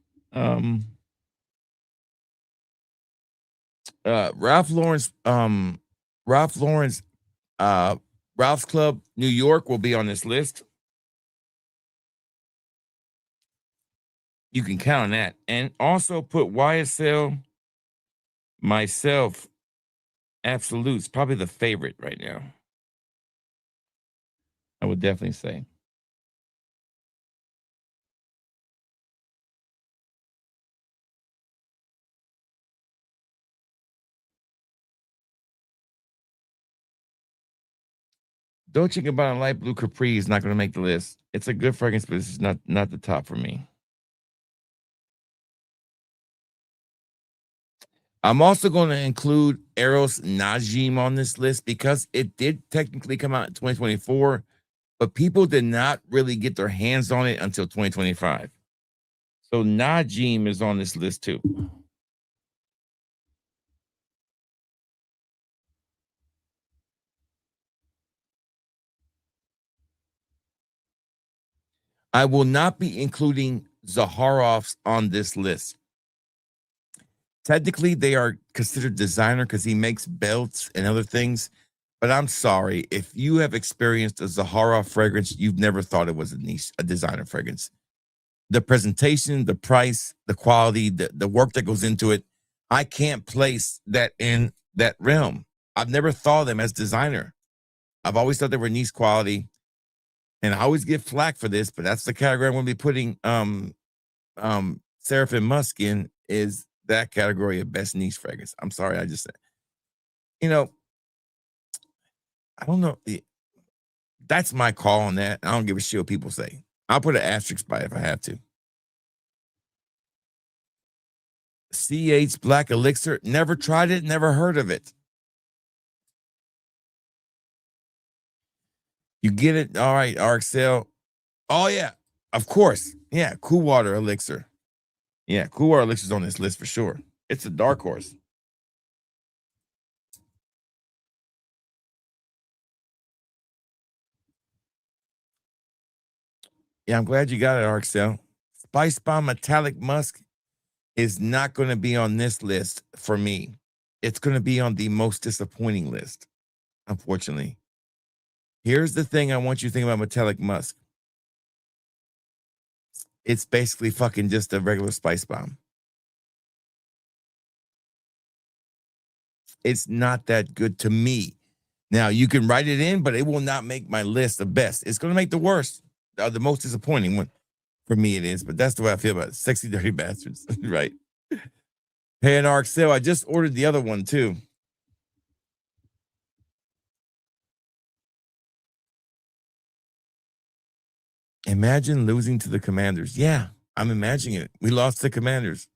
Ralph Lauren's Ralph's Club New York will be on this list. You can count on that. And also put YSL Myself Absolute's probably the favorite right now. I would definitely say. Dolce & Gabbana Light Blue Capri is not going to make the list. It's a good fragrance, but it's not the top for me. I'm also going to include Eros Najim on this list because it did technically come out in 2024, but people did not really get their hands on it until 2025. So Najim is on this list too. I will not be including Zaharoff's on this list. Technically, they are considered designer because he makes belts and other things. But I'm sorry, if you have experienced a Zaharoff fragrance, you've never thought it was a designer fragrance. The presentation, the price, the quality, the work that goes into it, I can't place that in that realm. I've never thought of them as designer. I've always thought they were niche quality. And I always get flack for this, but that's the category I'm going to be putting Seraphim Musk in, is that category of best niche fragrance. I'm sorry, I just said, you know, I don't know. That's my call on that. I don't give a shit what people say. I'll put an asterisk by it if I have to. CH Black Elixir, never tried it, never heard of it. You get it? All right, RXL. Oh, yeah, of course. Yeah, Cool Water Elixir. Yeah, Cool Water Elixir's on this list for sure. It's a dark horse. Yeah, I'm glad you got it, RXL. Spice Bomb Metallic Musk is not going to be on this list for me. It's going to be on the most disappointing list, unfortunately. Here's the thing I want you to think about Metallic Musk. It's basically fucking just a regular Spice Bomb. It's not that good to me. Now, you can write it in, but it will not make my list the best. It's going to make the worst, the most disappointing one. For me, it is, but that's the way I feel about it. Sexy Dirty Bastards, right? Hey, and RXL, I just ordered the other one, too. Imagine losing to the Commanders. Yeah, I'm imagining it. We lost to the Commanders.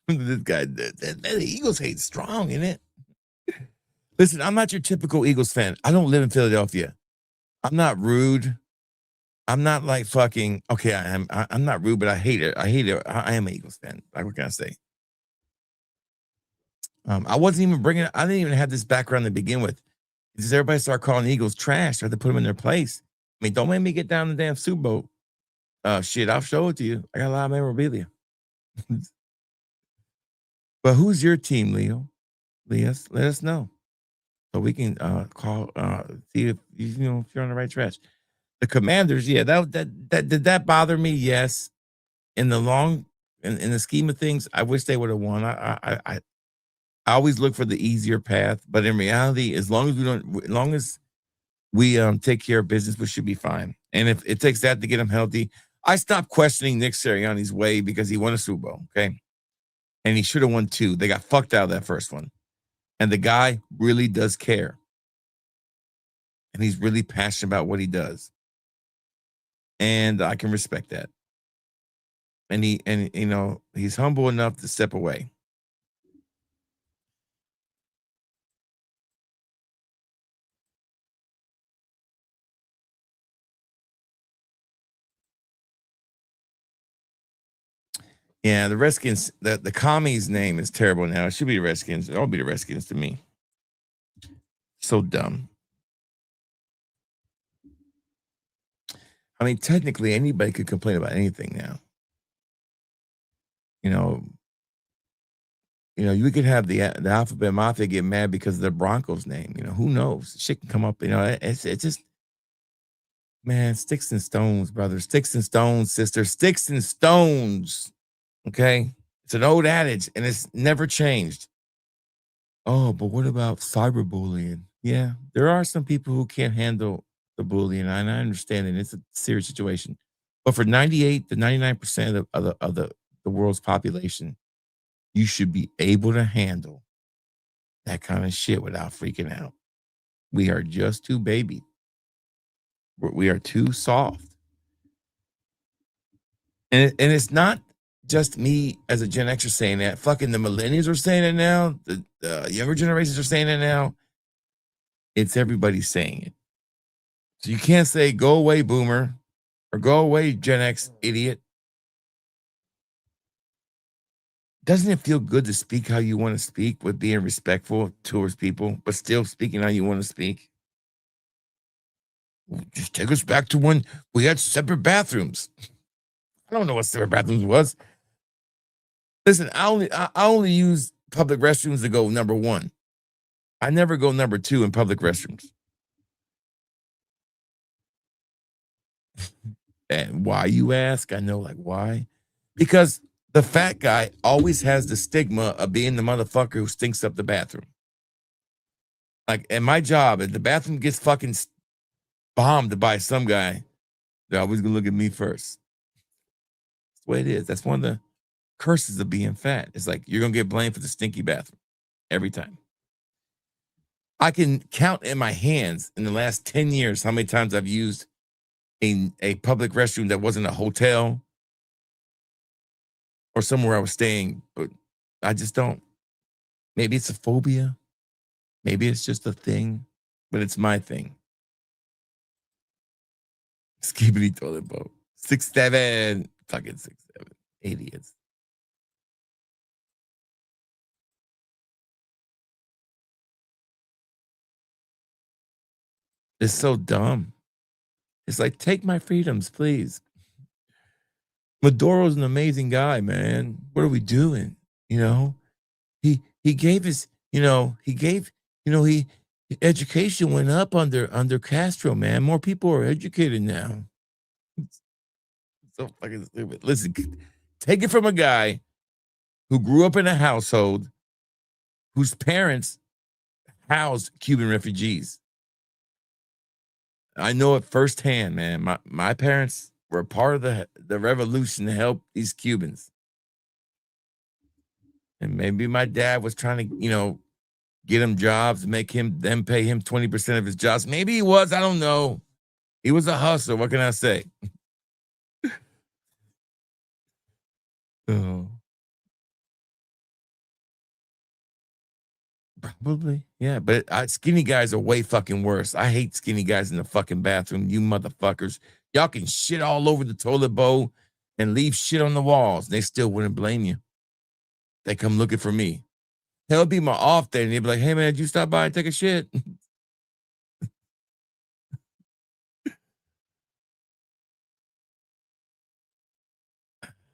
This guy, the Eagles hate strong, isn't it? Listen, I'm not your typical Eagles fan. I don't live in Philadelphia. I'm not rude. I'm not like fucking, okay, I'm not rude, but I hate it. I am an Eagles fan. Like, what can I say? I wasn't even I didn't even have this background to begin with. Because everybody started calling the Eagles trash. I had to put them in their place. I mean, don't make me get down the damn Super Bowl. Shit, I'll show it to you. I got a lot of memorabilia. But who's your team, Leo? Let us know. So we can call, see if if you're on the right track. The Commanders, yeah, that did that bother me? Yes. In the scheme of things, I wish they would have won. I always look for the easier path, but in reality, as long as we take care of business, we should be fine. And if it takes that to get him healthy, I stopped questioning Nick Sirianni's way because he won a Super Bowl, okay? And he should have won 2. They got fucked out of that first one. And the guy really does care. And he's really passionate about what he does. And I can respect that. And he's humble enough to step away. Yeah, the Redskins, the commies name is terrible now. It should be the Redskins. It'll be the Redskins to me. So dumb. I mean, technically, anybody could complain about anything now. You could have the Alphabet Mafia get mad because of the Broncos name. Who knows? Shit can come up. It's just, man, sticks and stones, brother. Sticks and stones, sister. Sticks and stones. Okay? It's an old adage, and it's never changed. Oh, but what about cyberbullying? Yeah, there are some people who can't handle the bullying, and I understand it. It's a serious situation. But for 98 to 99% of the world's population, you should be able to handle that kind of shit without freaking out. We are just too baby. We are too soft. And it's not just me as a Gen Xer saying that. Fucking the millennials are saying it now. The younger generations are saying it now. It's everybody saying it. So you can't say, go away, boomer, or go away, Gen X idiot. Doesn't it feel good to speak how you want to speak with being respectful towards people, but still speaking how you want to speak? Just take us back to when we had separate bathrooms. I don't know what separate bathrooms was. Listen, I only use public restrooms to go number 1. I never go number 2 in public restrooms. And why, you ask? I know, like, why? Because the fat guy always has the stigma of being the motherfucker who stinks up the bathroom. Like, at my job, if the bathroom gets fucking bombed by some guy, they're always gonna look at me first. That's the way it is. That's one of curses of being fat. It's like you're gonna get blamed for the stinky bathroom every time. I can count in my hands in the last 10 years how many times I've used a public restroom that wasn't a hotel or somewhere I was staying, but I just don't. Maybe it's a phobia. Maybe it's just a thing, but it's my thing. Skibidi toilet bowl. 6'7". Fucking 6'7". Idiots. It's so dumb. It's like, take my freedoms, please. Maduro's an amazing guy, man. What are we doing? You know, he gave us, education went up under Castro, man. More people are educated now. It's so fucking stupid. Listen, take it from a guy who grew up in a household whose parents housed Cuban refugees. I know it firsthand, man. My parents were a part of the revolution to help these Cubans. And maybe my dad was trying to, get him jobs, make them pay him 20% of his jobs. Maybe he was, I don't know. He was a hustler. What can I say? Oh. Probably, yeah, but skinny guys are way fucking worse. I hate skinny guys in the fucking bathroom. You motherfuckers, y'all can shit all over the toilet bowl and leave shit on the walls. They still wouldn't blame you. They come looking for me. Hell, it'd be my off day, and they'd be like, "Hey man, did you stop by and take a shit?"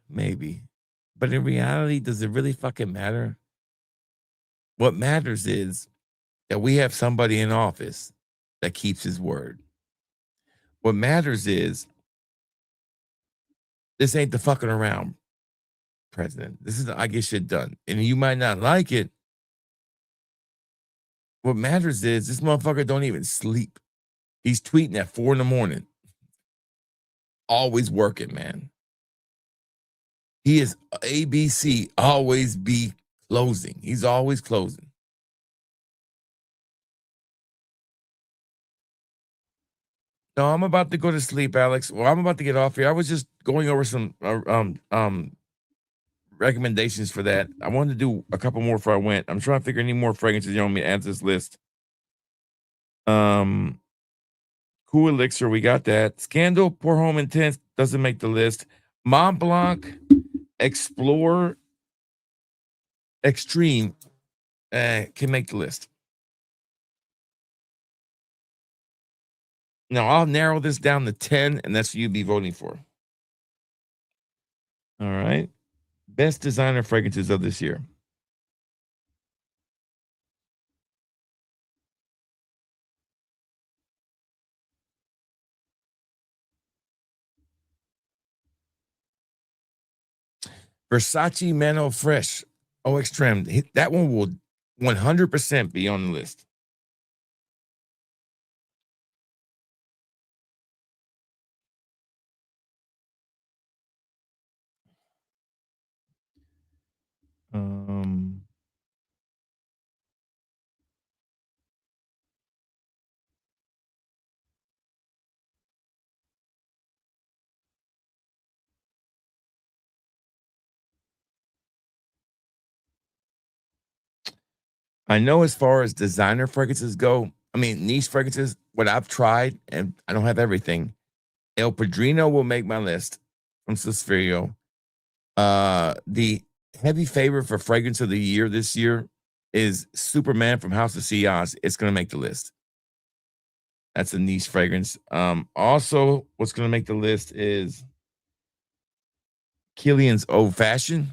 Maybe, but in reality, does it really fucking matter? What matters is that we have somebody in office that keeps his word. What matters is this ain't the fucking around president. This is I get shit done. And you might not like it. What matters is this motherfucker don't even sleep. He's tweeting at 4 a.m. Always working, man. He is ABC, always be closing. He's always closing. No, I'm about to go to sleep, Alex. Well, I'm about to get off here. I was just going over some recommendations for that. I wanted to do a couple more before I went. I'm trying to figure any more fragrances you want me to add to this list. Cool Elixir, we got that. Scandal, Pour Homme Intense doesn't make the list. Mont Blanc, Explore, Extreme can make the list. Now, I'll narrow this down to 10, and that's what you'd be voting for. All right. Best designer fragrances of this year. Versace Mano Fresh Eau Extreme. That one will 100% be on the list. I know as far as designer fragrances go, I mean, niche fragrances, what I've tried, and I don't have everything. El Padrino will make my list from Suspirio. The heavy favorite for fragrance of the year this year is Superman from House of Ciaz. It's going to make the list. That's a niche fragrance. Also, what's going to make the list is Kilian's Old Fashioned.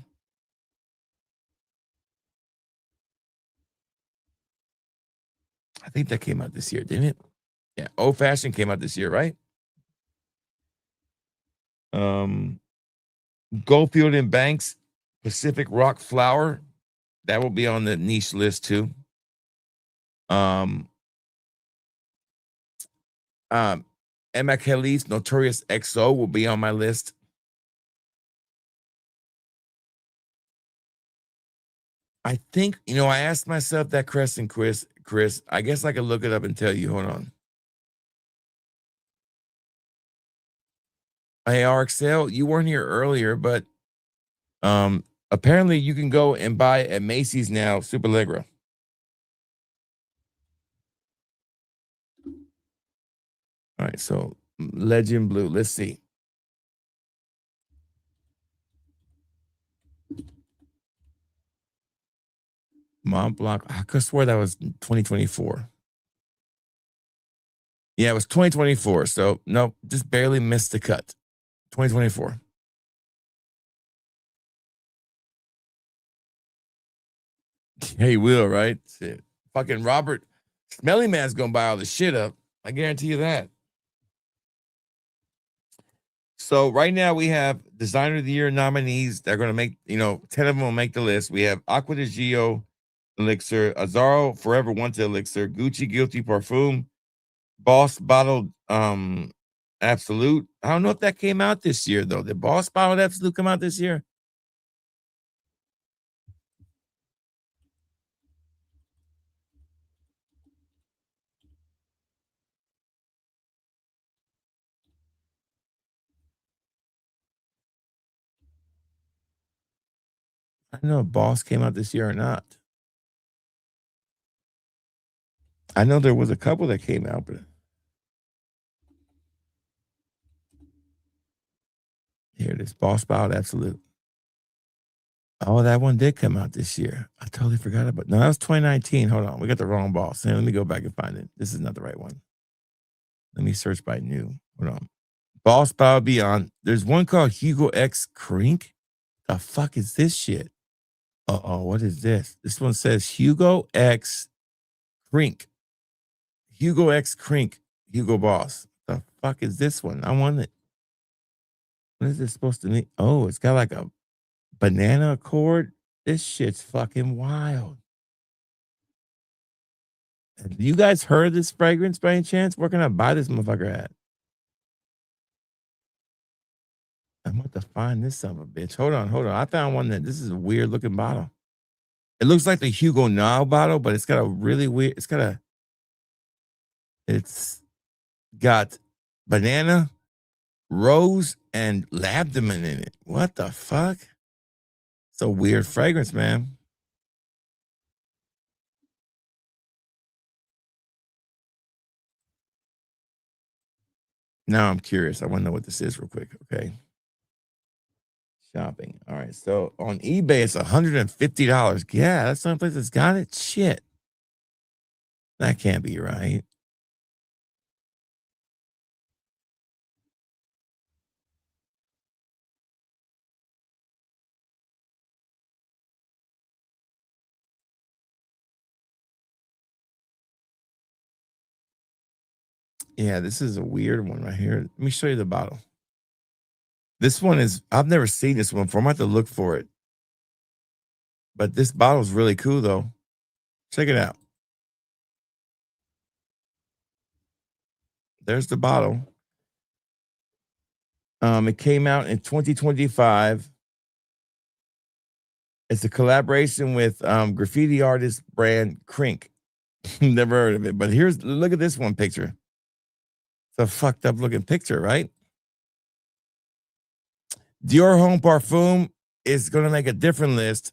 I think that came out this year, didn't it? Yeah, Old Fashioned came out this year, right? Goldfield and Banks, Pacific Rock Flower. That will be on the niche list too. Emma Khalif's Notorious XO will be on my list. I think, you know, I asked myself that question, Chris. I guess I could look it up and tell you. Hold on. Hey, RXL, you weren't here earlier, but apparently you can go and buy at Macy's now, Super Allegra. All right, so Legend Blue. Let's see. Mont Blanc. I could swear that was 2024. Yeah, it was 2024. So nope, just barely missed the cut. 2024. Hey, Will, right? Shit. Fucking Robert Smelly Man's gonna buy all the shit up. I guarantee you that. So right now we have Designer of the Year nominees. They're gonna make, 10 of them will make the list. We have Aqua di Gio Elixir, Azaro Forever Wanted Elixir, Gucci Guilty Parfum, Boss Bottled Absolute. I don't know if that came out this year though. Did Boss Bottled Absolute come out this year? I don't know if Boss came out this year or not. I know there was a couple that came out, but here it is. Boss Bottled Absolute. Oh, that one did come out this year. I totally forgot about. No, that was 2019. Hold on, we got the wrong boss. Let me go back and find it. This is not the right one. Let me search by new. Hold on. Boss Bottled Beyond. There's one called Hugo X Crink. The fuck is this shit? Uh-oh, what is this? This one says Hugo X Crink. Hugo X Crink. Hugo Boss. The fuck is this one? I want it. What is this supposed to mean? Oh, it's got like a banana accord. This shit's fucking wild. Have you guys heard of this fragrance by any chance? Where can I buy this motherfucker at? I'm about to find this son of a bitch. Hold on. I found one that this is a weird looking bottle. It looks like the Hugo Now bottle, but it's got a really weird, it's got banana, rose, and labdamen in it. What the fuck? It's a weird fragrance, man. Now I'm curious. I want to know what this is real quick. Okay. Shopping. All right. So on eBay, it's $150. Yeah, that's the only place that's got it. Shit. That can't be right. Yeah, this is a weird one right here. Let me show you the bottle. This one is, I've never seen this one before. I'm going to have to look for it. But this bottle is really cool, though. Check it out. There's the bottle. It came out in 2025. It's a collaboration with graffiti artist brand Crink. Never heard of it. But look at this one picture. It's a fucked up looking picture, right? Dior Homme Parfum is going to make a different list.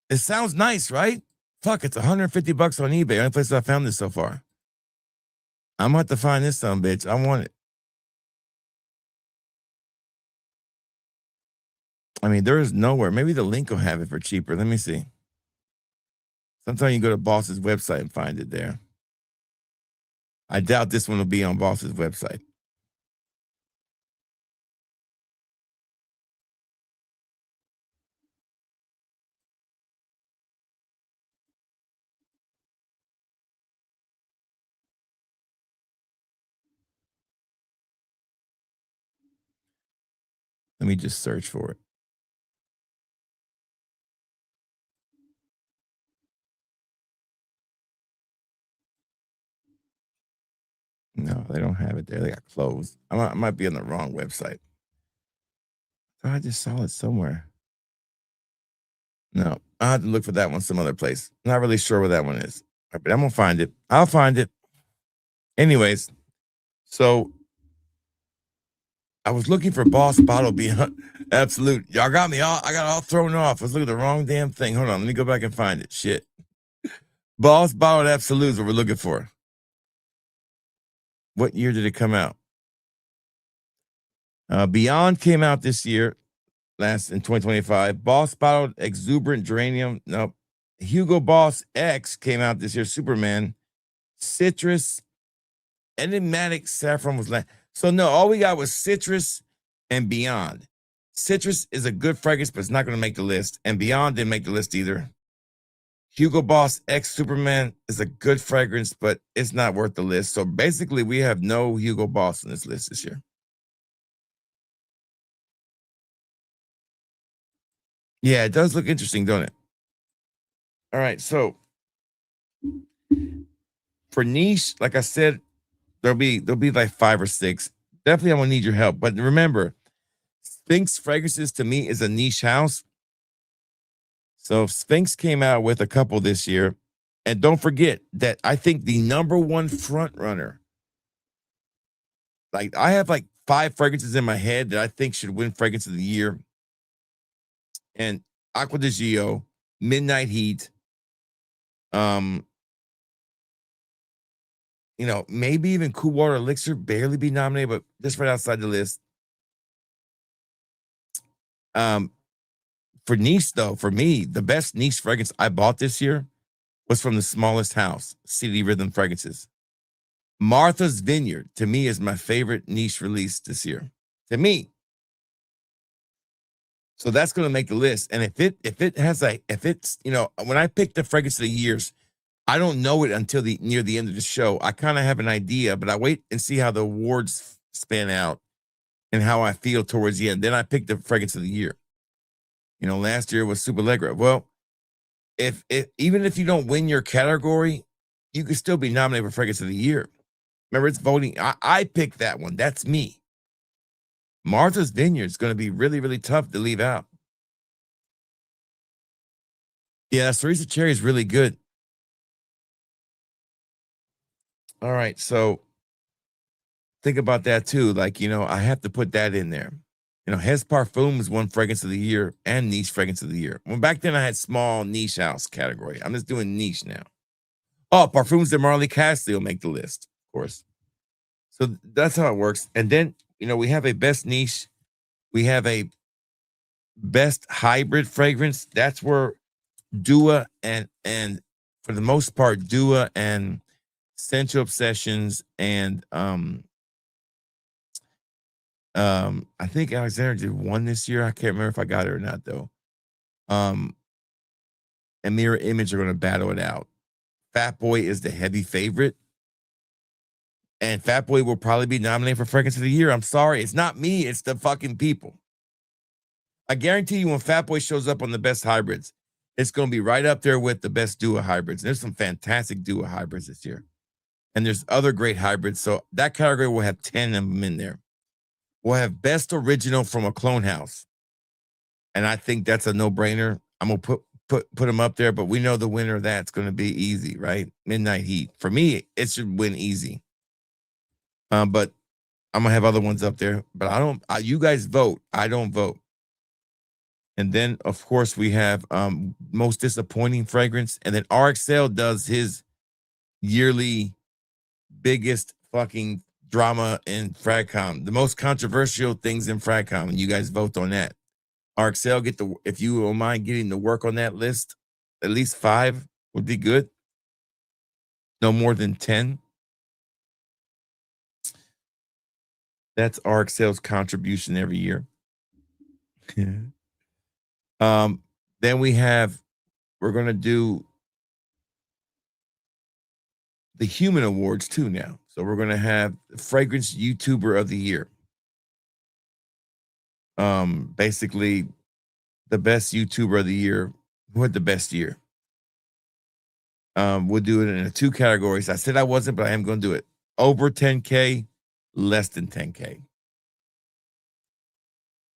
It sounds nice, right? Fuck, it's $150 on eBay. Only place I found this so far. I'm going to have to find this son bitch. I want it. I mean, there is nowhere. Maybe the link will have it for cheaper. Let me see. Sometimes you go to Boss's website and find it there. I doubt this one will be on Boss's website. Let me just search for it. No, they don't have it there. They got closed. I might be on the wrong website. I just saw it somewhere. No, I'll have to look for that one some other place. Not really sure where that one is, but I'm gonna find it. I'll find it. Anyways, so I was looking for Boss Bottle Beyond Absolute. Y'all got me all. I got all thrown off. I was looking at the wrong damn thing. Hold on, let me go back and find it. Shit. Boss Bottle Absolute is what we're looking for. What year did it come out? Beyond came out this year, last in 2025. Boss Bottled Exuberant Geranium. Nope. Hugo Boss X came out this year. Superman. Citrus. Enigmatic Saffron was last. So no, all we got was Citrus and Beyond. Citrus is a good fragrance, but it's not going to make the list. And Beyond didn't make the list either. Hugo Boss X Superman is a good fragrance, but it's not worth the list. So basically, we have no Hugo Boss on this list this year. Yeah, it does look interesting, don't it? All right, so for niche, like I said, there'll be like 5 or 6. Definitely, I'm gonna need your help. But remember, Sphinx Fragrances to me is a niche house. So Sphinx came out with a couple this year, and don't forget that I think the #1 front runner. Like I have like 5 fragrances in my head that I think should win Fragrance of the Year. And Aqua di Gio, Midnight Heat, maybe even Cool Water Elixir barely be nominated, but just right outside the list. For niche though, for me, the best niche fragrance I bought this year was from the smallest house, City Rhythm Fragrances. Martha's Vineyard to me is my favorite niche release this year. To me. So that's going to make the list. And if it's when I pick the fragrance of the years, I don't know it until near the end of the show. I kind of have an idea, but I wait and see how the awards span out and how I feel towards the end. Then I pick the fragrance of the year. Last year was Super Allegra. Well, even if you don't win your category, you could still be nominated for fragrance of the year. Remember, it's voting. I picked that one. That's me. Martha's Vineyard is going to be really, really tough to leave out. Yeah, Cerisa Cherry is really good. All right, so think about that too. Like, I have to put that in there. Hez Parfums won Fragrance of the Year and Niche Fragrance of the Year. Well, back then I had small niche house category. I'm just doing niche now. Oh, Parfums de Marley Castle will make the list, of course. So that's how it works. And then, we have a best niche. We have a best hybrid fragrance. That's where Dua and for the most part, Dua and Sensual Obsessions and I think Alexander did 1 this year. I can't remember if I got it or not though. And Mirror Image are going to battle it out. Fat Boy is the heavy favorite. And Fat Boy will probably be nominated for Fragrance of the Year. I'm sorry. It's not me. It's the fucking people. I guarantee you when Fat Boy shows up on the best hybrids, it's going to be right up there with the best Dua hybrids. There's some fantastic Dua hybrids this year. And there's other great hybrids. So that category will have 10 of them in there. We'll have best original from a clone house. And I think that's a no-brainer. I'm going to put them up there, but we know the winner of that's going to be easy, right? Midnight Heat. For me, it should win easy. But I'm gonna have other ones up there. But you guys vote. I don't vote. And then, of course, we have most disappointing fragrance. And then RXL does his yearly biggest fucking drama in FragCom. The most controversial things in FragCom. And you guys vote on that. RXL, if you don't mind getting to work on that list, at least 5 would be good. No more than 10. That's RXL's contribution every year. Then we're going to do the human awards too now. So we're going to have the Fragrance YouTuber of the Year. Basically the best YouTuber of the year. Who had the best year? We'll do it in 2 categories. I said I wasn't, but I am going to do it. Over 10K, less than 10K.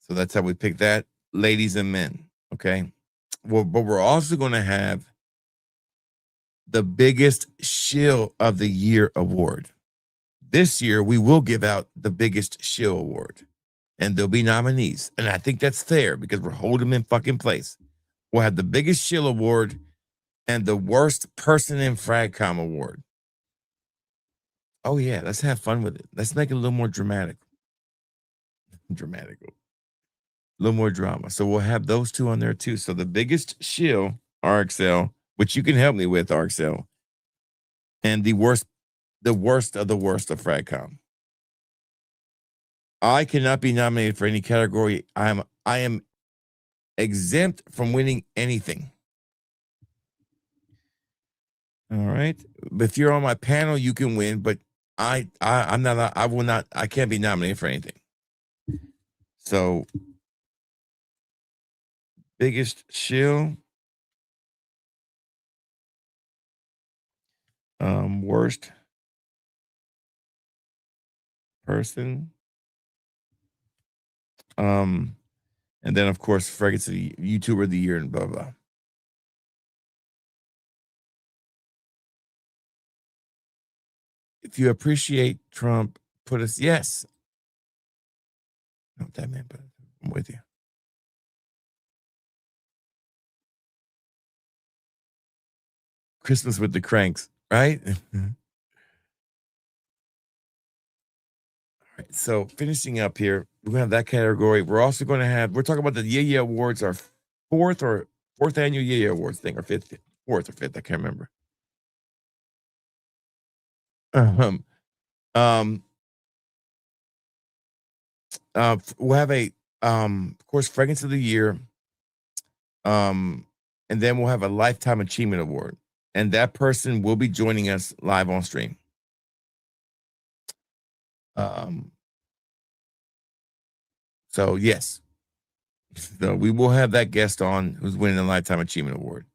So that's how we pick that, ladies and men. Okay. but we're also going to have the biggest shill of the year award. This year, we will give out the biggest shill award, and there'll be nominees. And I think that's fair because we're holding them in fucking place. We'll have the biggest shill award and the worst person in FragCom award. Oh yeah, let's have fun with it. Let's make it a little more dramatic. A little more drama. So we'll have those two on there too. So the biggest shill, RXL, which you can help me with, RXL, and the worst of the worst of FragCom. I cannot be nominated for any category. I am exempt from winning anything. All right. But if you're on my panel, you can win, but I can't be nominated for anything. So biggest shill, worst person, and then of course Fragrance of the YouTuber of the year and blah blah. If you appreciate Trump, put us yes. Not that man, but I'm with you. Christmas with the Cranks, right? All right, so finishing up here, we're gonna have that category. We're also gonna have, we're talking about the Yeah Awards, our fourth annual Yeah Awards thing, or fourth or fifth, I can't remember. We'll have a of course Fragrance of the Year, and then we'll have a Lifetime Achievement Award, and that person will be joining us live on stream. So yes, so we will have that guest on who's winning the Lifetime Achievement Award.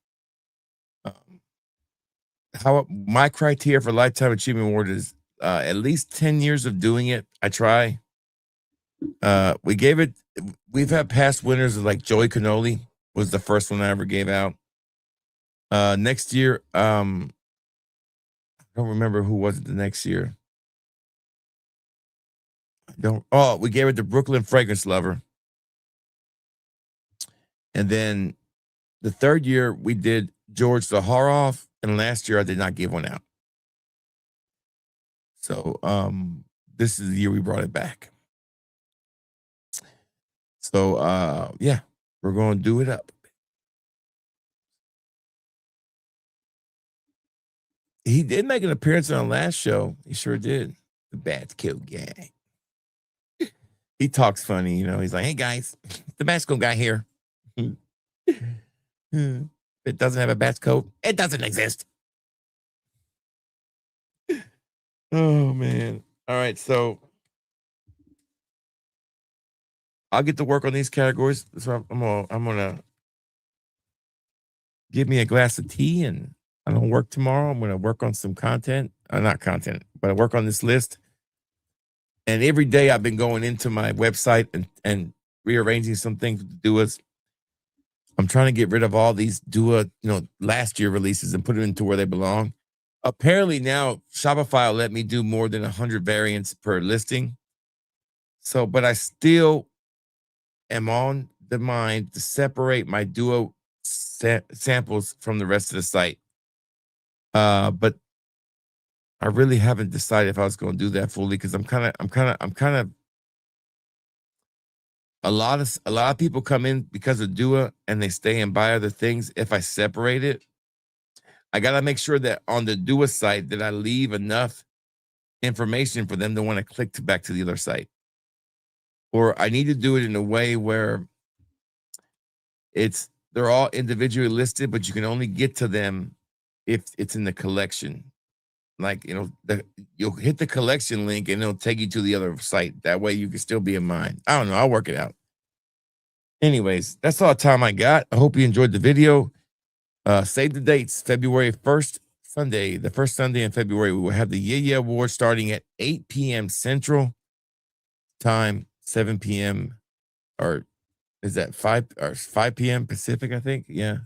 How my criteria for Lifetime Achievement Award is at least 10 years of doing it. I try. We've had past winners of like Joey Cannoli was the first one I ever gave out. Next year, I don't remember who was it the next year. We gave it to Brooklyn Fragrance Lover. And then the third year we did George Zaharoff, and last year I did not give one out. So this is the year we brought it back. So yeah, we're going to do it up. He did make an appearance on the last show. He sure did. The Bad Kill Gang. He talks funny, you know. He's like, "Hey guys, the Basco guy here. It doesn't have a bats coat. It doesn't exist." Oh man. All right, so I'll get to work on these categories. So I'm gonna give me a glass of tea, and I don't work tomorrow. I'm gonna work on some content. Not content, but I work on this list. And every day I've been going into my website and rearranging some things with the Duas. I'm trying to get rid of all these Dua, last year releases and put them into where they belong. Apparently now Shopify will let me do more than 100 variants per listing. So, but I still am on the mind to separate my Dua samples from the rest of the site. But I really haven't decided if I was going to do that fully, because I'm kind of a lot of people come in because of Dua and they stay and buy other things. If I separate it, I got to make sure that on the Dua site that I leave enough information for them to want to click back to the other site. Or I need to do it in a way where they're all individually listed, but you can only get to them if it's in the collection. Like, you'll hit the collection link and it'll take you to the other site. That way you can still be in mine. I don't know. I'll work it out. Anyways, that's all the time I got. I hope you enjoyed the video. Save the dates. February 1st, Sunday. The first Sunday in February, we will have the Yeah Award starting at 8 p.m. Central Time, 7 p.m. or is that 5 p.m. Pacific, I think. Yeah.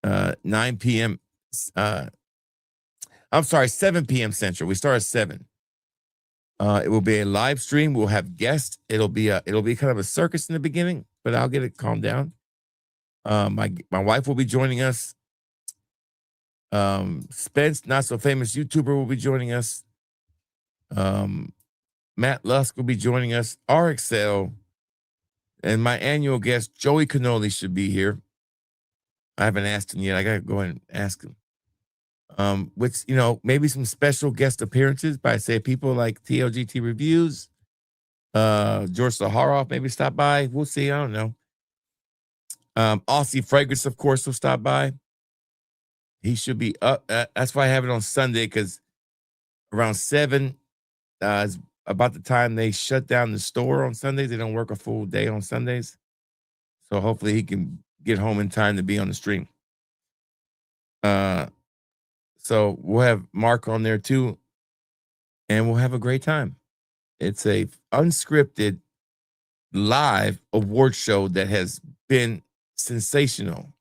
9 p.m. I'm sorry, 7 p.m. Central. We start at 7. It will be a live stream. We'll have guests. It'll be kind of a circus in the beginning, but I'll get it calmed down. My wife will be joining us. Spence, not so famous YouTuber, will be joining us. Matt Lusk will be joining us. RXL and my annual guest Joey Cannoli should be here. I haven't asked him yet. I gotta go ahead and ask him. Which, maybe some special guest appearances by, say, people like TLGT Reviews, George Saharoff maybe stop by. We'll see. I don't know. Aussie Fragrance, of course, will stop by. He should be up. That's why I have it on Sunday, because around 7 is about the time they shut down the store on Sundays. They don't work a full day on Sundays. So hopefully he can get home in time to be on the stream. So we'll have Mark on there too, and we'll have a great time. It's a unscripted live award show that has been sensational.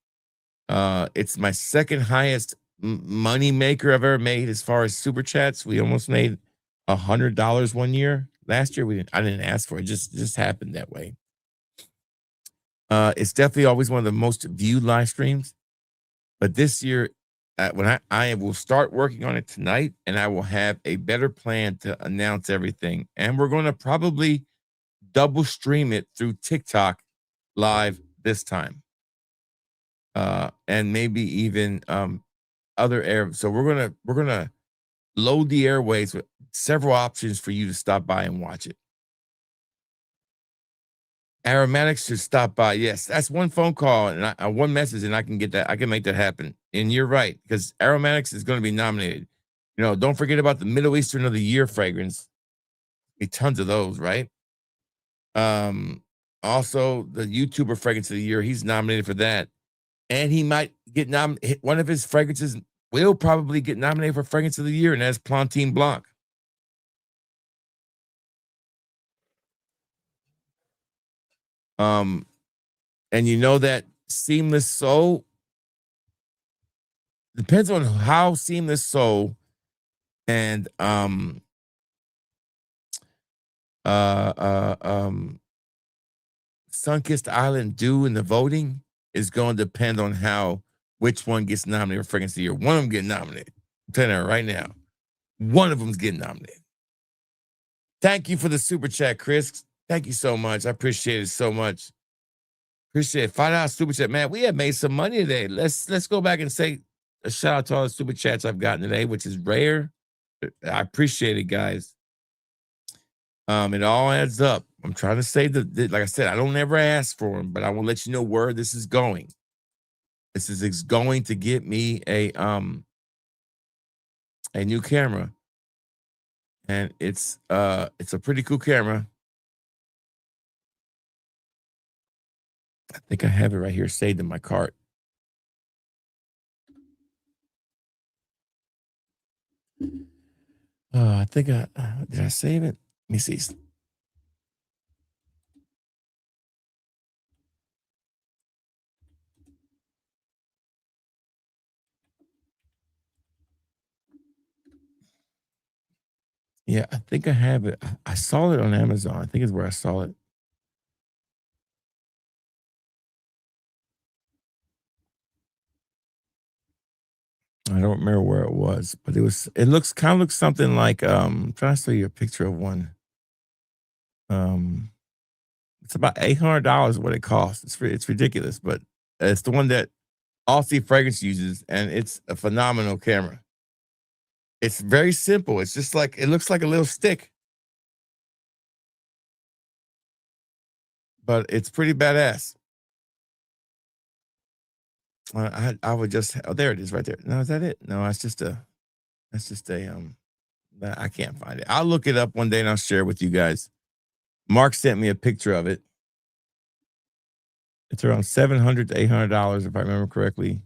It's my second highest money maker I've ever made as far as super chats. We almost made $100 one year. Last year I didn't ask for it. It just happened that way. It's definitely always one of the most viewed live streams. But this year, when I will start working on it tonight, and I will have a better plan to announce everything. And we're going to probably double stream it through TikTok live this time. And maybe even other air. So we're gonna load the airways with several options for you to stop by and watch it. Aromatics should stop by. Yes, that's one phone call and one message, and I can get that. I can make that happen. And you're right, because Aromatics is going to be nominated. Don't forget about the Middle Eastern of the Year fragrance. Be tons of those, right? Also the YouTuber fragrance of the year. He's nominated for that, and he might get nominated. One of his fragrances will probably get nominated for fragrance of the year, and that's Plantine Blanc. And that Seamless Soul depends on how Seamless Soul and Sunkissed Island do in the voting is going to depend on which one gets nominated for fragrance of the year. One of them getting nominated. I'm telling you right now, one of them's getting nominated. Thank you for the super chat, Chris. Thank you so much. I appreciate it so much. Appreciate it. $5 super chat, man. We have made some money today. Let's go back and say a shout out to all the super chats I've gotten today, which is rare. I appreciate it, guys. It all adds up. I'm trying to say that, like I said, I don't ever ask for them, but I will let you know where this is going. This is going to get me a new camera, and it's a pretty cool camera. I think I have it right here saved in my cart. I think did I save it? Let me see. Yeah, I think I have it. I saw it on Amazon. I think it's where I saw it. I don't remember where it was, but it looks something like I'm trying to show you a picture of one. It's about $800 what it costs. It's ridiculous, but it's the one that Aussie Fragrance uses, and it's a phenomenal camera. It's very simple. It's just like, it looks like a little stick, but it's pretty badass. I would just, there it is right there. No, is that it? No, that's just a, I can't find it. I'll look it up one day and I'll share it with you guys. Mark sent me a picture of it. It's around $700 to $800 if I remember correctly.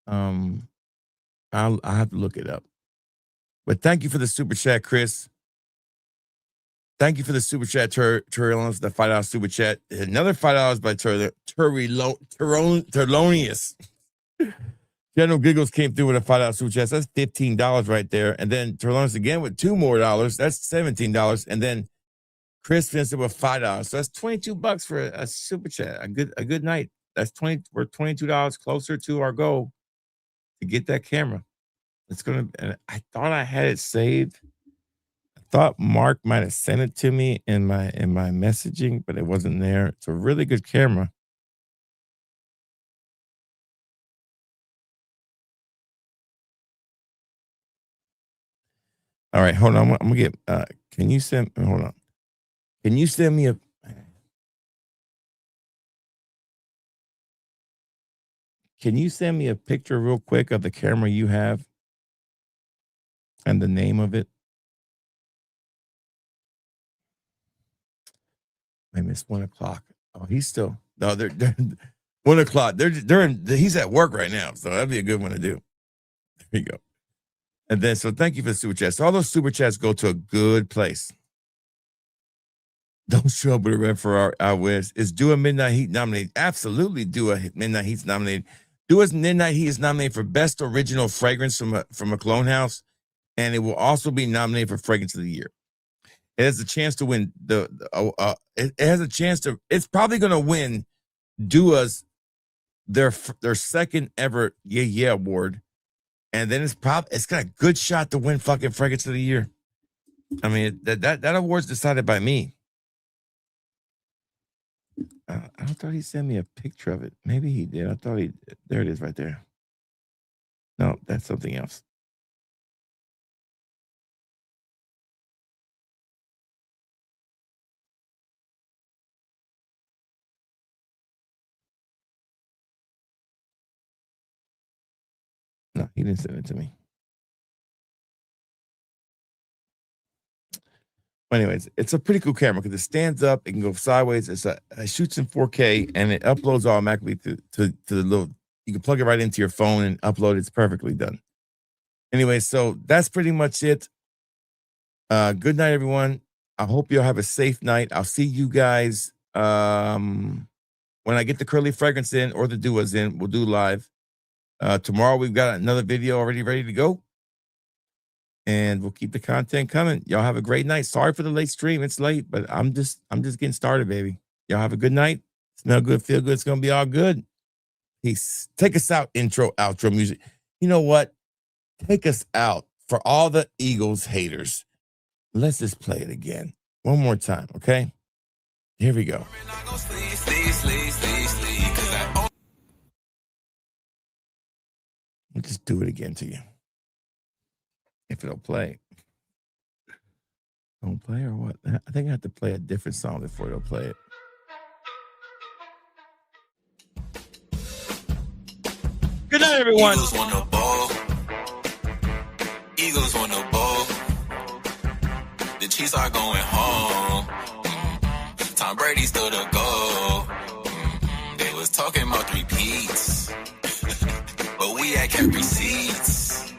I'll have to look it up. But thank you for the super chat, Chris. Thank you for the super chat, Turlonius, the $5 super chat. Another $5 by Turlonius. General Giggles came through with a $5 super chat. So that's $15 right there. And then Turlonius again with $2 more. That's $17. And then Chris finished with $5. So that's $22 for a super chat. A good night. That's we're $22 closer to our goal to get that camera. It's gonna. And I thought I had it saved. I thought Mark might have sent it to me in my messaging, but it wasn't there. It's a really good camera. All right, hold on. I'm gonna get. Can you send? Hold on. Can you send me a? Can you send me a picture real quick of the camera you have and the name of it? Maybe it's 1 o'clock. Oh, he's still they're 1 o'clock. He's at work right now, so that'd be a good one to do. There you go. And then, so thank you for the super chats. All those super chats go to a good place. Don't show up with a red for our West. Is Do a Midnight Heat nominated? Absolutely, Do a Midnight Heat's nominated. Do a Midnight Heat is nominated for Best Original Fragrance from a Cologne House, and it will also be nominated for Fragrance of the Year. It has a chance to win it has a chance to. It's probably going to win Dua's their second ever Yeah award, and then it's got a good shot to win fucking Fragrance of the Year. I mean that award's decided by me. I thought he sent me a picture of it. Maybe he did. I thought he did. There it is right there. No, that's something else. No, he didn't send it to me. Anyways, it's a pretty cool camera because it stands up, it can go sideways. It shoots in 4K and it uploads automatically to the little. You can plug it right into your phone and upload it. It's perfectly done. Anyway, so that's pretty much it. Good night, everyone. I hope you'll have a safe night. I'll see you guys when I get the Curly Fragrance in or the Duas in. We'll do live. Tomorrow we've got another video already ready to go. And we'll keep the content coming. Y'all have a great night. Sorry for the late stream. It's late, but I'm just getting started, baby. Y'all have a good night. Smell good, feel good. It's gonna be all good. Peace. Take us out, intro, outro music. You know what? Take us out for all the Eagles haters. Let's just play it again. One more time, okay? Here we go. We'll just do it again to you. If it'll play. Don't play or what? I think I have to play a different song before it'll play it. Good night, everyone. Eagles won the ball. Eagles won the ball. The Chiefs are going home. Tom Brady still the goal. They was talking about 3 peats. But we had kept receipts.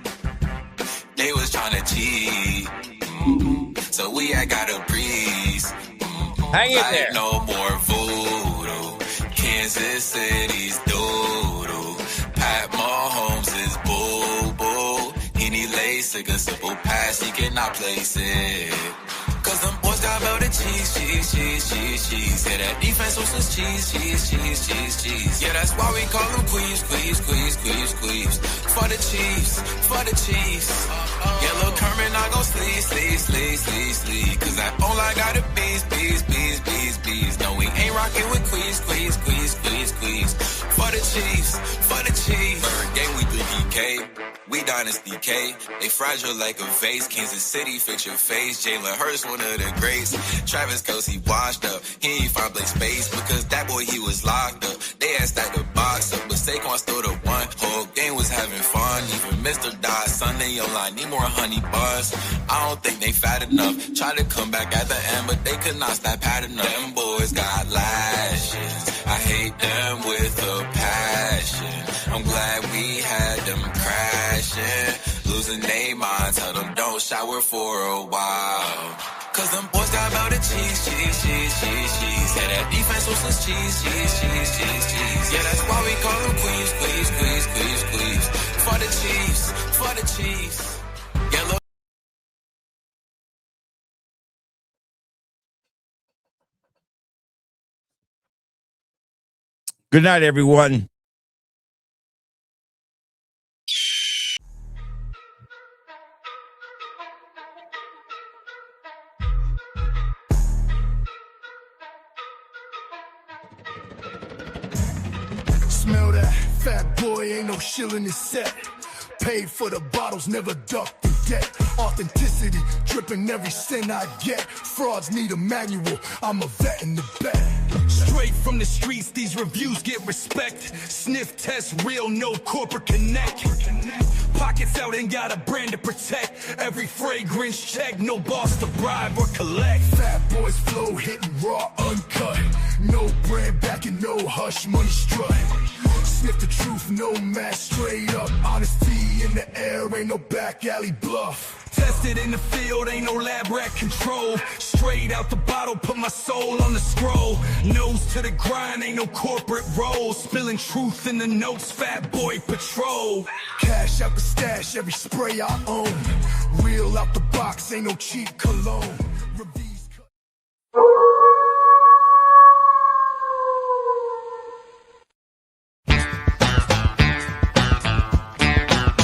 They was trying to cheat. So we had got a breeze. Hang it there. No more voodoo. Kansas City's doodoo. Pat Mahomes is boo-boo. He need LASIK, a simple pass, he cannot place it. Cause them boys got melted cheese. Yeah, that defense was just cheese. Yeah, that's why we call them queens. For the Chiefs. Yellow Kermit not gon' sleep. Cause that all I got is bees. No, we ain't rockin' with queens. For the Chiefs. Third game we 3DK. We Dynasty K. They fragile like a vase. Kansas City, fix your face. Jalen Hurts, one of the greats. Travis Kelce washed up. He ain't find play space because that boy, he was locked up. They had stacked the box up, but Saquon still the one. Whole game was having fun. Even Mr. Dodd, Sunday online, need more honey buns. I don't think they fat enough. Tried to come back at the end, but they could not stop padding enough. Them boys got lashes. I hate them with a passion. I'm glad we had them crashing. Losing their mind, tell them don't shower for a while. Cause them boys got melted the cheese, cheese, cheese, cheese, cheese. Yeah, that defense was some cheese, cheese, cheese, cheese, cheese. Yeah, that's why we call them queens, queens, queens, queens, queens. For the Chiefs, for the Chiefs. Yellow. Good night, everyone. Smell that fat boy, ain't no shilling his set. Paid for the bottles, never ducked the debt. Authenticity, dripping every cent I get. Frauds need a manual, I'm a vet in the bed. Straight from the streets, these reviews get respect. Sniff test, real, no corporate connect. Pockets out, ain't got a brand to protect. Every fragrance check, no boss to bribe or collect. Fat boys flow, hitting raw, uncut. No brand backing, no hush, money strut. Sniff the truth, no mask, straight up. Honesty in the air, ain't no back alley bluff. Tested in the field, ain't no lab rat control. Straight out the bottle, put my soul on the scroll. Nose to the grind, ain't no corporate role. Spilling truth in the notes, fat boy patrol. Cash out the stash, every spray I own. Wheel out the box, ain't no cheap cologne.